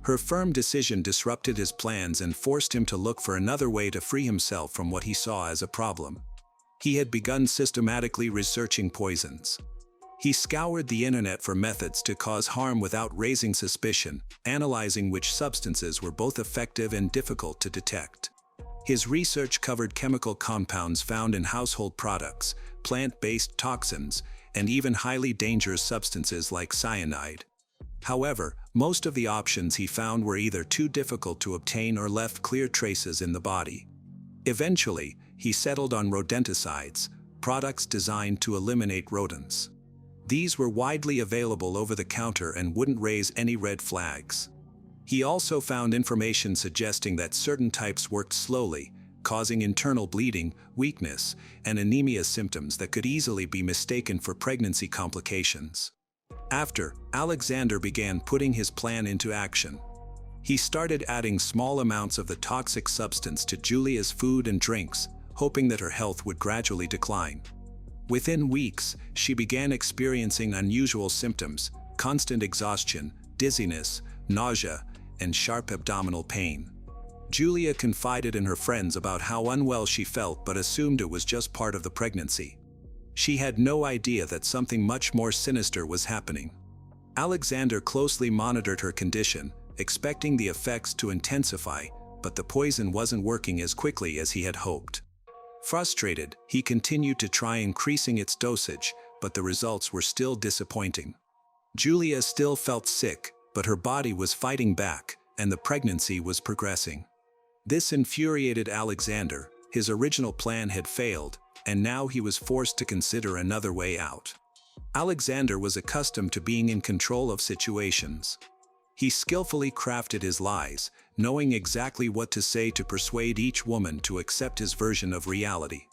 Her firm decision disrupted his plans and forced him to look for another way to free himself from what he saw as a problem. He had begun systematically researching poisons. He scoured the internet for methods to cause harm without raising suspicion, analyzing which substances were both effective and difficult to detect. His research covered chemical compounds found in household products, plant-based toxins, and even highly dangerous substances like cyanide. However, most of the options he found were either too difficult to obtain or left clear traces in the body. Eventually, he settled on rodenticides, products designed to eliminate rodents. These were widely available over the counter and wouldn't raise any red flags. He also found information suggesting that certain types worked slowly, causing internal bleeding, weakness, and anemia symptoms that could easily be mistaken for pregnancy complications. After, Alexander began putting his plan into action. He started adding small amounts of the toxic substance to Julia's food and drinks, hoping that her health would gradually decline. Within weeks, she began experiencing unusual symptoms: constant exhaustion, dizziness, nausea, and sharp abdominal pain. Julia confided in her friends about how unwell she felt but assumed it was just part of the pregnancy. She had no idea that something much more sinister was happening. Alexander closely monitored her condition, expecting the effects to intensify, but the poison wasn't working as quickly as he had hoped. Frustrated, he continued to try increasing its dosage, but the results were still disappointing. Julia still felt sick, but her body was fighting back, and the pregnancy was progressing. This infuriated Alexander. His original plan had failed, and now he was forced to consider another way out. Alexander was accustomed to being in control of situations. He skillfully crafted his lies, knowing exactly what to say to persuade each woman to accept his version of reality.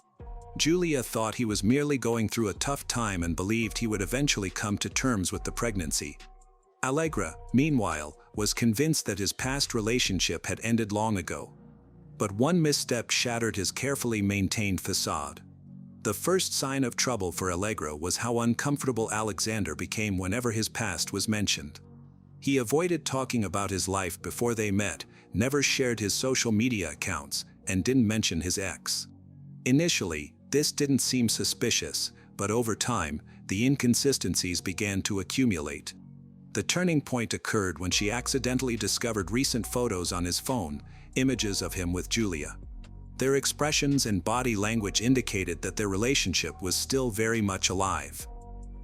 Julia thought he was merely going through a tough time and believed he would eventually come to terms with the pregnancy. Allegra, meanwhile, was convinced that his past relationship had ended long ago. But one misstep shattered his carefully maintained facade. The first sign of trouble for Allegra was how uncomfortable Alexander became whenever his past was mentioned. He avoided talking about his life before they met, never shared his social media accounts, and didn't mention his ex. Initially, this didn't seem suspicious, but over time, the inconsistencies began to accumulate. The turning point occurred when she accidentally discovered recent photos on his phone, images of him with Julia. Their expressions and body language indicated that their relationship was still very much alive.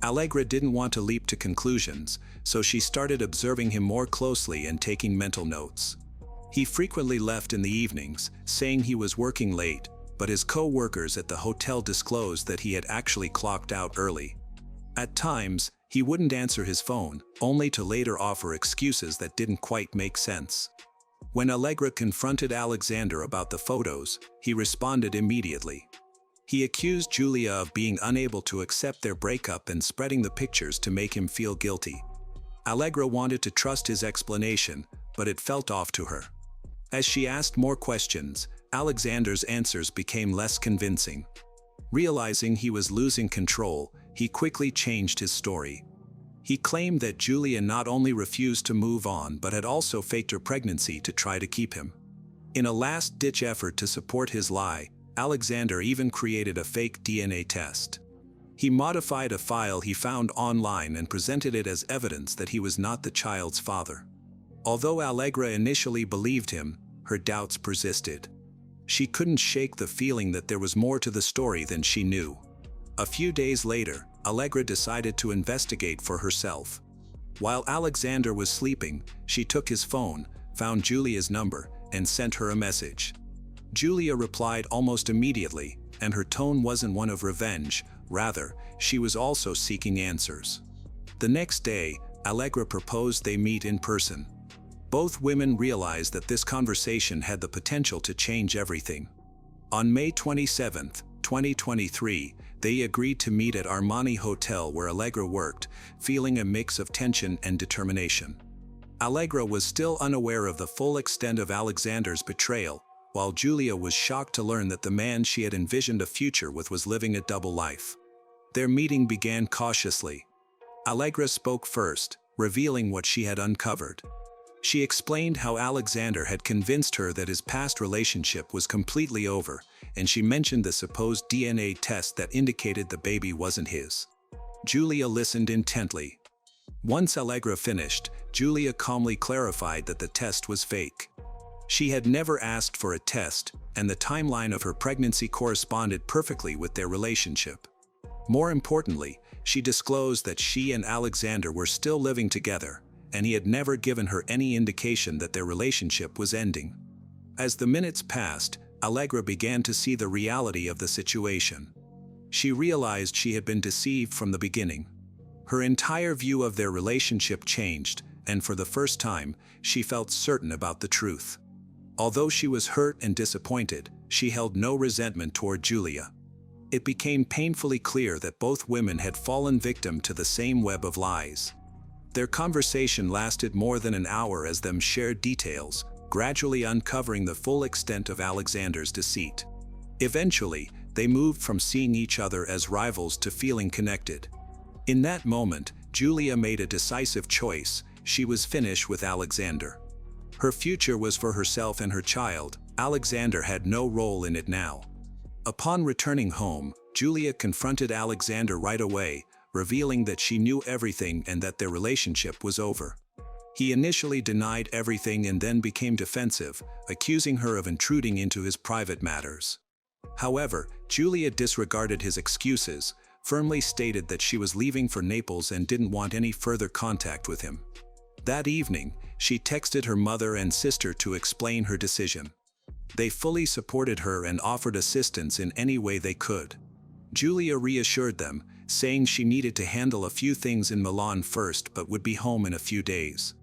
Allegra didn't want to leap to conclusions, so she started observing him more closely and taking mental notes. He frequently left in the evenings, saying he was working late, but his co-workers at the hotel disclosed that he had actually clocked out early. At times, he wouldn't answer his phone, only to later offer excuses that didn't quite make sense. When Allegra confronted Alexander about the photos, he responded immediately. He accused Julia of being unable to accept their breakup and spreading the pictures to make him feel guilty. Allegra wanted to trust his explanation, but it felt off to her. As she asked more questions, Alexander's answers became less convincing. Realizing he was losing control, he quickly changed his story. He claimed that Julia not only refused to move on but had also faked her pregnancy to try to keep him. In a last-ditch effort to support his lie, Alexander even created a fake DNA test. He modified a file he found online and presented it as evidence that he was not the child's father. Although Allegra initially believed him, her doubts persisted. She couldn't shake the feeling that there was more to the story than she knew. A few days later, Allegra decided to investigate for herself. While Alexander was sleeping, she took his phone, found Julia's number, and sent her a message. Julia replied almost immediately, and her tone wasn't one of revenge, rather, she was also seeking answers. The next day, Allegra proposed they meet in person. Both women realized that this conversation had the potential to change everything. On May 27, 2023, they agreed to meet at Armani Hotel where Allegra worked, feeling a mix of tension and determination. Allegra was still unaware of the full extent of Alexander's betrayal, while Julia was shocked to learn that the man she had envisioned a future with was living a double life. Their meeting began cautiously. Allegra spoke first, revealing what she had uncovered. She explained how Alexander had convinced her that his past relationship was completely over, and she mentioned the supposed DNA test that indicated the baby wasn't his. Julia listened intently. Once Allegra finished, Julia calmly clarified that the test was fake. She had never asked for a test, and the timeline of her pregnancy corresponded perfectly with their relationship. More importantly, she disclosed that she and Alexander were still living together, and he had never given her any indication that their relationship was ending. As the minutes passed, Allegra began to see the reality of the situation. She realized she had been deceived from the beginning. Her entire view of their relationship changed, and for the first time, she felt certain about the truth. Although she was hurt and disappointed, she held no resentment toward Julia. It became painfully clear that both women had fallen victim to the same web of lies. Their conversation lasted more than an hour as them shared details, gradually uncovering the full extent of Alexander's deceit. Eventually, they moved from seeing each other as rivals to feeling connected. In that moment, Julia made a decisive choice. She was finished with Alexander. Her future was for herself and her child. Alexander had no role in it now. Upon returning home, Julia confronted Alexander right away, revealing that she knew everything and that their relationship was over. He initially denied everything and then became defensive, accusing her of intruding into his private matters. However, Julia disregarded his excuses, firmly stated that she was leaving for Naples and didn't want any further contact with him. That evening, she texted her mother and sister to explain her decision. They fully supported her and offered assistance in any way they could. Julia reassured them, saying she needed to handle a few things in Milan first but would be home in a few days.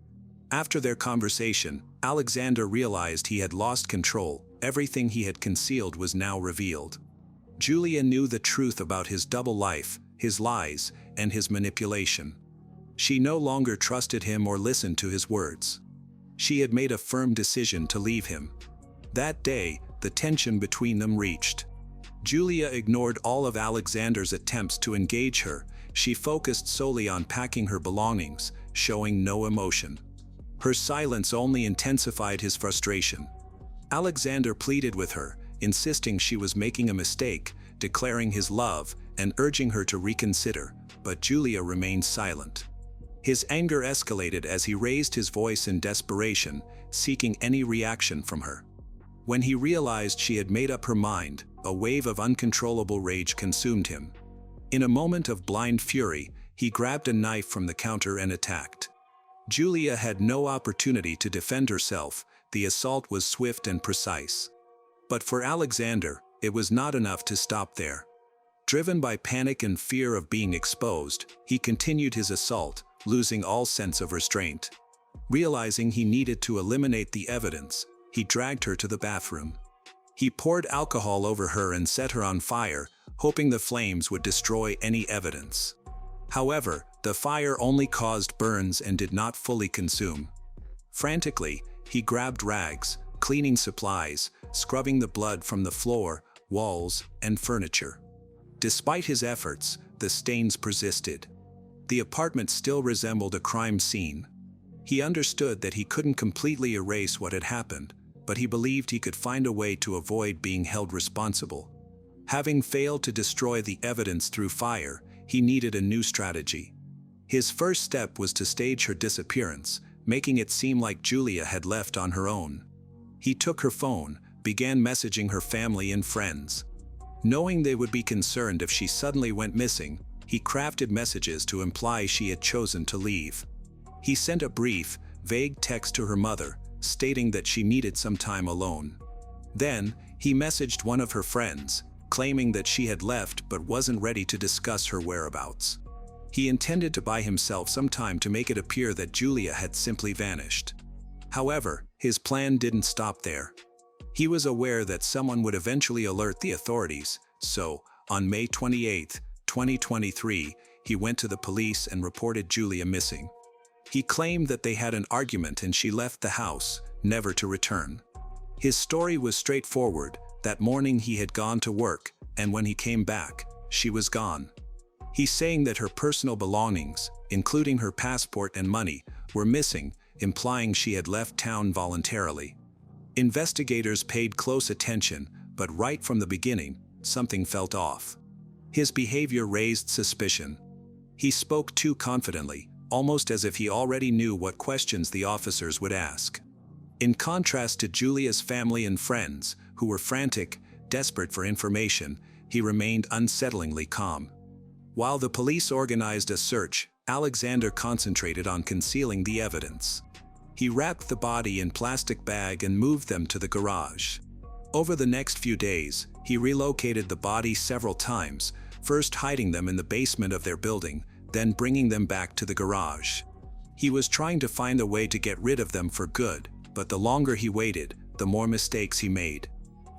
After their conversation, Alexander realized he had lost control. Everything he had concealed was now revealed. Julia knew the truth about his double life, his lies, and his manipulation. She no longer trusted him or listened to his words. She had made a firm decision to leave him. That day, the tension between them reached. Julia ignored all of Alexander's attempts to engage her. She focused solely on packing her belongings, showing no emotion. Her silence only intensified his frustration. Alexander pleaded with her, insisting she was making a mistake, declaring his love, and urging her to reconsider, but Julia remained silent. His anger escalated as he raised his voice in desperation, seeking any reaction from her. When he realized she had made up her mind, a wave of uncontrollable rage consumed him. In a moment of blind fury, he grabbed a knife from the counter and attacked. Julia had no opportunity to defend herself. The assault was swift and precise. But for Alexander, it was not enough to stop there. Driven by panic and fear of being exposed, he continued his assault, losing all sense of restraint. Realizing he needed to eliminate the evidence, he dragged her to the bathroom. He poured alcohol over her and set her on fire, hoping the flames would destroy any evidence. However, the fire only caused burns and did not fully consume. Frantically, he grabbed rags, cleaning supplies, scrubbing the blood from the floor, walls, and furniture. Despite his efforts, the stains persisted. The apartment still resembled a crime scene. He understood that he couldn't completely erase what had happened, but he believed he could find a way to avoid being held responsible. Having failed to destroy the evidence through fire, he needed a new strategy. His first step was to stage her disappearance, making it seem like Julia had left on her own. He took her phone, began messaging her family and friends. Knowing they would be concerned if she suddenly went missing, he crafted messages to imply she had chosen to leave. He sent a brief, vague text to her mother, stating that she needed some time alone. Then, he messaged one of her friends, claiming that she had left but wasn't ready to discuss her whereabouts. He intended to buy himself some time to make it appear that Julia had simply vanished. However, his plan didn't stop there. He was aware that someone would eventually alert the authorities, so, on May 28, 2023, he went to the police and reported Julia missing. He claimed that they had an argument and she left the house, never to return. His story was straightforward. That morning he had gone to work, and when he came back, she was gone. He's saying that her personal belongings, including her passport and money, were missing, implying she had left town voluntarily. Investigators paid close attention, but right from the beginning, something felt off. His behavior raised suspicion. He spoke too confidently, almost as if he already knew what questions the officers would ask. In contrast to Julia's family and friends, who were frantic, desperate for information, he remained unsettlingly calm. While the police organized a search, Alexander concentrated on concealing the evidence. He wrapped the body in a plastic bag and moved them to the garage. Over the next few days, he relocated the body several times, first hiding them in the basement of their building, then bringing them back to the garage. He was trying to find a way to get rid of them for good, but the longer he waited, the more mistakes he made.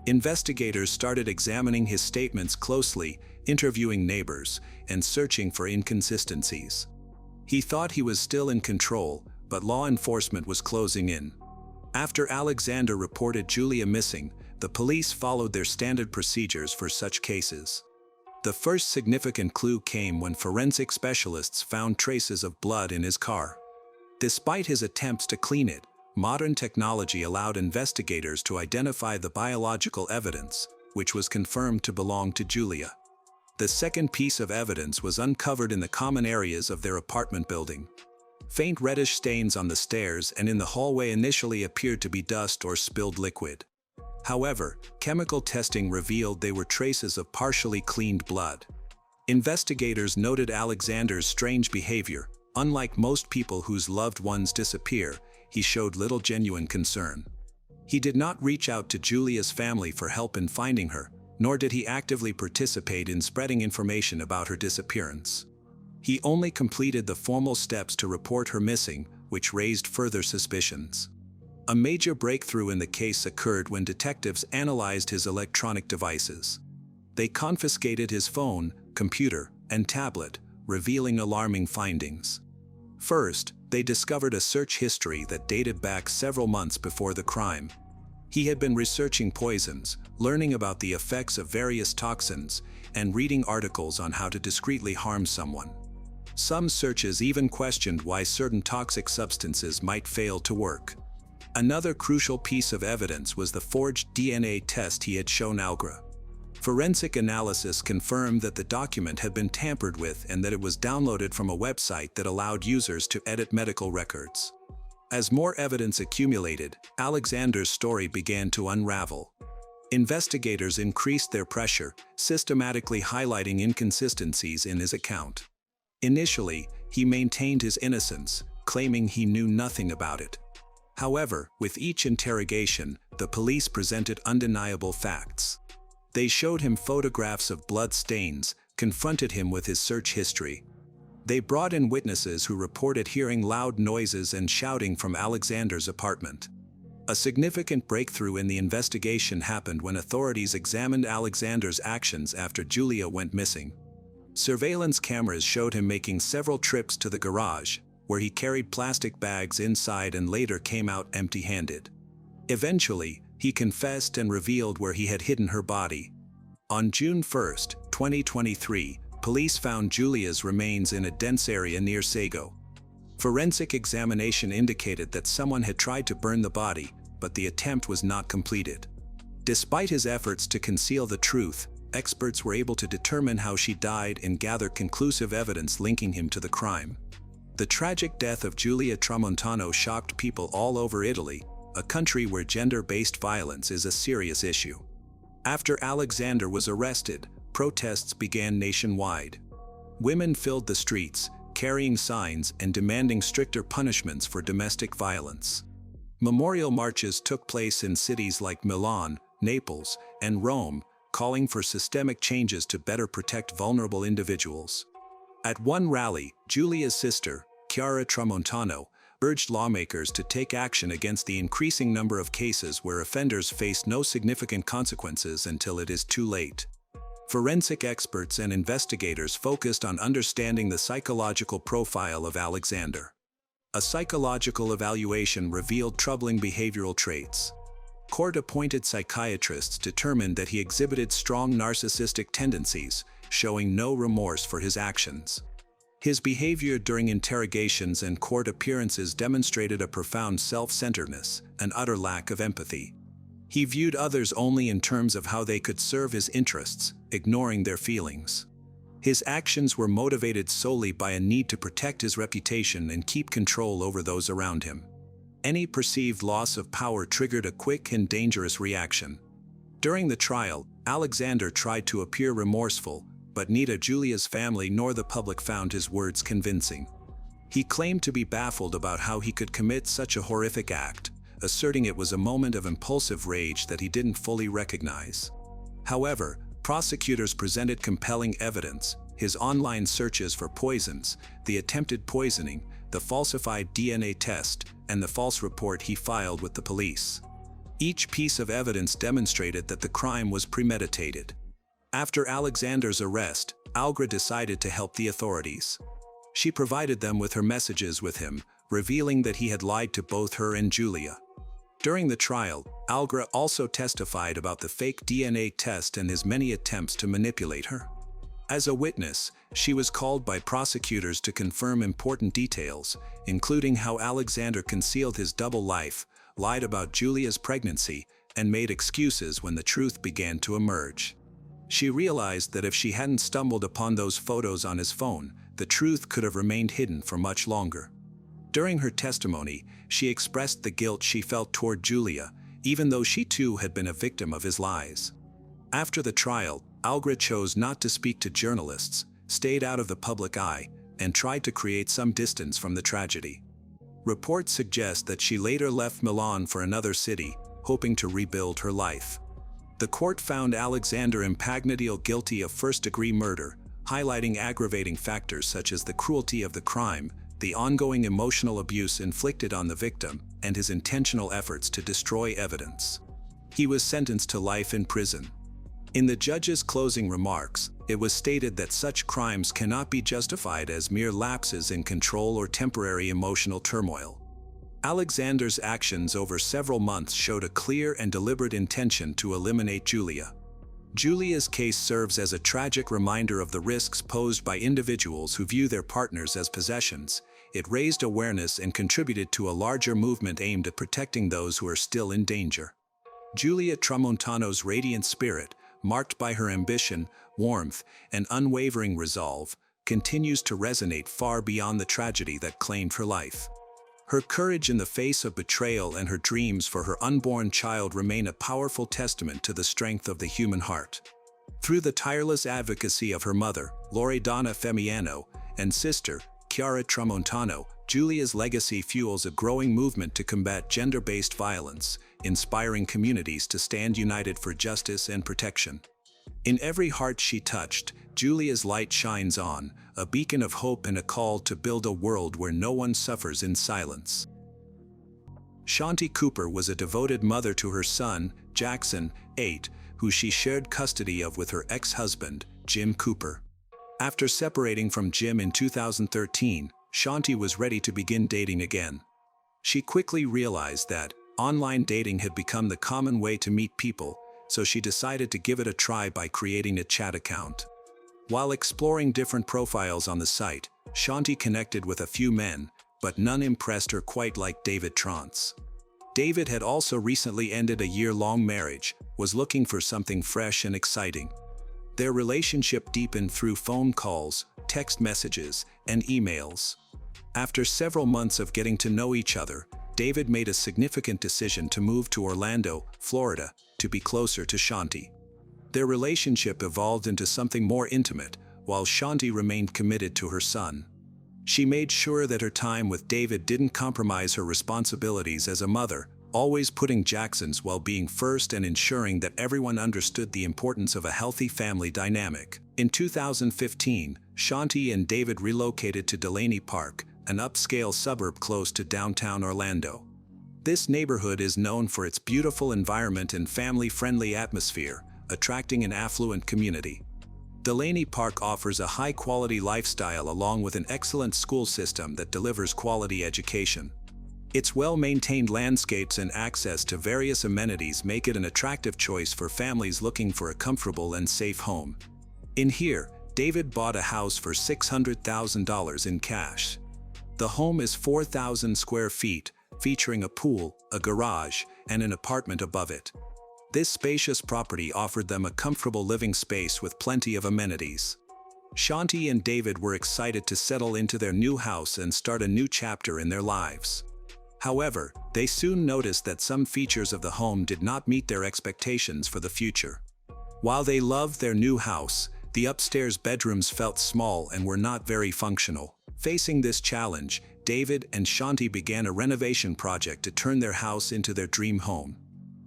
Investigators started examining his statements closely, interviewing neighbors, and searching for inconsistencies. He thought he was still in control, but law enforcement was closing in. After Alexander reported Julia missing, the police followed their standard procedures for such cases. The first significant clue came when forensic specialists found traces of blood in his car. Despite his attempts to clean it, modern technology allowed investigators to identify the biological evidence, which was confirmed to belong to Julia. The second piece of evidence was uncovered in the common areas of their apartment building. Faint reddish stains on the stairs and in the hallway initially appeared to be dust or spilled liquid. However, chemical testing revealed they were traces of partially cleaned blood. Investigators noted Alexander's strange behavior. Unlike most people whose loved ones disappear, he showed little genuine concern. He did not reach out to Julia's family for help in finding her, nor did he actively participate in spreading information about her disappearance. He only completed the formal steps to report her missing, which raised further suspicions. A major breakthrough in the case occurred when detectives analyzed his electronic devices. They confiscated his phone, computer, and tablet, revealing alarming findings. First, they discovered a search history that dated back several months before the crime. He had been researching poisons, learning about the effects of various toxins, and reading articles on how to discreetly harm someone. Some searches even questioned why certain toxic substances might fail to work. Another crucial piece of evidence was the forged DNA test he had shown Algra. Forensic analysis confirmed that the document had been tampered with and that it was downloaded from a website that allowed users to edit medical records. As more evidence accumulated, Alexander's story began to unravel. Investigators increased their pressure, systematically highlighting inconsistencies in his account. Initially, he maintained his innocence, claiming he knew nothing about it. However, with each interrogation, the police presented undeniable facts. They showed him photographs of blood stains, confronted him with his search history. They brought in witnesses who reported hearing loud noises and shouting from Alexander's apartment. A significant breakthrough in the investigation happened when authorities examined Alexander's actions after Julia went missing. Surveillance cameras showed him making several trips to the garage, where he carried plastic bags inside and later came out empty-handed. Eventually, he confessed and revealed where he had hidden her body. On June 1, 2023, police found Julia's remains in a dense area near Sago. Forensic examination indicated that someone had tried to burn the body, but the attempt was not completed. Despite his efforts to conceal the truth, experts were able to determine how she died and gather conclusive evidence linking him to the crime. The tragic death of Giulia Tramontano shocked people all over Italy, a country where gender-based violence is a serious issue. After Alexander was arrested, protests began nationwide. Women filled the streets, carrying signs and demanding stricter punishments for domestic violence. Memorial marches took place in cities like Milan, Naples, and Rome, calling for systemic changes to better protect vulnerable individuals. At one rally, Giulia's sister, Chiara Tramontano, urged lawmakers to take action against the increasing number of cases where offenders face no significant consequences until it is too late. Forensic experts and investigators focused on understanding the psychological profile of Alexander. A psychological evaluation revealed troubling behavioral traits. Court-appointed psychiatrists determined that he exhibited strong narcissistic tendencies, showing no remorse for his actions. His behavior during interrogations and court appearances demonstrated a profound self-centeredness, an utter lack of empathy. He viewed others only in terms of how they could serve his interests, ignoring their feelings. His actions were motivated solely by a need to protect his reputation and keep control over those around him. Any perceived loss of power triggered a quick and dangerous reaction. During the trial, Alexander tried to appear remorseful, but neither Giulia's family nor the public found his words convincing. He claimed to be baffled about how he could commit such a horrific act, asserting it was a moment of impulsive rage that he didn't fully recognize. However, prosecutors presented compelling evidence: his online searches for poisons, the attempted poisoning, the falsified DNA test, and the false report he filed with the police. Each piece of evidence demonstrated that the crime was premeditated. After Alexander's arrest, Algra decided to help the authorities. She provided them with her messages with him, revealing that he had lied to both her and Giulia. During the trial, Algra also testified about the fake DNA test and his many attempts to manipulate her. As a witness, she was called by prosecutors to confirm important details, including how Alexander concealed his double life, lied about Julia's pregnancy, and made excuses when the truth began to emerge. She realized that if she hadn't stumbled upon those photos on his phone, the truth could have remained hidden for much longer. During her testimony, she expressed the guilt she felt toward Julia, even though she too had been a victim of his lies. After the trial, Algra chose not to speak to journalists, stayed out of the public eye, and tried to create some distance from the tragedy. Reports suggest that she later left Milan for another city, hoping to rebuild her life. The court found Alexander Impagnatiel guilty of first-degree murder, highlighting aggravating factors such as the cruelty of the crime, the ongoing emotional abuse inflicted on the victim, and his intentional efforts to destroy evidence. He was sentenced to life in prison. In the judge's closing remarks, it was stated that such crimes cannot be justified as mere lapses in control or temporary emotional turmoil. Alexander's actions over several months showed a clear and deliberate intention to eliminate Julia. Julia's case serves as a tragic reminder of the risks posed by individuals who view their partners as possessions. It raised awareness and contributed to a larger movement aimed at protecting those who are still in danger. Julia Tramontano's radiant spirit, marked by her ambition, warmth, and unwavering resolve, continues to resonate far beyond the tragedy that claimed her life. Her courage in the face of betrayal and her dreams for her unborn child remain a powerful testament to the strength of the human heart. Through the tireless advocacy of her mother, Loredana Femiano, and sister, Chiara Tramontano, Julia's legacy fuels a growing movement to combat gender-based violence, inspiring communities to stand united for justice and protection. In every heart she touched, Julia's light shines on, a beacon of hope and a call to build a world where no one suffers in silence. Shanti Cooper was a devoted mother to her son, Jackson, 8, who she shared custody of with her ex-husband, Jim Cooper. After separating from Jim in 2013, Shanti was ready to begin dating again. She quickly realized that online dating had become the common way to meet people, so she decided to give it a try by creating a chat account. While exploring different profiles on the site, Shanti connected with a few men, but none impressed her quite like David Trance. David had also recently ended a year-long marriage, was looking for something fresh and exciting. Their relationship deepened through phone calls, text messages, and emails. After several months of getting to know each other, David made a significant decision to move to Orlando, Florida, to be closer to Shanti. Their relationship evolved into something more intimate, while Shanti remained committed to her son. She made sure that her time with David didn't compromise her responsibilities as a mother, always putting Jackson's well-being first and ensuring that everyone understood the importance of a healthy family dynamic. In 2015, Shanti and David relocated to Delaney Park, an upscale suburb close to downtown Orlando. This neighborhood is known for its beautiful environment and family-friendly atmosphere, attracting an affluent community. Delaney Park offers a high-quality lifestyle along with an excellent school system that delivers quality education. Its well-maintained landscapes and access to various amenities make it an attractive choice for families looking for a comfortable and safe home. In here, David bought a house for $600,000 in cash. The home is 4,000 square feet, featuring a pool, a garage, and an apartment above it. This spacious property offered them a comfortable living space with plenty of amenities. Shanti and David were excited to settle into their new house and start a new chapter in their lives. However, they soon noticed that some features of the home did not meet their expectations for the future. While they loved their new house, the upstairs bedrooms felt small and were not very functional. Facing this challenge, David and Shanti began a renovation project to turn their house into their dream home.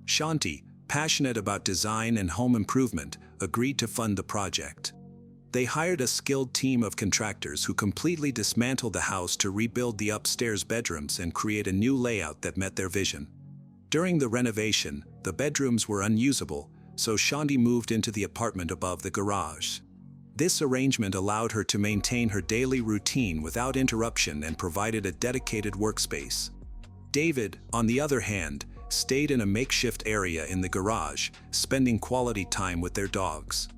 Shanti, passionate about design and home improvement, agreed to fund the project. They hired a skilled team of contractors who completely dismantled the house to rebuild the upstairs bedrooms and create a new layout that met their vision. During the renovation, the bedrooms were unusable, so Shanti moved into the apartment above the garage. This arrangement allowed her to maintain her daily routine without interruption and provided a dedicated workspace. David, on the other hand, stayed in a makeshift area in the garage, spending quality time with their dogs.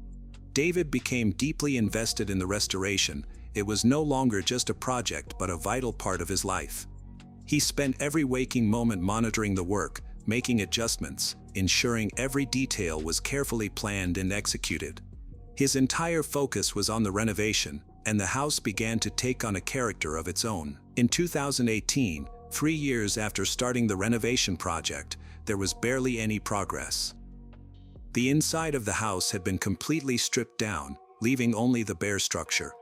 David became deeply invested in the restoration. It was no longer just a project but a vital part of his life. He spent every waking moment monitoring the work, making adjustments, ensuring every detail was carefully planned and executed. His entire focus was on the renovation, and the house began to take on a character of its own. In 2018, 3 years after starting the renovation project, there was barely any progress. The inside of the house had been completely stripped down, leaving only the bare structure.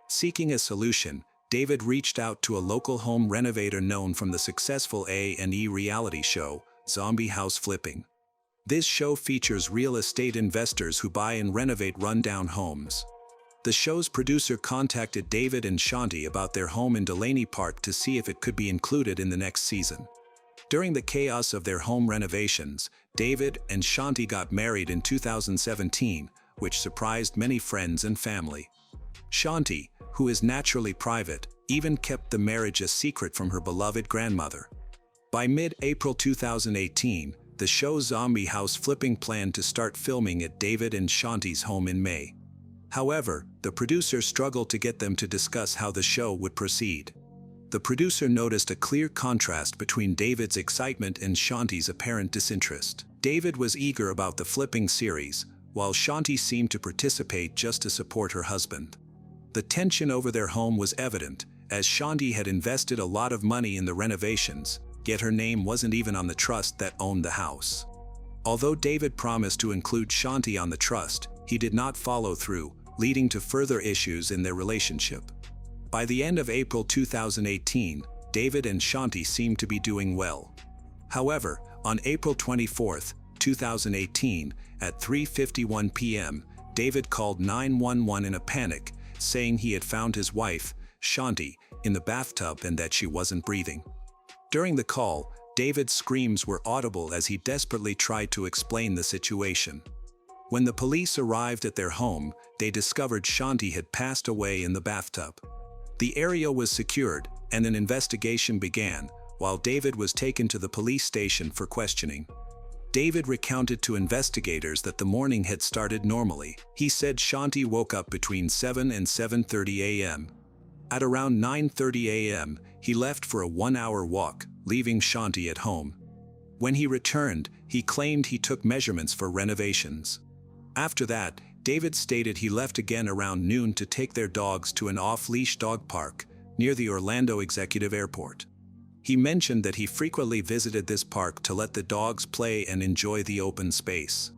Seeking a solution, David reached out to a local home renovator known from the successful A&E reality show, Zombie House Flipping. This show features real estate investors who buy and renovate rundown homes. The show's producer contacted David and Shanti about their home in Delaney Park to see if it could be included in the next season. During the chaos of their home renovations, David and Shanti got married in 2017, which surprised many friends and family. Shanti, who is naturally private, even kept the marriage a secret from her beloved grandmother. By mid-April 2018, the show Zombie House Flipping planned to start filming at David and Shanti's home in May. However, the producer struggled to get them to discuss how the show would proceed. The producer noticed a clear contrast between David's excitement and Shanti's apparent disinterest. David was eager about the flipping series, while Shanti seemed to participate just to support her husband. The tension over their home was evident, as Shanti had invested a lot of money in the renovations, yet her name wasn't even on the trust that owned the house. Although David promised to include Shanti on the trust, he did not follow through, leading to further issues in their relationship. By the end of April 2018, David and Shanti seemed to be doing well. However, on April 24, 2018, at 3:51 p.m., David called 911 in a panic, saying he had found his wife, Shanti, in the bathtub and that she wasn't breathing. During the call, David's screams were audible as he desperately tried to explain the situation. When the police arrived at their home, they discovered Shanti had passed away in the bathtub. The area was secured, and an investigation began, while David was taken to the police station for questioning. David recounted to investigators that the morning had started normally. He said Shanti woke up between 7 and 7:30 a.m. At around 9:30 a.m., he left for a 1-hour walk, leaving Shanti at home. When he returned, he claimed he took measurements for renovations. After that, David stated he left again around noon to take their dogs to an off-leash dog park near the Orlando Executive Airport. He mentioned that he frequently visited this park to let the dogs play and enjoy the open space.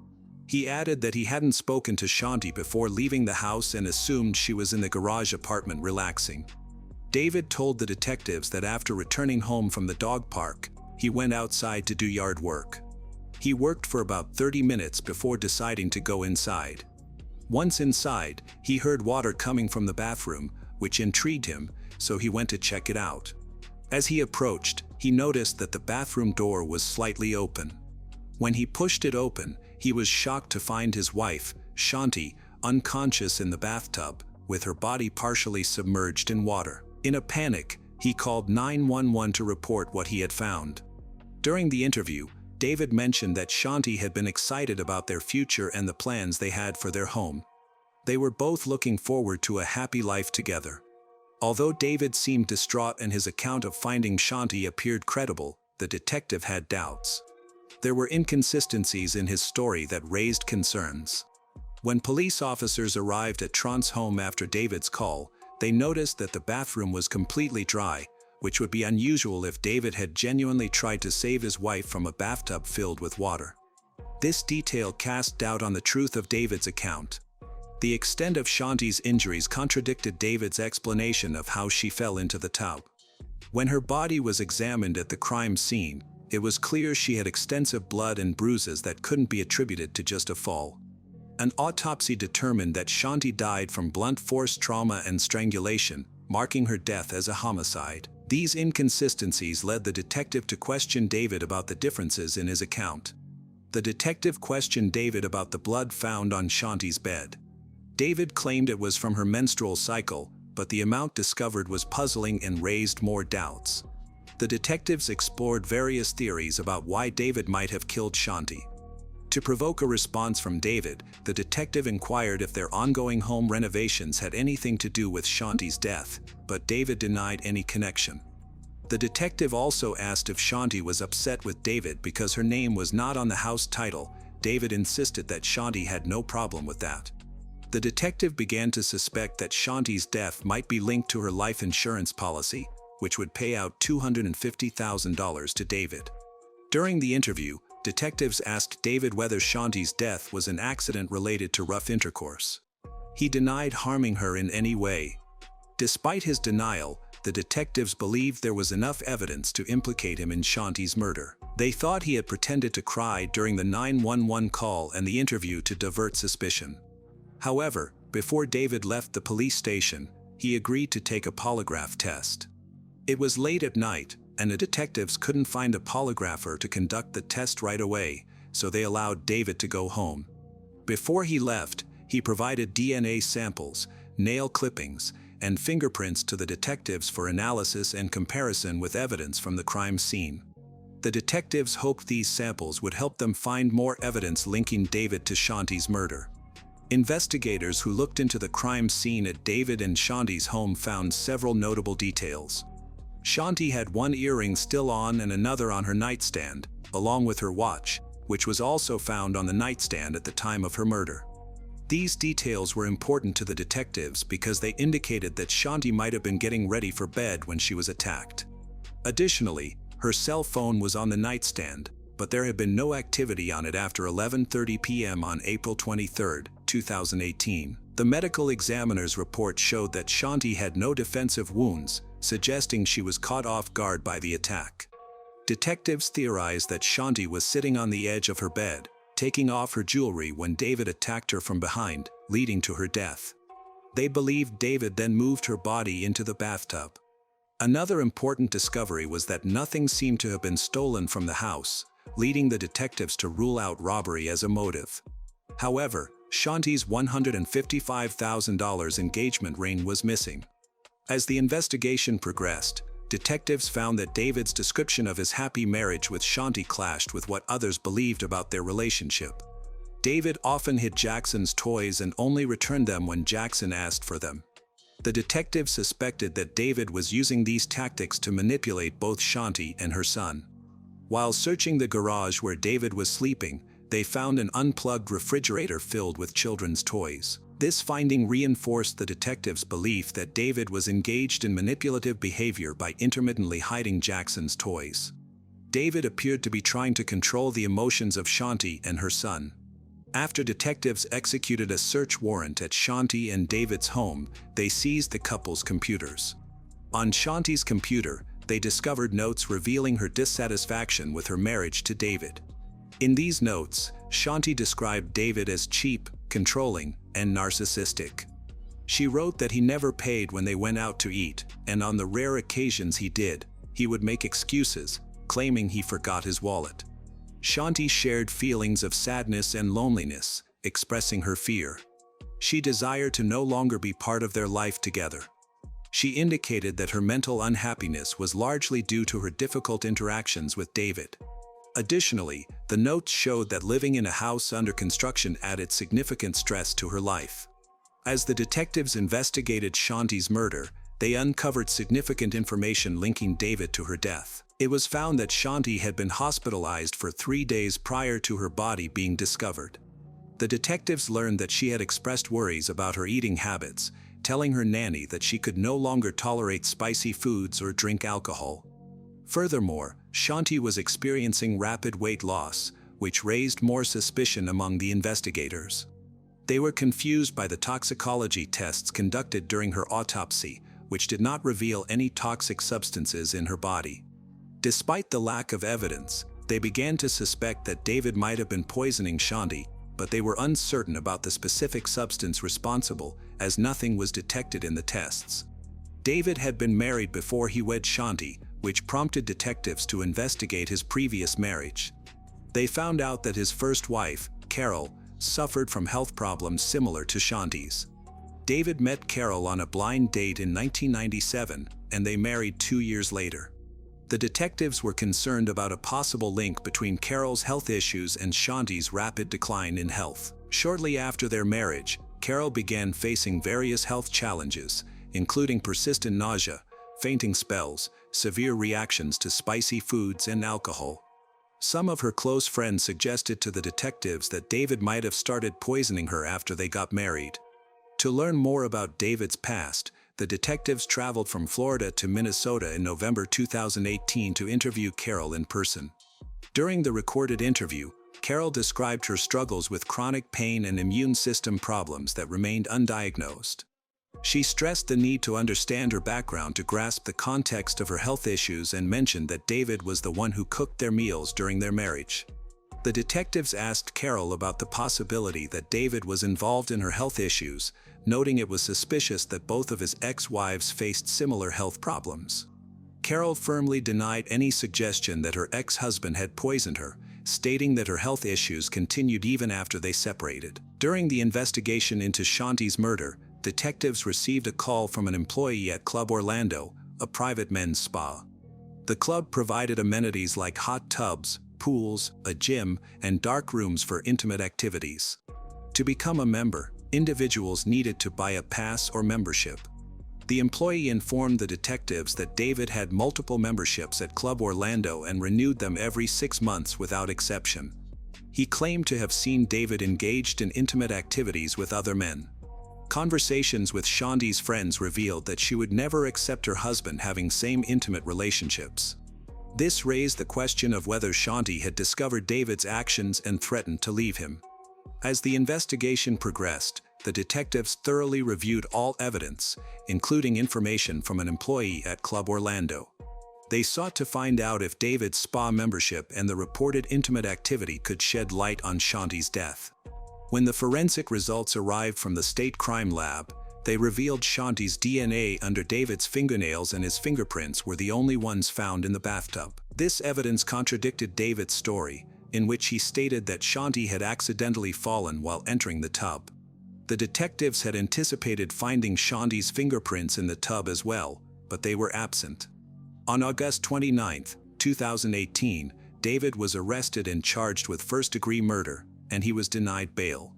He added that he hadn't spoken to Shanti before leaving the house and assumed she was in the garage apartment relaxing. David told the detectives that after returning home from the dog park, he went outside to do yard work. He worked for about 30 minutes before deciding to go inside. Once inside, he heard water coming from the bathroom, which intrigued him, so he went to check it out. As he approached, he noticed that the bathroom door was slightly open. When he pushed it open, he was shocked to find his wife, Shanti, unconscious in the bathtub, with her body partially submerged in water. In a panic, he called 911 to report what he had found. During the interview, David mentioned that Shanti had been excited about their future and the plans they had for their home. They were both looking forward to a happy life together. Although David seemed distraught and his account of finding Shanti appeared credible, the detective had doubts. There were inconsistencies in his story that raised concerns. When police officers arrived at Trant's home after David's call, they noticed that the bathroom was completely dry, which would be unusual if David had genuinely tried to save his wife from a bathtub filled with water. This detail cast doubt on the truth of David's account. The extent of Shanti's injuries contradicted David's explanation of how she fell into the tub. When her body was examined at the crime scene, it was clear she had extensive blood and bruises that couldn't be attributed to just a fall. An autopsy determined that Shanti died from blunt force trauma and strangulation, marking her death as a homicide. These inconsistencies led the detective to question David about the differences in his account. The detective questioned David about the blood found on Shanti's bed. David claimed it was from her menstrual cycle, but the amount discovered was puzzling and raised more doubts. The detectives explored various theories about why David might have killed Shanti. To provoke a response from David, the detective inquired if their ongoing home renovations had anything to do with Shanti's death, but David denied any connection. The detective also asked if Shanti was upset with David because her name was not on the house title. David insisted that Shanti had no problem with that. The detective began to suspect that Shanti's death might be linked to her life insurance policy, which would pay out $250,000 to David. During the interview, detectives asked David whether Shanti's death was an accident related to rough intercourse. He denied harming her in any way. Despite his denial, the detectives believed there was enough evidence to implicate him in Shanti's murder. They thought he had pretended to cry during the 911 call and the interview to divert suspicion. However, before David left the police station, he agreed to take a polygraph test. It was late at night, and the detectives couldn't find a polygrapher to conduct the test right away, so they allowed David to go home. Before he left, he provided DNA samples, nail clippings, and fingerprints to the detectives for analysis and comparison with evidence from the crime scene. The detectives hoped these samples would help them find more evidence linking David to Shanti's murder. Investigators who looked into the crime scene at David and Shanti's home found several notable details. Shanti had one earring still on and another on her nightstand, along with her watch, which was also found on the nightstand at the time of her murder. These details were important to the detectives because they indicated that Shanti might have been getting ready for bed when she was attacked. Additionally, her cell phone was on the nightstand, but there had been no activity on it after 11:30 p.m. on April 23, 2018. The medical examiner's report showed that Shanti had no defensive wounds, suggesting she was caught off guard by the attack. Detectives theorized that Shanti was sitting on the edge of her bed, taking off her jewelry when David attacked her from behind, leading to her death. They believed David then moved her body into the bathtub. Another important discovery was that nothing seemed to have been stolen from the house, leading the detectives to rule out robbery as a motive. However, Shanti's $155,000 engagement ring was missing. As the investigation progressed, detectives found that David's description of his happy marriage with Shanti clashed with what others believed about their relationship. David often hid Jackson's toys and only returned them when Jackson asked for them. The detectives suspected that David was using these tactics to manipulate both Shanti and her son. While searching the garage where David was sleeping, they found an unplugged refrigerator filled with children's toys. This finding reinforced the detectives' belief that David was engaged in manipulative behavior by intermittently hiding Jackson's toys. David appeared to be trying to control the emotions of Shanti and her son. After detectives executed a search warrant at Shanti and David's home, they seized the couple's computers. On Shanti's computer, they discovered notes revealing her dissatisfaction with her marriage to David. In these notes, Shanti described David as cheap, controlling, and narcissistic. She wrote that he never paid when they went out to eat, and on the rare occasions he did, he would make excuses, claiming he forgot his wallet. Shanti shared feelings of sadness and loneliness, expressing her fear. She desired to no longer be part of their life together. She indicated that her mental unhappiness was largely due to her difficult interactions with David. Additionally, the notes showed that living in a house under construction added significant stress to her life. As the detectives investigated Shanti's murder, they uncovered significant information linking David to her death. It was found that Shanti had been hospitalized for 3 days prior to her body being discovered. The detectives learned that she had expressed worries about her eating habits, telling her nanny that she could no longer tolerate spicy foods or drink alcohol. Furthermore, Shanti was experiencing rapid weight loss, which raised more suspicion among the investigators. They were confused by the toxicology tests conducted during her autopsy, which did not reveal any toxic substances in her body. Despite the lack of evidence, they began to suspect that David might have been poisoning Shanti, but they were uncertain about the specific substance responsible, as nothing was detected in the tests. David had been married before he wed Shanti, which prompted detectives to investigate his previous marriage. They found out that his first wife, Carol, suffered from health problems similar to Shanti's. David met Carol on a blind date in 1997, and they married 2 years later. The detectives were concerned about a possible link between Carol's health issues and Shanti's rapid decline in health. Shortly after their marriage, Carol began facing various health challenges, including persistent nausea, fainting spells, severe reactions to spicy foods and alcohol. Some of her close friends suggested to the detectives that David might have started poisoning her after they got married. To learn more about David's past, the detectives traveled from Florida to Minnesota in November 2018 to interview Carol in person. During the recorded interview, Carol described her struggles with chronic pain and immune system problems that remained undiagnosed. She stressed the need to understand her background to grasp the context of her health issues and mentioned that David was the one who cooked their meals during their marriage. The detectives asked Carol about the possibility that David was involved in her health issues, noting it was suspicious that both of his ex-wives faced similar health problems. Carol firmly denied any suggestion that her ex-husband had poisoned her, stating that her health issues continued even after they separated. During the investigation into Shanti's murder, detectives received a call from an employee at Club Orlando, a private men's spa. The club provided amenities like hot tubs, pools, a gym, and dark rooms for intimate activities. To become a member, individuals needed to buy a pass or membership. The employee informed the detectives that David had multiple memberships at Club Orlando and renewed them every 6 months without exception. He claimed to have seen David engaged in intimate activities with other men. Conversations with Shanti's friends revealed that she would never accept her husband having same intimate relationships. This raised the question of whether Shanti had discovered David's actions and threatened to leave him. As the investigation progressed, the detectives thoroughly reviewed all evidence, including information from an employee at Club Orlando. They sought to find out if David's spa membership and the reported intimate activity could shed light on Shanti's death. When the forensic results arrived from the state crime lab, they revealed Shanti's DNA under David's fingernails and his fingerprints were the only ones found in the bathtub. This evidence contradicted David's story, in which he stated that Shanti had accidentally fallen while entering the tub. The detectives had anticipated finding Shanti's fingerprints in the tub as well, but they were absent. On August 29, 2018, David was arrested and charged with first-degree murder, and he was denied bail.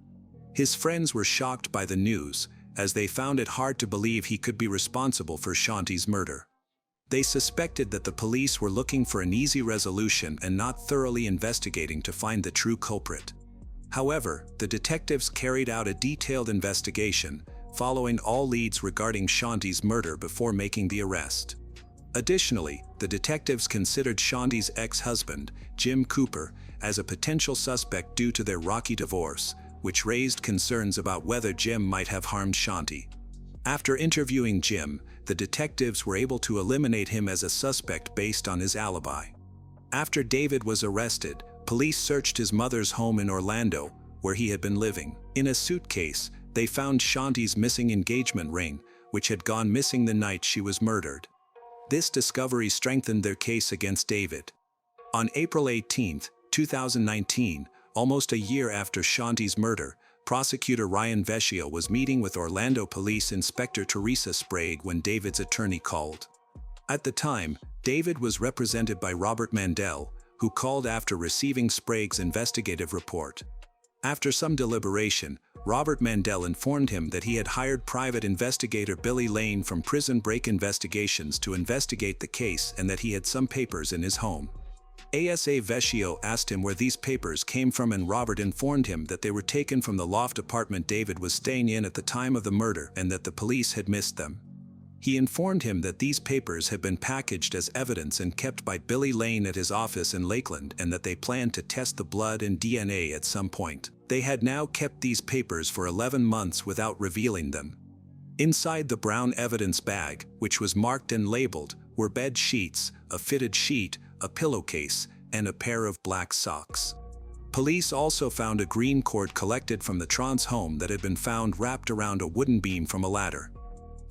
His friends were shocked by the news, as they found it hard to believe he could be responsible for Shanti's murder. They suspected that the police were looking for an easy resolution and not thoroughly investigating to find the true culprit. However, the detectives carried out a detailed investigation, following all leads regarding Shanti's murder before making the arrest. Additionally, the detectives considered Shanti's ex-husband, Jim Cooper, as a potential suspect due to their rocky divorce, which raised concerns about whether Jim might have harmed Shanti. After interviewing Jim, the detectives were able to eliminate him as a suspect based on his alibi. After David was arrested, police searched his mother's home in Orlando, where he had been living. In a suitcase, they found Shanti's missing engagement ring, which had gone missing the night she was murdered. This discovery strengthened their case against David. On April 18, 2019, almost a year after Shanti's murder, prosecutor Ryan Vecchio was meeting with Orlando Police Inspector Teresa Sprague when David's attorney called. At the time, David was represented by Robert Mandel, who called after receiving Sprague's investigative report. After some deliberation, Robert Mandel informed him that he had hired private investigator Billy Lane from Prison Break Investigations to investigate the case and that he had some papers in his home. ASA Vecchio asked him where these papers came from and Robert informed him that they were taken from the loft apartment David was staying in at the time of the murder and that the police had missed them. He informed him that these papers had been packaged as evidence and kept by Billy Lane at his office in Lakeland and that they planned to test the blood and DNA at some point. They had now kept these papers for 11 months without revealing them. Inside the brown evidence bag, which was marked and labeled, were bed sheets, a fitted sheet, a pillowcase, and a pair of black socks. Police also found a green cord collected from the Trance home that had been found wrapped around a wooden beam from a ladder.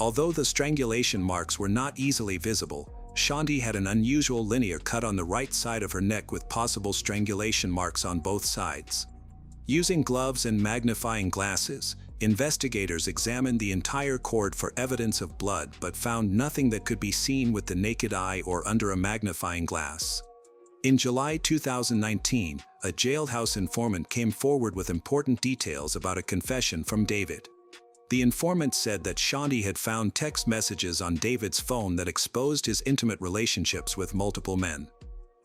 Although the strangulation marks were not easily visible, Shanti had an unusual linear cut on the right side of her neck with possible strangulation marks on both sides. Using gloves and magnifying glasses, Investigators examined the entire cord for evidence of blood but found nothing that could be seen with the naked eye or under a magnifying glass. In July 2019, a jailhouse informant came forward with important details about a confession from David. The informant said that Shanti had found text messages on David's phone that exposed his intimate relationships with multiple men.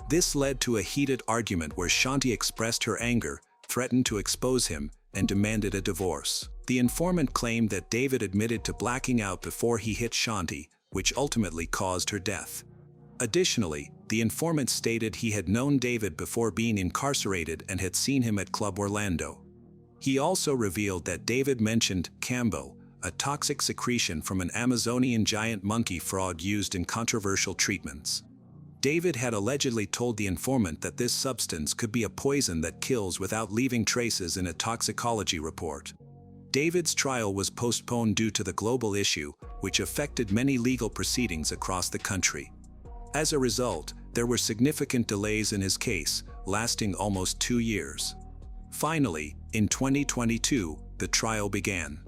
This led to a heated argument where Shanti expressed her anger, threatened to expose him, and demanded a divorce. The informant claimed that David admitted to blacking out before he hit Shanti, which ultimately caused her death. Additionally, the informant stated he had known David before being incarcerated and had seen him at Club Orlando. He also revealed that David mentioned cambo, a toxic secretion from an Amazonian giant monkey frog used in controversial treatments. David had allegedly told the informant that this substance could be a poison that kills without leaving traces in a toxicology report. David's trial was postponed due to the global issue, which affected many legal proceedings across the country. As a result, there were significant delays in his case, lasting almost 2 years. Finally, in 2022, the trial began.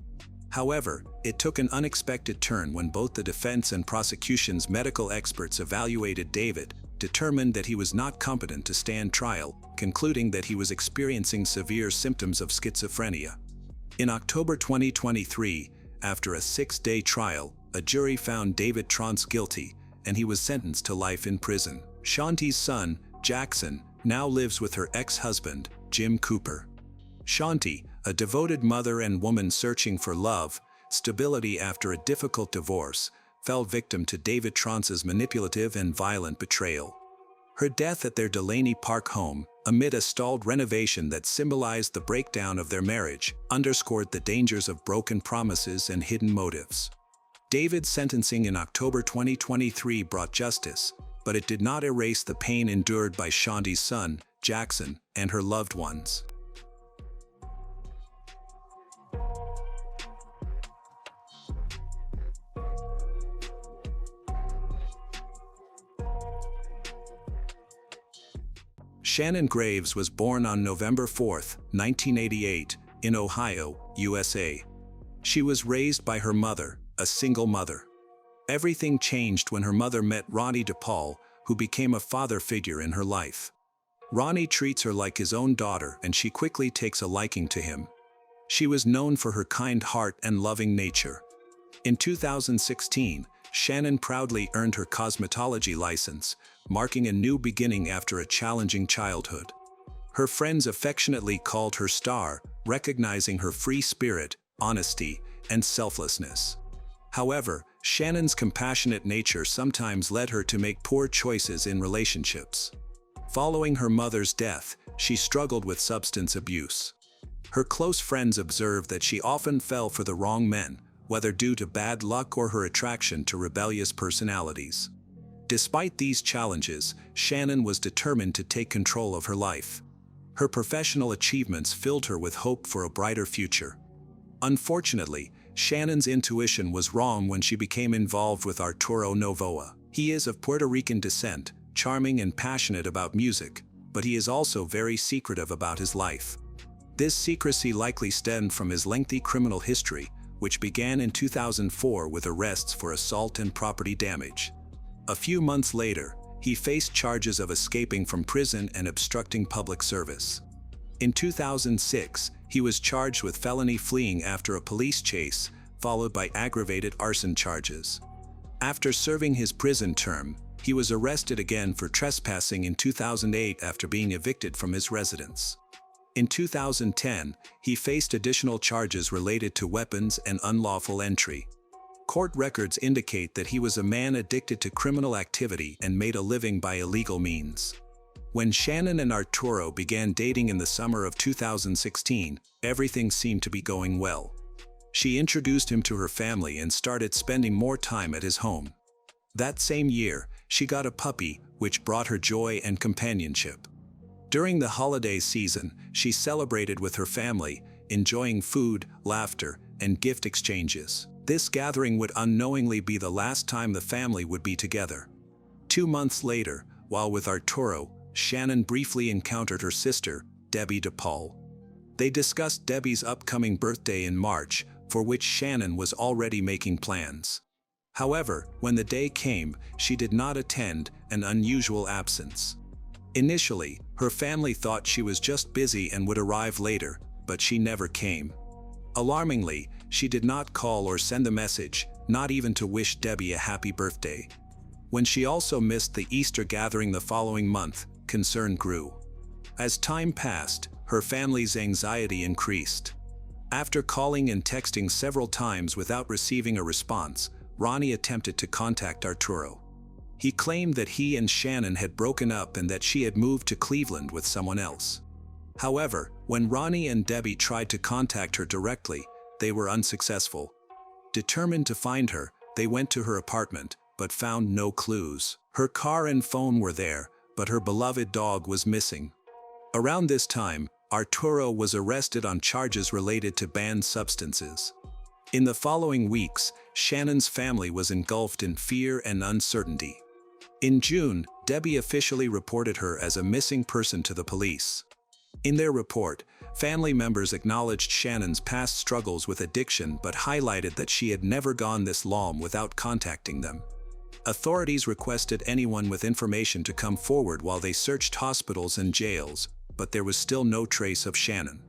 However, it took an unexpected turn when both the defense and prosecution's medical experts evaluated David, determined that he was not competent to stand trial, concluding that he was experiencing severe symptoms of schizophrenia. In October 2023, after a 6-day trial, a jury found David Trance guilty, and he was sentenced to life in prison. Shanti's son, Jackson, now lives with her ex-husband, Jim Cooper. Shanti, a devoted mother and woman searching for love, stability after a difficult divorce, fell victim to David Trance's manipulative and violent betrayal. Her death at their Delaney Park home, amid a stalled renovation that symbolized the breakdown of their marriage, underscored the dangers of broken promises and hidden motives. David's sentencing in October 2023 brought justice, but it did not erase the pain endured by Shanti's son, Jackson, and her loved ones. Shannon Graves was born on November 4, 1988, in Ohio, USA. She was raised by her mother, a single mother. Everything changed when her mother met Ronnie DePaul, who became a father figure in her life. Ronnie treats her like his own daughter, and she quickly takes a liking to him. She was known for her kind heart and loving nature. In 2016, Shannon proudly earned her cosmetology license, marking a new beginning after a challenging childhood. Her friends affectionately called her Star, recognizing her free spirit, honesty, and selflessness. However, Shannon's compassionate nature sometimes led her to make poor choices in relationships. Following her mother's death, she struggled with substance abuse. Her close friends observed that she often fell for the wrong men, whether due to bad luck or her attraction to rebellious personalities. Despite these challenges, Shannon was determined to take control of her life. Her professional achievements filled her with hope for a brighter future. Unfortunately, Shannon's intuition was wrong when she became involved with Arturo Novoa. He is of Puerto Rican descent, charming and passionate about music, but he is also very secretive about his life. This secrecy likely stemmed from his lengthy criminal history, which began in 2004 with arrests for assault and property damage. A few months later, he faced charges of escaping from prison and obstructing public service. In 2006, he was charged with felony fleeing after a police chase, followed by aggravated arson charges. After serving his prison term, he was arrested again for trespassing in 2008 after being evicted from his residence. In 2010, he faced additional charges related to weapons and unlawful entry. Court records indicate that he was a man addicted to criminal activity and made a living by illegal means. When Shannon and Arturo began dating in the summer of 2016, everything seemed to be going well. She introduced him to her family and started spending more time at his home. That same year, she got a puppy, which brought her joy and companionship. During the holiday season, she celebrated with her family, enjoying food, laughter, and gift exchanges. This gathering would unknowingly be the last time the family would be together. 2 months later, while with Arturo, Shannon briefly encountered her sister, Debbie DePaul. They discussed Debbie's upcoming birthday in March, for which Shannon was already making plans. However, when the day came, she did not attend, an unusual absence. Initially, her family thought she was just busy and would arrive later, but she never came. Alarmingly, she did not call or send a message, not even to wish Debbie a happy birthday. When she also missed the Easter gathering the following month, concern grew. As time passed, her family's anxiety increased. After calling and texting several times without receiving a response, Ronnie attempted to contact Arturo. He claimed that he and Shannon had broken up and that she had moved to Cleveland with someone else. However, when Ronnie and Debbie tried to contact her directly, they were unsuccessful. Determined to find her, they went to her apartment, but found no clues. Her car and phone were there, but her beloved dog was missing. Around this time, Arturo was arrested on charges related to banned substances. In the following weeks, Shannon's family was engulfed in fear and uncertainty. In June, Debbie officially reported her as a missing person to the police. In their report, family members acknowledged Shannon's past struggles with addiction but highlighted that she had never gone this long without contacting them. Authorities requested anyone with information to come forward while they searched hospitals and jails, but there was still no trace of Shannon.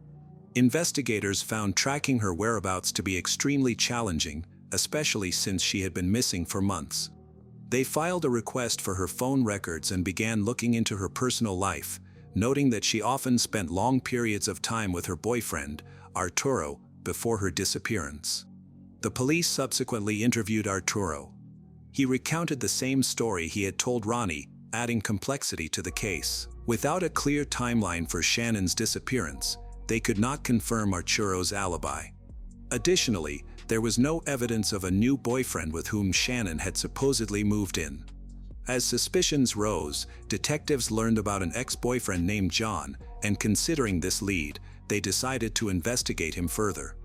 Investigators found tracking her whereabouts to be extremely challenging, especially since she had been missing for months. They filed a request for her phone records and began looking into her personal life, noting that she often spent long periods of time with her boyfriend, Arturo, before her disappearance. The police subsequently interviewed Arturo. He recounted the same story he had told Ronnie, adding complexity to the case. Without a clear timeline for Shannon's disappearance, they could not confirm Arturo's alibi. Additionally, there was no evidence of a new boyfriend with whom Shannon had supposedly moved in. As suspicions rose, detectives learned about an ex-boyfriend named John, and considering this lead, they decided to investigate him further.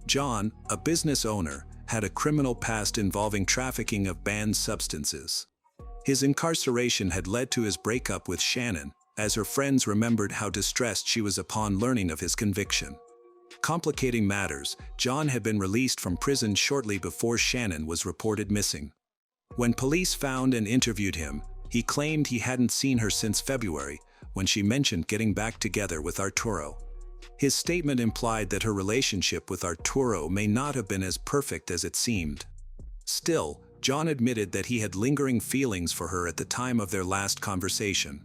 John, a business owner, had a criminal past involving trafficking of banned substances. His incarceration had led to his breakup with Shannon, as her friends remembered how distressed she was upon learning of his conviction. Complicating matters, John had been released from prison shortly before Shannon was reported missing. When police found and interviewed him, he claimed he hadn't seen her since February, when she mentioned getting back together with Arturo. His statement implied that her relationship with Arturo may not have been as perfect as it seemed. Still, John admitted that he had lingering feelings for her at the time of their last conversation.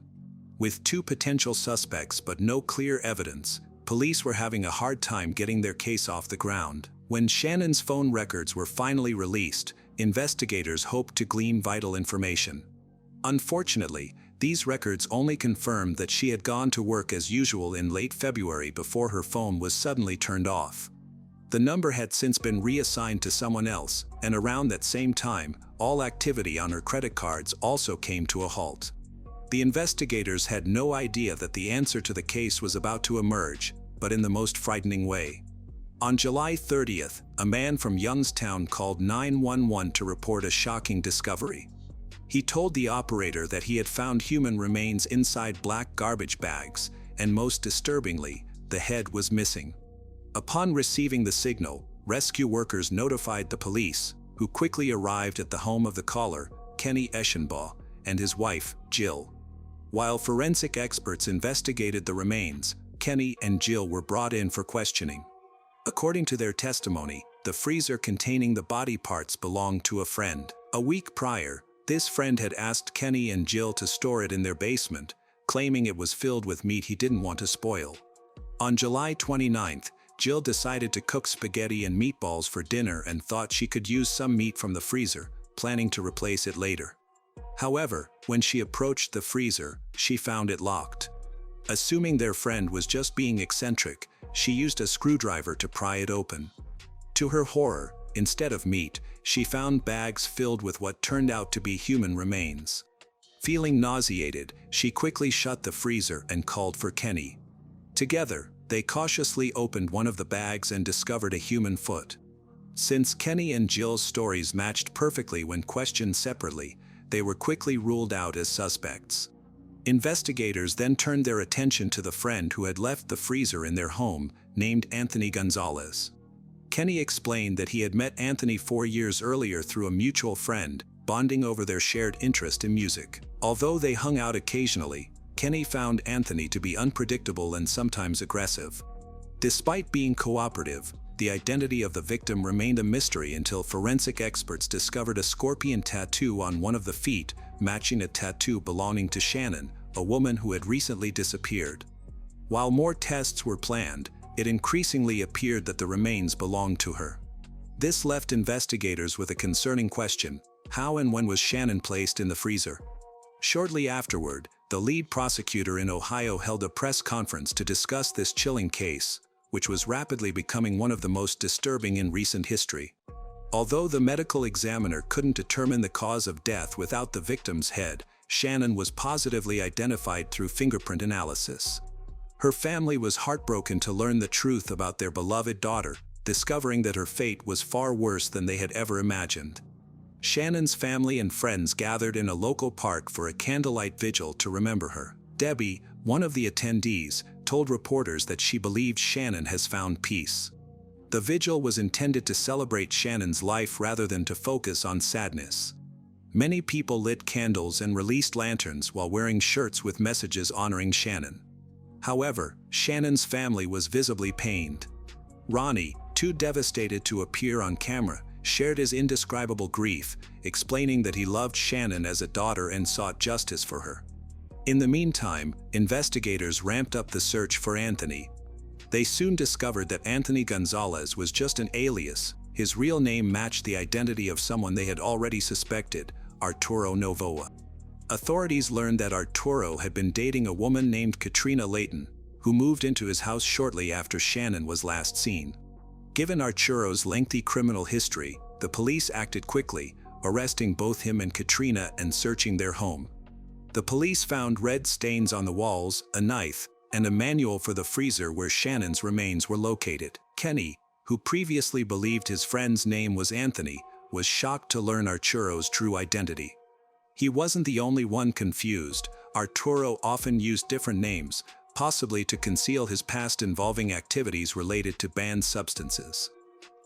With two potential suspects but no clear evidence, police were having a hard time getting their case off the ground. When Shannon's phone records were finally released, investigators hoped to glean vital information. Unfortunately, these records only confirmed that she had gone to work as usual in late February before her phone was suddenly turned off. The number had since been reassigned to someone else, and around that same time, all activity on her credit cards also came to a halt. The investigators had no idea that the answer to the case was about to emerge, but in the most frightening way. On July 30th, a man from Youngstown called 911 to report a shocking discovery. He told the operator that he had found human remains inside black garbage bags, and most disturbingly, the head was missing. Upon receiving the signal, rescue workers notified the police, who quickly arrived at the home of the caller, Kenny Eschenbaugh, and his wife, Jill. While forensic experts investigated the remains, Kenny and Jill were brought in for questioning. According to their testimony, the freezer containing the body parts belonged to a friend. A week prior, this friend had asked Kenny and Jill to store it in their basement, claiming it was filled with meat he didn't want to spoil. On July 29th, Jill decided to cook spaghetti and meatballs for dinner and thought she could use some meat from the freezer, planning to replace it later. However, when she approached the freezer, she found it locked. Assuming their friend was just being eccentric, she used a screwdriver to pry it open. To her horror, instead of meat, she found bags filled with what turned out to be human remains. Feeling nauseated, she quickly shut the freezer and called for Kenny. Together, they cautiously opened one of the bags and discovered a human foot. Since Kenny and Jill's stories matched perfectly when questioned separately, they were quickly ruled out as suspects. Investigators then turned their attention to the friend who had left the freezer in their home, named Anthony Gonzalez. Kenny explained that he had met Anthony 4 years earlier through a mutual friend, bonding over their shared interest in music. Although they hung out occasionally, Kenny found Anthony to be unpredictable and sometimes aggressive. Despite being cooperative, the identity of the victim remained a mystery until forensic experts discovered a scorpion tattoo on one of the feet, matching a tattoo belonging to Shannon, a woman who had recently disappeared. While more tests were planned, it increasingly appeared that the remains belonged to her. This left investigators with a concerning question: how and when was Shannon placed in the freezer? Shortly afterward, the lead prosecutor in Ohio held a press conference to discuss this chilling case, which was rapidly becoming one of the most disturbing in recent history. Although the medical examiner couldn't determine the cause of death without the victim's head, Shannon was positively identified through fingerprint analysis. Her family was heartbroken to learn the truth about their beloved daughter, discovering that her fate was far worse than they had ever imagined. Shannon's family and friends gathered in a local park for a candlelight vigil to remember her. Debbie, one of the attendees, told reporters that she believed Shannon has found peace. The vigil was intended to celebrate Shannon's life rather than to focus on sadness. Many people lit candles and released lanterns while wearing shirts with messages honoring Shannon. However, Shannon's family was visibly pained. Ronnie, too devastated to appear on camera, shared his indescribable grief, explaining that he loved Shannon as a daughter and sought justice for her. In the meantime, investigators ramped up the search for Anthony. They soon discovered that Anthony Gonzalez was just an alias. His real name matched the identity of someone they had already suspected, Arturo Novoa. Authorities learned that Arturo had been dating a woman named Katrina Layton, who moved into his house shortly after Shannon was last seen. Given Arturo's lengthy criminal history, the police acted quickly, arresting both him and Katrina and searching their home. The police found red stains on the walls, a knife, and a manual for the freezer where Shannon's remains were located. Kenny, who previously believed his friend's name was Anthony, was shocked to learn Arturo's true identity. He wasn't the only one confused. Arturo often used different names, possibly to conceal his past involving activities related to banned substances.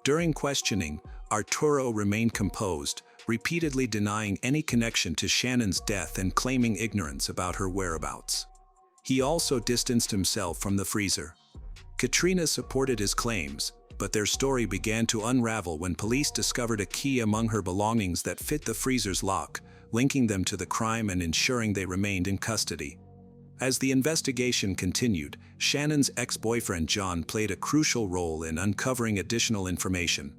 During questioning, Arturo remained composed, repeatedly denying any connection to Shannon's death and claiming ignorance about her whereabouts. He also distanced himself from the freezer. Katrina supported his claims, but their story began to unravel when police discovered a key among her belongings that fit the freezer's lock, linking them to the crime and ensuring they remained in custody. As the investigation continued, Shannon's ex-boyfriend John played a crucial role in uncovering additional information.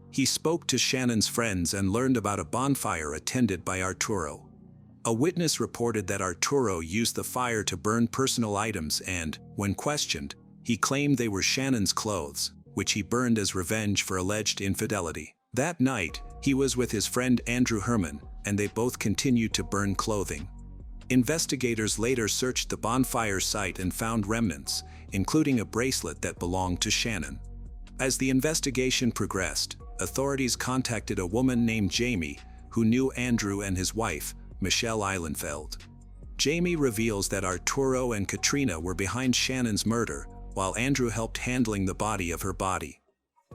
He spoke to Shannon's friends and learned about a bonfire attended by Arturo. A witness reported that Arturo used the fire to burn personal items and, when questioned, he claimed they were Shannon's clothes, which he burned as revenge for alleged infidelity. That night, he was with his friend Andrew Herman, and they both continued to burn clothing. Investigators later searched the bonfire site and found remnants, including a bracelet that belonged to Shannon. As the investigation progressed, authorities contacted a woman named Jamie, who knew Andrew and his wife, Michelle Eilenfeld. Jamie reveals that Arturo and Katrina were behind Shannon's murder, while Andrew helped handling the body of her body.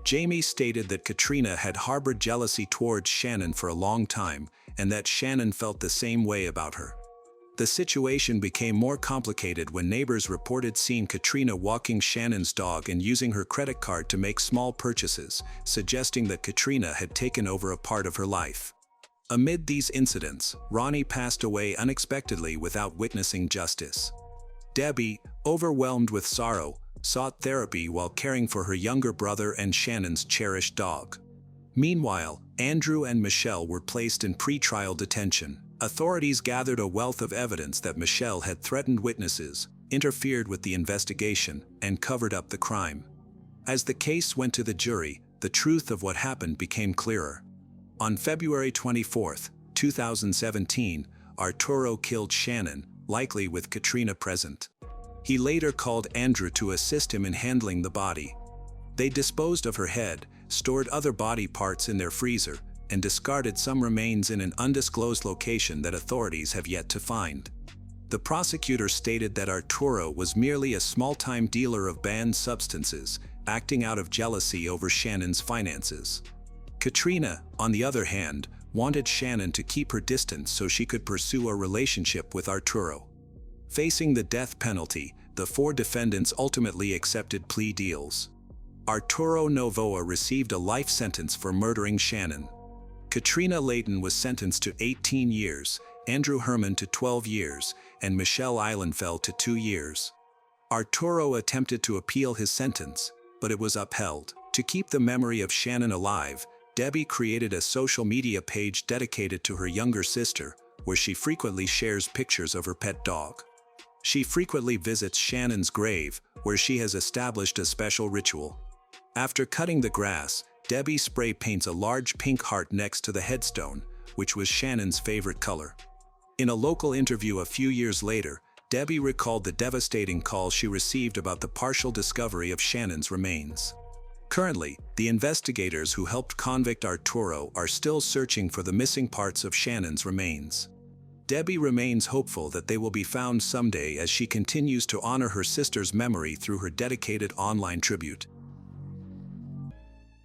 Jamie stated that Katrina had harbored jealousy towards Shannon for a long time, and that Shannon felt the same way about her. The situation became more complicated when neighbors reported seeing Katrina walking Shannon's dog and using her credit card to make small purchases, suggesting that Katrina had taken over a part of her life. Amid these incidents, Ronnie passed away unexpectedly without witnessing justice. Debbie, overwhelmed with sorrow, sought therapy while caring for her younger brother and Shannon's cherished dog. Meanwhile, Andrew and Michelle were placed in pretrial detention. Authorities gathered a wealth of evidence that Michelle had threatened witnesses, interfered with the investigation, and covered up the crime. As the case went to the jury, the truth of what happened became clearer. On February 24, 2017, Arturo killed Shannon, likely with Katrina present. He later called Andrew to assist him in handling the body. They disposed of her head, stored other body parts in their freezer, and discarded some remains in an undisclosed location that authorities have yet to find. The prosecutor stated that Arturo was merely a small-time dealer of banned substances, acting out of jealousy over Shannon's finances. Katrina, on the other hand, wanted Shannon to keep her distance so she could pursue a relationship with Arturo. Facing the death penalty, the four defendants ultimately accepted plea deals. Arturo Novoa received a life sentence for murdering Shannon. Katrina Layton was sentenced to 18 years, Andrew Herman to 12 years, and Michelle Eilenfeld to 2 years. Arturo attempted to appeal his sentence, but it was upheld. To keep the memory of Shannon alive, Debbie created a social media page dedicated to her younger sister, where she frequently shares pictures of her pet dog. She frequently visits Shannon's grave, where she has established a special ritual. After cutting the grass, Debbie spray paints a large pink heart next to the headstone, which was Shannon's favorite color. In a local interview a few years later, Debbie recalled the devastating call she received about the partial discovery of Shannon's remains. Currently, the investigators who helped convict Arturo are still searching for the missing parts of Shannon's remains. Debbie remains hopeful that they will be found someday as she continues to honor her sister's memory through her dedicated online tribute.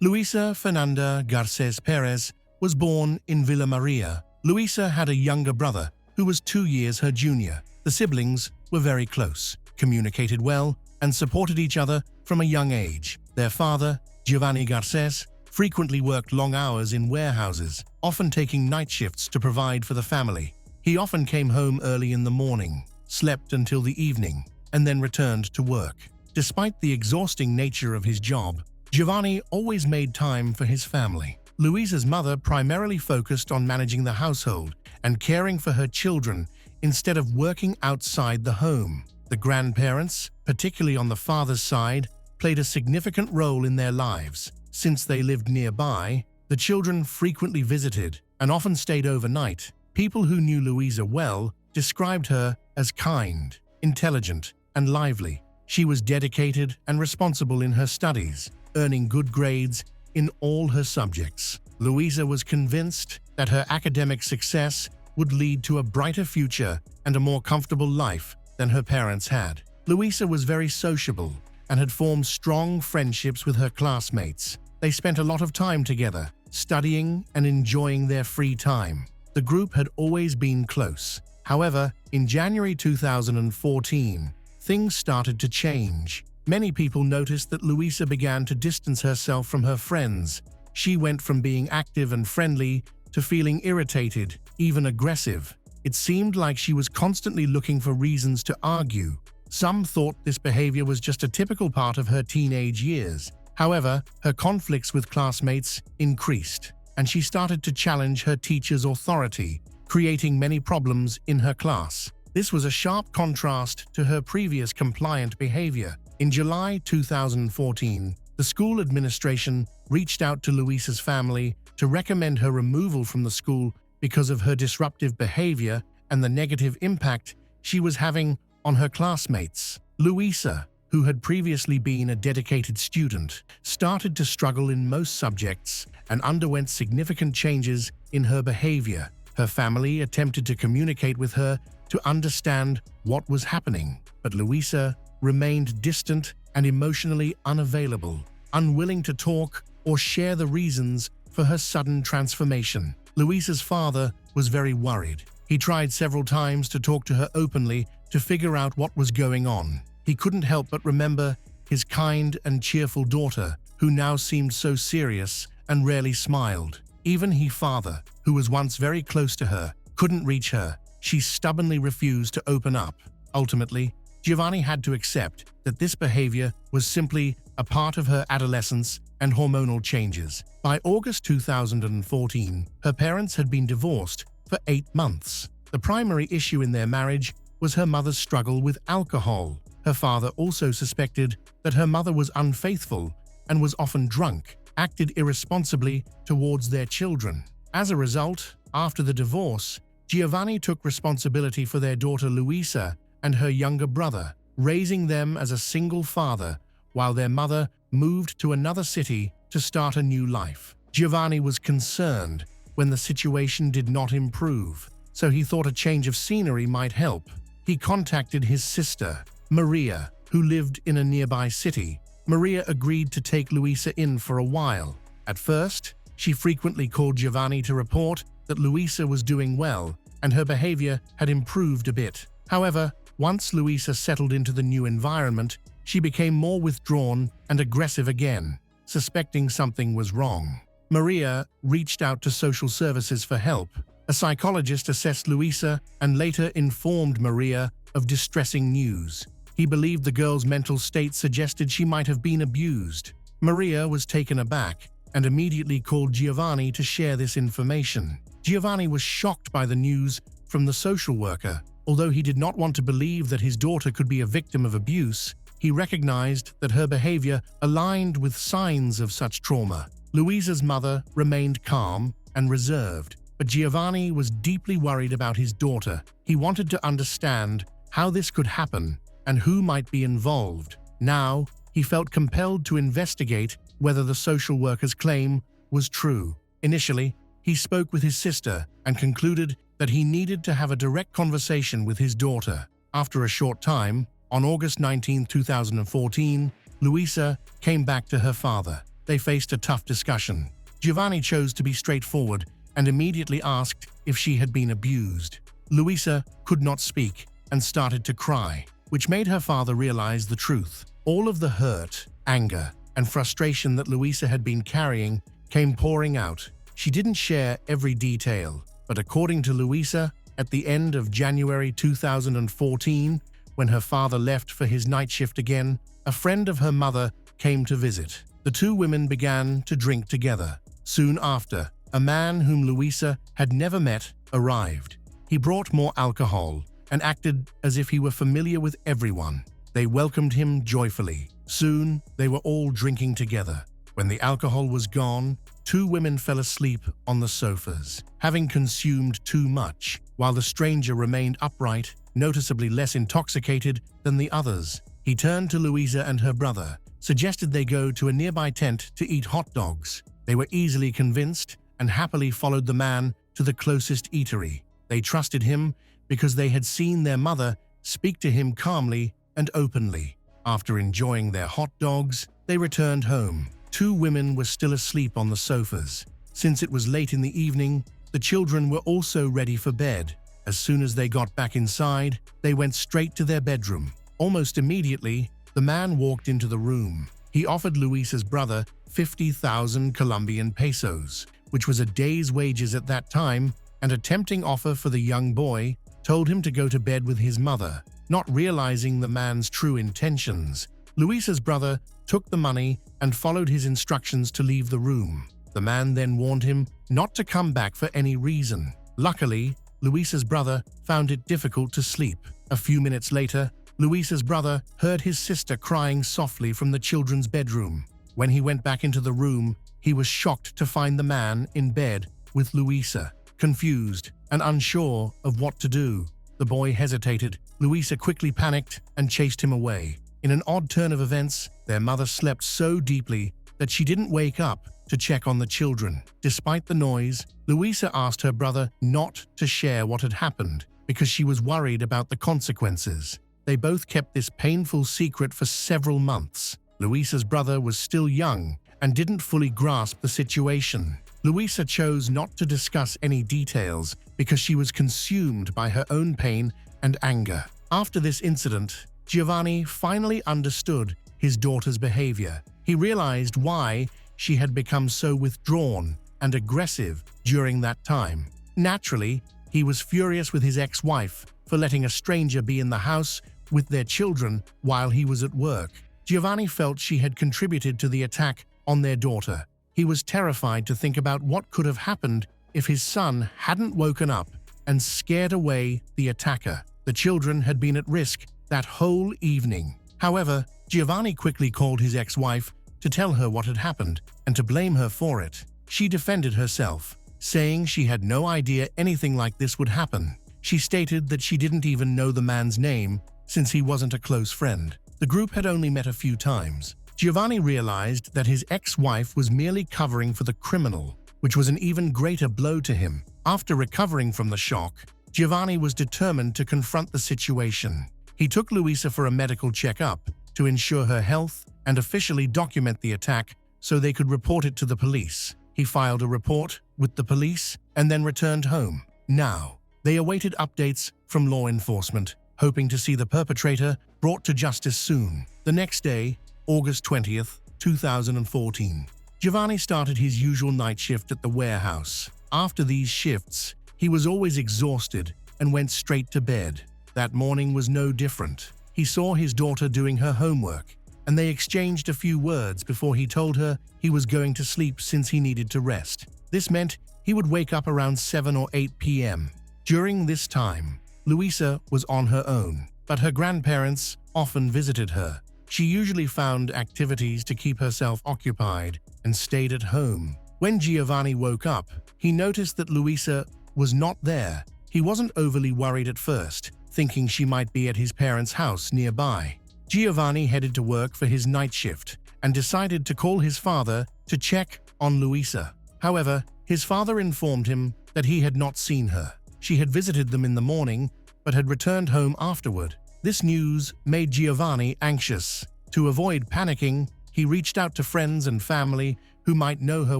Luisa Fernanda Garces Perez was born in Villa Maria. Luisa had a younger brother who was 2 years her junior. The siblings were very close, communicated well, and supported each other from a young age. Their father, Giovanni Garces, frequently worked long hours in warehouses, often taking night shifts to provide for the family. He often came home early in the morning, slept until the evening, and then returned to work. Despite the exhausting nature of his job, Giovanni always made time for his family. Luisa's mother primarily focused on managing the household and caring for her children instead of working outside the home. The grandparents, particularly on the father's side, played a significant role in their lives. Since they lived nearby, the children frequently visited and often stayed overnight. People who knew Luisa well described her as kind, intelligent, and lively. She was dedicated and responsible in her studies, earning good grades in all her subjects. Luisa was convinced that her academic success would lead to a brighter future and a more comfortable life than her parents had. Luisa was very sociable and had formed strong friendships with her classmates. They spent a lot of time together, studying and enjoying their free time. The group had always been close. However, in January 2014, things started to change. Many people noticed that Luisa began to distance herself from her friends. She went from being active and friendly to feeling irritated, even aggressive. It seemed like she was constantly looking for reasons to argue. Some thought this behavior was just a typical part of her teenage years. However, her conflicts with classmates increased, and she started to challenge her teacher's authority, creating many problems in her class. This was a sharp contrast to her previous compliant behavior. In July 2014, the school administration reached out to Luisa's family to recommend her removal from the school because of her disruptive behavior and the negative impact she was having on her classmates. Luisa, who had previously been a dedicated student, started to struggle in most subjects and underwent significant changes in her behavior. Her family attempted to communicate with her to understand what was happening, but Luisa remained distant and emotionally unavailable, unwilling to talk or share the reasons for her sudden transformation. Luisa's father was very worried. He tried several times to talk to her openly to figure out what was going on. He couldn't help but remember his kind and cheerful daughter, who now seemed so serious and rarely smiled. Even his father, who was once very close to her, couldn't reach her. She stubbornly refused to open up. Ultimately, Giovanni had to accept that this behavior was simply a part of her adolescence and hormonal changes. By August 2014, her parents had been divorced for 8 months. The primary issue in their marriage was her mother's struggle with alcohol. Her father also suspected that her mother was unfaithful and was often drunk, acted irresponsibly towards their children. As a result, after the divorce, Giovanni took responsibility for their daughter Luisa and her younger brother, raising them as a single father while their mother moved to another city to start a new life. Giovanni was concerned when the situation did not improve, so he thought a change of scenery might help. he contacted his sister, Maria, who lived in a nearby city. Maria agreed to take Luisa in for a while. At first, she frequently called Giovanni to report that Luisa was doing well and her behavior had improved a bit. However, once Luisa settled into the new environment, she became more withdrawn and aggressive again. Suspecting something was wrong, Maria reached out to social services for help. A psychologist assessed Luisa and later informed Maria of distressing news. He believed the girl's mental state suggested she might have been abused. Maria was taken aback and immediately called Giovanni to share this information. Giovanni was shocked by the news from the social worker. Although he did not want to believe that his daughter could be a victim of abuse, he recognized that her behavior aligned with signs of such trauma. Luisa's mother remained calm and reserved, but Giovanni was deeply worried about his daughter. He wanted to understand how this could happen and who might be involved. Now, he felt compelled to investigate whether the social worker's claim was true. Initially, he spoke with his sister and concluded that he needed to have a direct conversation with his daughter. After a short time, on August 19, 2014, Luisa came back to her father. They faced a tough discussion. Giovanni chose to be straightforward and immediately asked if she had been abused. Luisa could not speak and started to cry, which made her father realize the truth. All of the hurt, anger, and frustration that Luisa had been carrying came pouring out. She didn't share every detail, but according to Luisa, at the end of January 2014, when her father left for his night shift again, a friend of her mother came to visit. The two women began to drink together. Soon after, a man whom Luisa had never met arrived. He brought more alcohol and acted as if he were familiar with everyone. They welcomed him joyfully. Soon, they were all drinking together. When the alcohol was gone, two women fell asleep on the sofas, having consumed too much, while the stranger remained upright, noticeably less intoxicated than the others. He turned to Luisa and her brother, suggested they go to a nearby tent to eat hot dogs. They were easily convinced and happily followed the man to the closest eatery. They trusted him because they had seen their mother speak to him calmly and openly. After enjoying their hot dogs, they returned home. Two women were still asleep on the sofas. Since it was late in the evening, the children were also ready for bed. As soon as they got back inside, they went straight to their bedroom. Almost immediately, the man walked into the room. He offered Luisa's brother 50,000 Colombian pesos, which was a day's wages at that time, and a tempting offer for the young boy, told him to go to bed with his mother. Not realizing the man's true intentions, Luisa's brother took the money and followed his instructions to leave the room. The man then warned him not to come back for any reason. Luckily, Luisa's brother found it difficult to sleep. A few minutes later, Luisa's brother heard his sister crying softly from the children's bedroom. When he went back into the room, he was shocked to find the man in bed with Luisa. Confused and unsure of what to do, the boy hesitated. Luisa quickly panicked and chased him away. In an odd turn of events, their mother slept so deeply that she didn't wake up to check on the children. Despite the noise, Luisa asked her brother not to share what had happened because she was worried about the consequences. They both kept this painful secret for several months. Luisa's brother was still young and didn't fully grasp the situation. Luisa chose not to discuss any details because she was consumed by her own pain and anger. After this incident, Giovanni finally understood his daughter's behavior. He realized why she had become so withdrawn and aggressive during that time. Naturally, he was furious with his ex-wife for letting a stranger be in the house with their children while he was at work. Giovanni felt she had contributed to the attack on their daughter. He was terrified to think about what could have happened if his son hadn't woken up and scared away the attacker. The children had been at risk that whole evening. However, Giovanni quickly called his ex-wife to tell her what had happened and to blame her for it. She defended herself, saying she had no idea anything like this would happen. She stated that she didn't even know the man's name since he wasn't a close friend. The group had only met a few times. Giovanni realized that his ex-wife was merely covering for the criminal, which was an even greater blow to him. After recovering from the shock, Giovanni was determined to confront the situation. He took Luisa for a medical checkup to ensure her health and officially document the attack so they could report it to the police. He filed a report with the police and then returned home. Now, they awaited updates from law enforcement, hoping to see the perpetrator brought to justice soon. The next day, August 20th, 2014, Giovanni started his usual night shift at the warehouse. After these shifts, he was always exhausted and went straight to bed. That morning was no different. He saw his daughter doing her homework, and they exchanged a few words before he told her he was going to sleep since he needed to rest. This meant he would wake up around 7 or 8 p.m. During this time, Luisa was on her own, but her grandparents often visited her. She usually found activities to keep herself occupied and stayed at home. When Giovanni woke up, he noticed that Luisa was not there. He wasn't overly worried at first, thinking she might be at his parents' house nearby. Giovanni headed to work for his night shift and decided to call his father to check on Luisa. However, his father informed him that he had not seen her. She had visited them in the morning, but had returned home afterward. This news made Giovanni anxious. To avoid panicking, he reached out to friends and family who might know her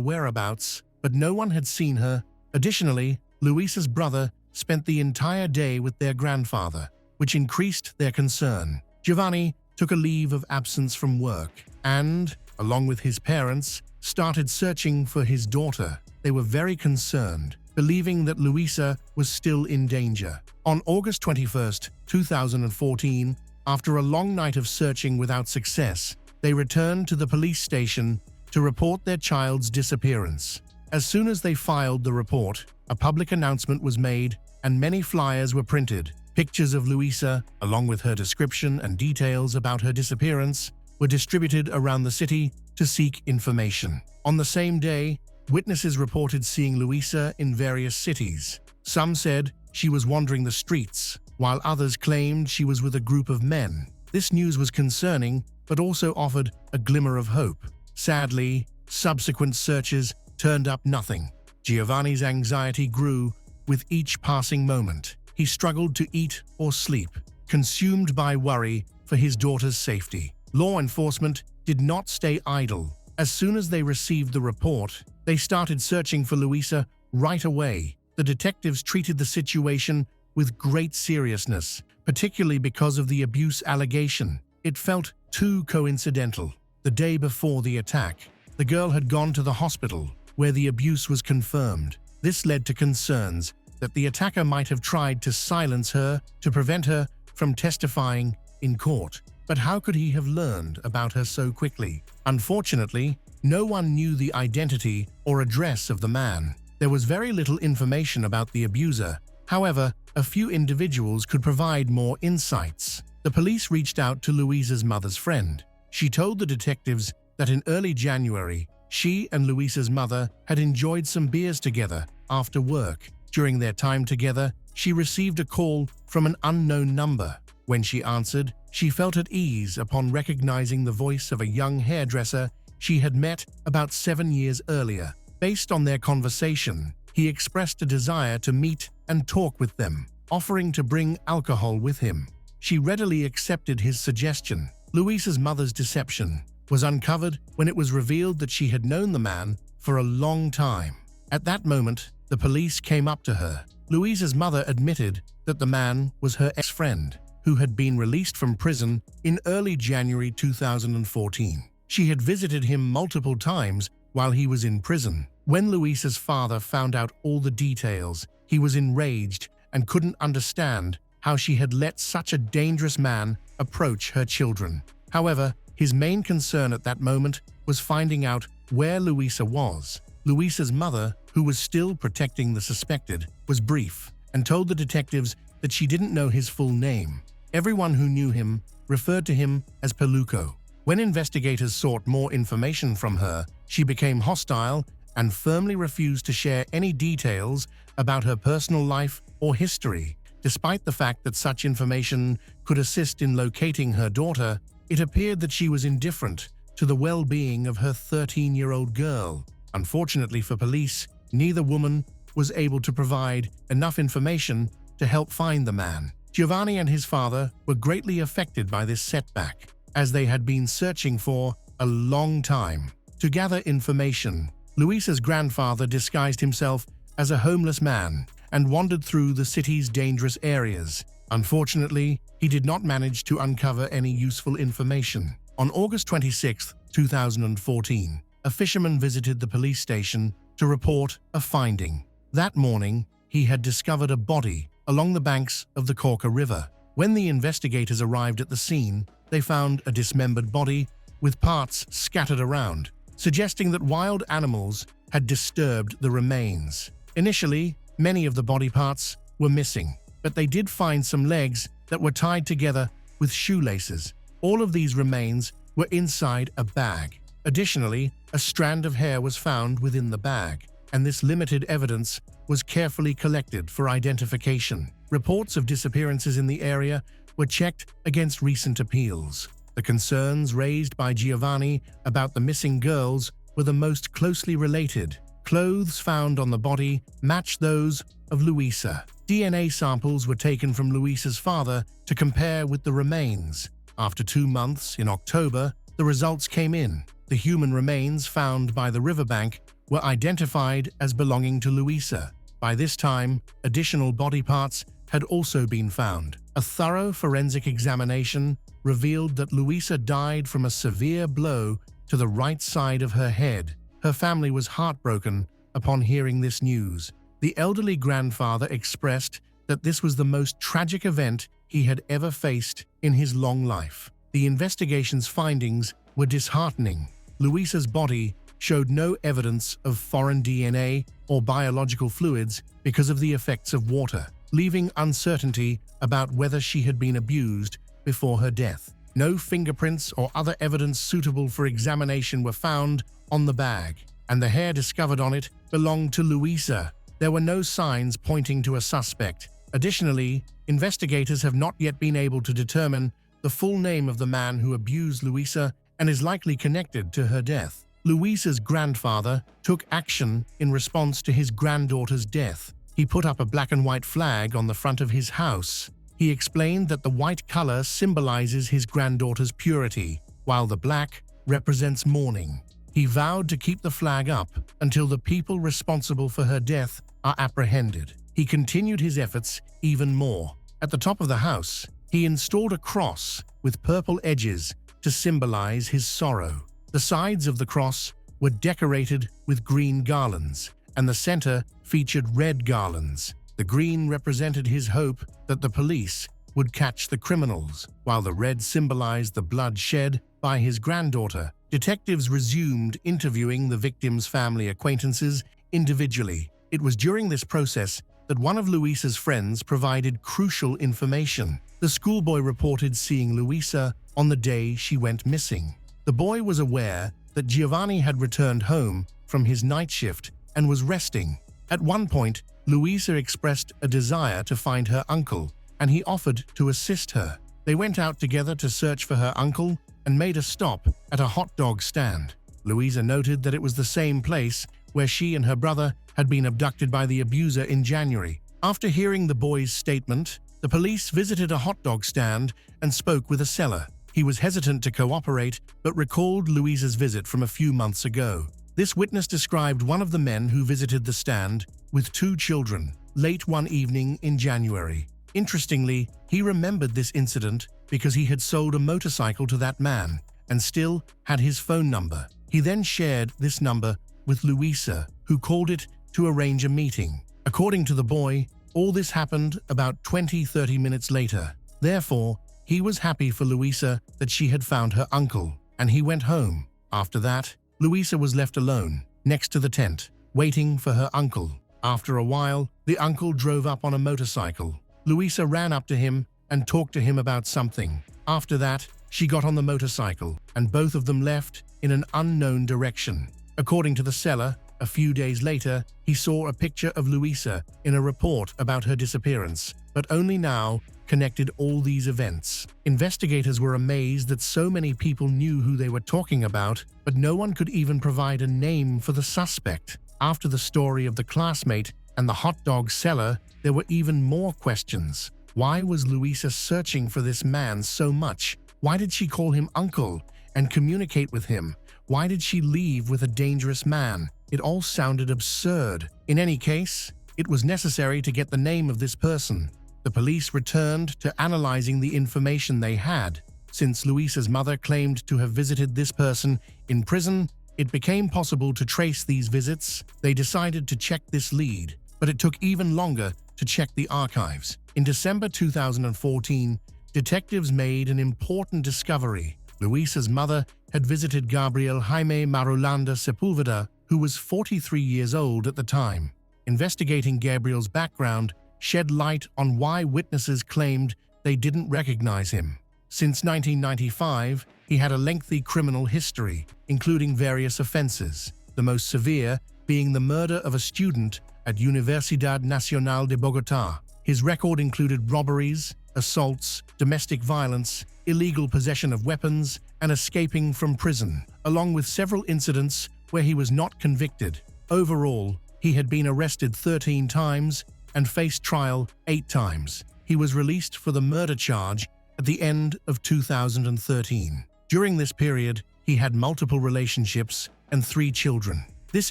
whereabouts, but no one had seen her. Additionally, Luisa's brother spent the entire day with their grandfather, which increased their concern. Giovanni took a leave of absence from work and, along with his parents, started searching for his daughter. They were very concerned, believing that Luisa was still in danger. On August 21st, 2014, after a long night of searching without success, they returned to the police station to report their child's disappearance. As soon as they filed the report, a public announcement was made and many flyers were printed. Pictures of Luisa, along with her description and details about her disappearance, were distributed around the city to seek information. On the same day, witnesses reported seeing Luisa in various cities. Some said she was wandering the streets, while others claimed she was with a group of men. This news was concerning, but also offered a glimmer of hope. Sadly, subsequent searches turned up nothing. Giovanni's anxiety grew with each passing moment. He struggled to eat or sleep, consumed by worry for his daughter's safety. Law enforcement did not stay idle. As soon as they received the report, they started searching for Luisa right away. The detectives treated the situation with great seriousness, particularly because of the abuse allegation. It felt too coincidental. The day before the attack, the girl had gone to the hospital, where the abuse was confirmed. This led to concerns that the attacker might have tried to silence her to prevent her from testifying in court. But how could he have learned about her so quickly? Unfortunately, no one knew the identity or address of the man. There was very little information about the abuser. However, a few individuals could provide more insights. The police reached out to Luisa's mother's friend. She told the detectives that in early January, she and Luisa's mother had enjoyed some beers together after work. During their time together, she received a call from an unknown number. When she answered, she felt at ease upon recognizing the voice of a young hairdresser she had met about 7 years earlier. Based on their conversation, he expressed a desire to meet and talk with them, offering to bring alcohol with him. She readily accepted his suggestion. Luisa's mother's deception was uncovered when it was revealed that she had known the man for a long time. At that moment, the police came up to her. Luisa's mother admitted that the man was her ex-friend, who had been released from prison in early January 2014. She had visited him multiple times while he was in prison. When Luisa's father found out all the details, he was enraged and couldn't understand how she had let such a dangerous man approach her children. However, his main concern at that moment was finding out where Luisa was. Luisa's mother, who was still protecting the suspected, was brief and told the detectives that she didn't know his full name. Everyone who knew him referred to him as Peluco. When investigators sought more information from her, she became hostile and firmly refused to share any details about her personal life or history. Despite the fact that such information could assist in locating her daughter, it appeared that she was indifferent to the well-being of her 13-year-old girl. Unfortunately for police, neither woman was able to provide enough information to help find the man. Giovanni and his father were greatly affected by this setback, as they had been searching for a long time. To gather information, Luisa's grandfather disguised himself as a homeless man and wandered through the city's dangerous areas. Unfortunately, he did not manage to uncover any useful information. On August 26, 2014, a fisherman visited the police station to report a finding. That morning, he had discovered a body along the banks of the Cauca River. When the investigators arrived at the scene, they found a dismembered body with parts scattered around, suggesting that wild animals had disturbed the remains. Initially, many of the body parts were missing, but they did find some legs that were tied together with shoelaces. All of these remains were inside a bag. Additionally, a strand of hair was found within the bag, and this limited evidence was carefully collected for identification. Reports of disappearances in the area were checked against recent appeals. The concerns raised by Giovanni about the missing girls were the most closely related. Clothes found on the body matched those of Luisa. DNA samples were taken from Luisa's father to compare with the remains. After 2 months, in October, the results came in. The human remains found by the riverbank were identified as belonging to Luisa. By this time, additional body parts had also been found. A thorough forensic examination revealed that Luisa died from a severe blow to the right side of her head. Her family was heartbroken upon hearing this news. The elderly grandfather expressed that this was the most tragic event he had ever faced in his long life. The investigation's findings were disheartening. Luisa's body showed no evidence of foreign DNA or biological fluids because of the effects of water, leaving uncertainty about whether she had been abused before her death. No fingerprints or other evidence suitable for examination were found on the bag, and the hair discovered on it belonged to Luisa. There were no signs pointing to a suspect. Additionally, investigators have not yet been able to determine the full name of the man who abused Luisa and is likely connected to her death. Luisa's grandfather took action in response to his granddaughter's death. He put up a black and white flag on the front of his house. He explained that the white color symbolizes his granddaughter's purity, while the black represents mourning. He vowed to keep the flag up until the people responsible for her death are apprehended. He continued his efforts even more. At the top of the house, he installed a cross with purple edges to symbolize his sorrow. The sides of the cross were decorated with green garlands, and the center featured red garlands. The green represented his hope that the police would catch the criminals, while the red symbolized the blood shed by his granddaughter. Detectives resumed interviewing the victim's family acquaintances individually. It was during this process that one of Luisa's friends provided crucial information. The schoolboy reported seeing Luisa on the day she went missing. The boy was aware that Giovanni had returned home from his night shift and was resting. At one point, Luisa expressed a desire to find her uncle, and he offered to assist her. They went out together to search for her uncle and made a stop at a hot dog stand. Luisa noted that it was the same place where she and her brother had been abducted by the abuser in January. After hearing the boy's statement, the police visited a hot dog stand and spoke with a seller. He was hesitant to cooperate, but recalled Luisa's visit from a few months ago. This witness described one of the men who visited the stand with 2 children late one evening in January. Interestingly, he remembered this incident because he had sold a motorcycle to that man and still had his phone number. He then shared this number with Luisa, who called it to arrange a meeting. According to the boy, all this happened about 20-30 minutes later. Therefore, he was happy for Luisa that she had found her uncle, and he went home. After that, Luisa was left alone, next to the tent, waiting for her uncle. After a while, the uncle drove up on a motorcycle. Luisa ran up to him and talked to him about something. After that, she got on the motorcycle, and both of them left in an unknown direction. According to the seller, a few days later, he saw a picture of Luisa in a report about her disappearance, but only now connected all these events. Investigators were amazed that so many people knew who they were talking about, but no one could even provide a name for the suspect. After the story of the classmate and the hot dog seller, there were even more questions. Why was Luisa searching for this man so much? Why did she call him uncle and communicate with him? Why did she leave with a dangerous man? It all sounded absurd. In any case, it was necessary to get the name of this person. The police returned to analyzing the information they had. Since Luisa's mother claimed to have visited this person in prison, it became possible to trace these visits. They decided to check this lead, but it took even longer to check the archives. In December 2014, detectives made an important discovery. Luisa's mother had visited Gabriel Jaime Marulanda Sepulveda, who was 43 years old at the time. Investigating Gabriel's background shed light on why witnesses claimed they didn't recognize him. Since 1995, he had a lengthy criminal history, including various offenses, the most severe being the murder of a student at Universidad Nacional de Bogotá. His record included robberies, assaults, domestic violence, illegal possession of weapons, and escaping from prison, along with several incidents where he was not convicted. Overall, he had been arrested 13 times and faced trial 8 times. He was released for the murder charge at the end of 2013. During this period, he had multiple relationships and 3 children. This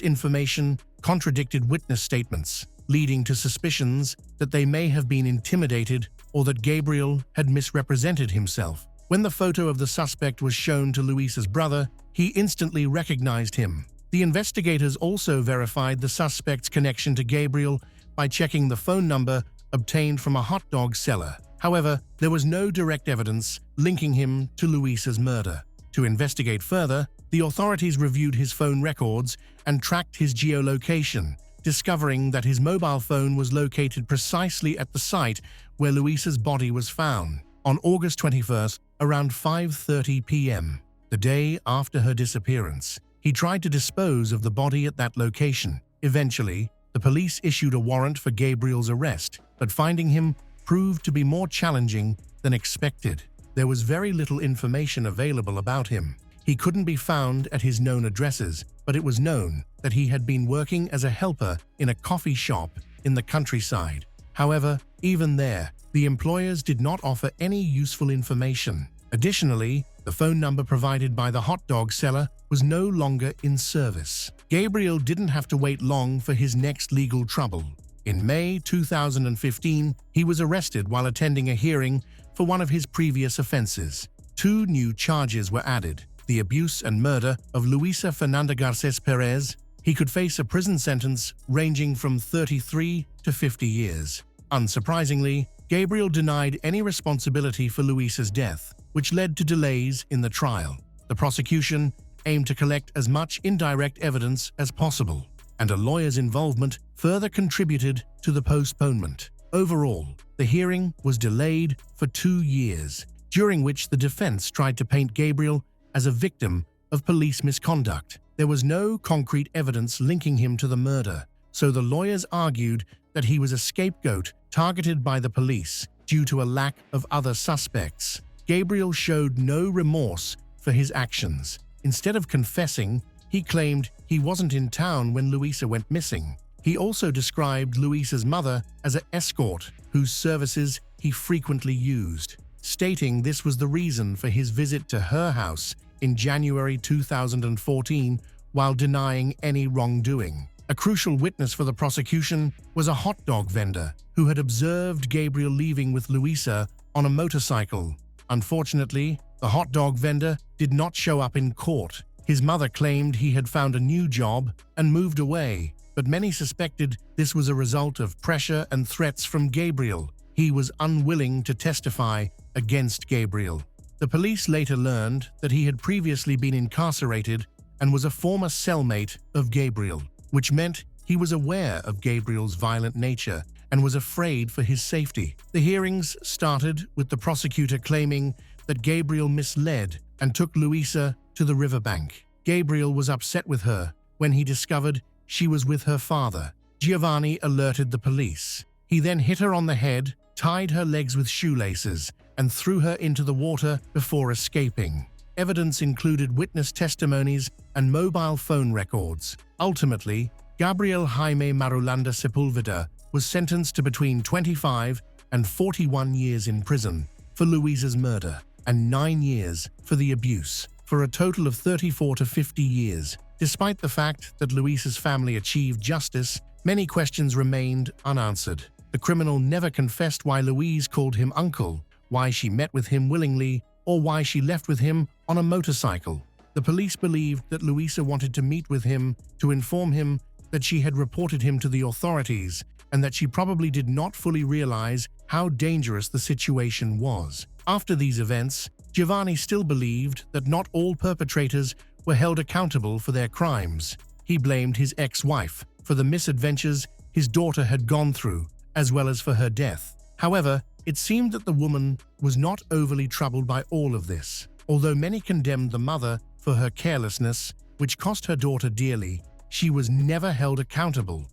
information contradicted witness statements, leading to suspicions that they may have been intimidated or that Gabriel had misrepresented himself. When the photo of the suspect was shown to Luisa's brother, he instantly recognized him. The investigators also verified the suspect's connection to Gabriel by checking the phone number obtained from a hot dog seller. However, there was no direct evidence linking him to Luisa's murder. To investigate further, the authorities reviewed his phone records and tracked his geolocation, discovering that his mobile phone was located precisely at the site where Luisa's body was found. On August 21st, around 5:30 p.m., the day after her disappearance, he tried to dispose of the body at that location. Eventually, the police issued a warrant for Gabriel's arrest, but finding him proved to be more challenging than expected. There was very little information available about him. He couldn't be found at his known addresses, but it was known that he had been working as a helper in a coffee shop in the countryside. However, even there, the employers did not offer any useful information. Additionally, the phone number provided by the hot dog seller was no longer in service. Gabriel didn't have to wait long for his next legal trouble. In May 2015, he was arrested while attending a hearing for one of his previous offenses. 2 new charges were added: the abuse and murder of Luisa Fernanda Garces Perez. He could face a prison sentence ranging from 33 to 50 years. Unsurprisingly, Gabriel denied any responsibility for Luisa's death, which led to delays in the trial. The prosecution aimed to collect as much indirect evidence as possible, and a lawyer's involvement further contributed to the postponement. Overall, the hearing was delayed for 2 years, during which the defense tried to paint Gabriel as a victim of police misconduct. There was no concrete evidence linking him to the murder, so the lawyers argued that he was a scapegoat targeted by the police due to a lack of other suspects. Gabriel showed no remorse for his actions. Instead of confessing, he claimed he wasn't in town when Luisa went missing. He also described Luisa's mother as an escort whose services he frequently used, stating this was the reason for his visit to her house in January 2014 while denying any wrongdoing. A crucial witness for the prosecution was a hot dog vendor who had observed Gabriel leaving with Luisa on a motorcycle. Unfortunately, the hot dog vendor did not show up in court. His mother claimed he had found a new job and moved away, but many suspected this was a result of pressure and threats from Gabriel. He was unwilling to testify against Gabriel. The police later learned that he had previously been incarcerated and was a former cellmate of Gabriel, which meant he was aware of Gabriel's violent nature and was afraid for his safety. The hearings started with the prosecutor claiming that Gabriel misled and took Luisa to the riverbank. Gabriel was upset with her when he discovered she was with her father. Giovanni alerted the police. He then hit her on the head, tied her legs with shoelaces, and threw her into the water before escaping. Evidence included witness testimonies and mobile phone records. Ultimately, Gabriel Jaime Marulanda Sepulveda was sentenced to between 25 and 41 years in prison for Luisa's murder and 9 years for the abuse, for a total of 34 to 50 years. Despite the fact that Luisa's family achieved justice, many questions remained unanswered. The criminal never confessed why Louise called him uncle, why she met with him willingly, or why she left with him on a motorcycle. The police believed that Luisa wanted to meet with him to inform him that she had reported him to the authorities and that she probably did not fully realize how dangerous the situation was. After these events, Giovanni still believed that not all perpetrators were held accountable for their crimes. He blamed his ex-wife for the misadventures his daughter had gone through, as well as for her death. However, it seemed that the woman was not overly troubled by all of this. Although many condemned the mother for her carelessness, which cost her daughter dearly, she was never held accountable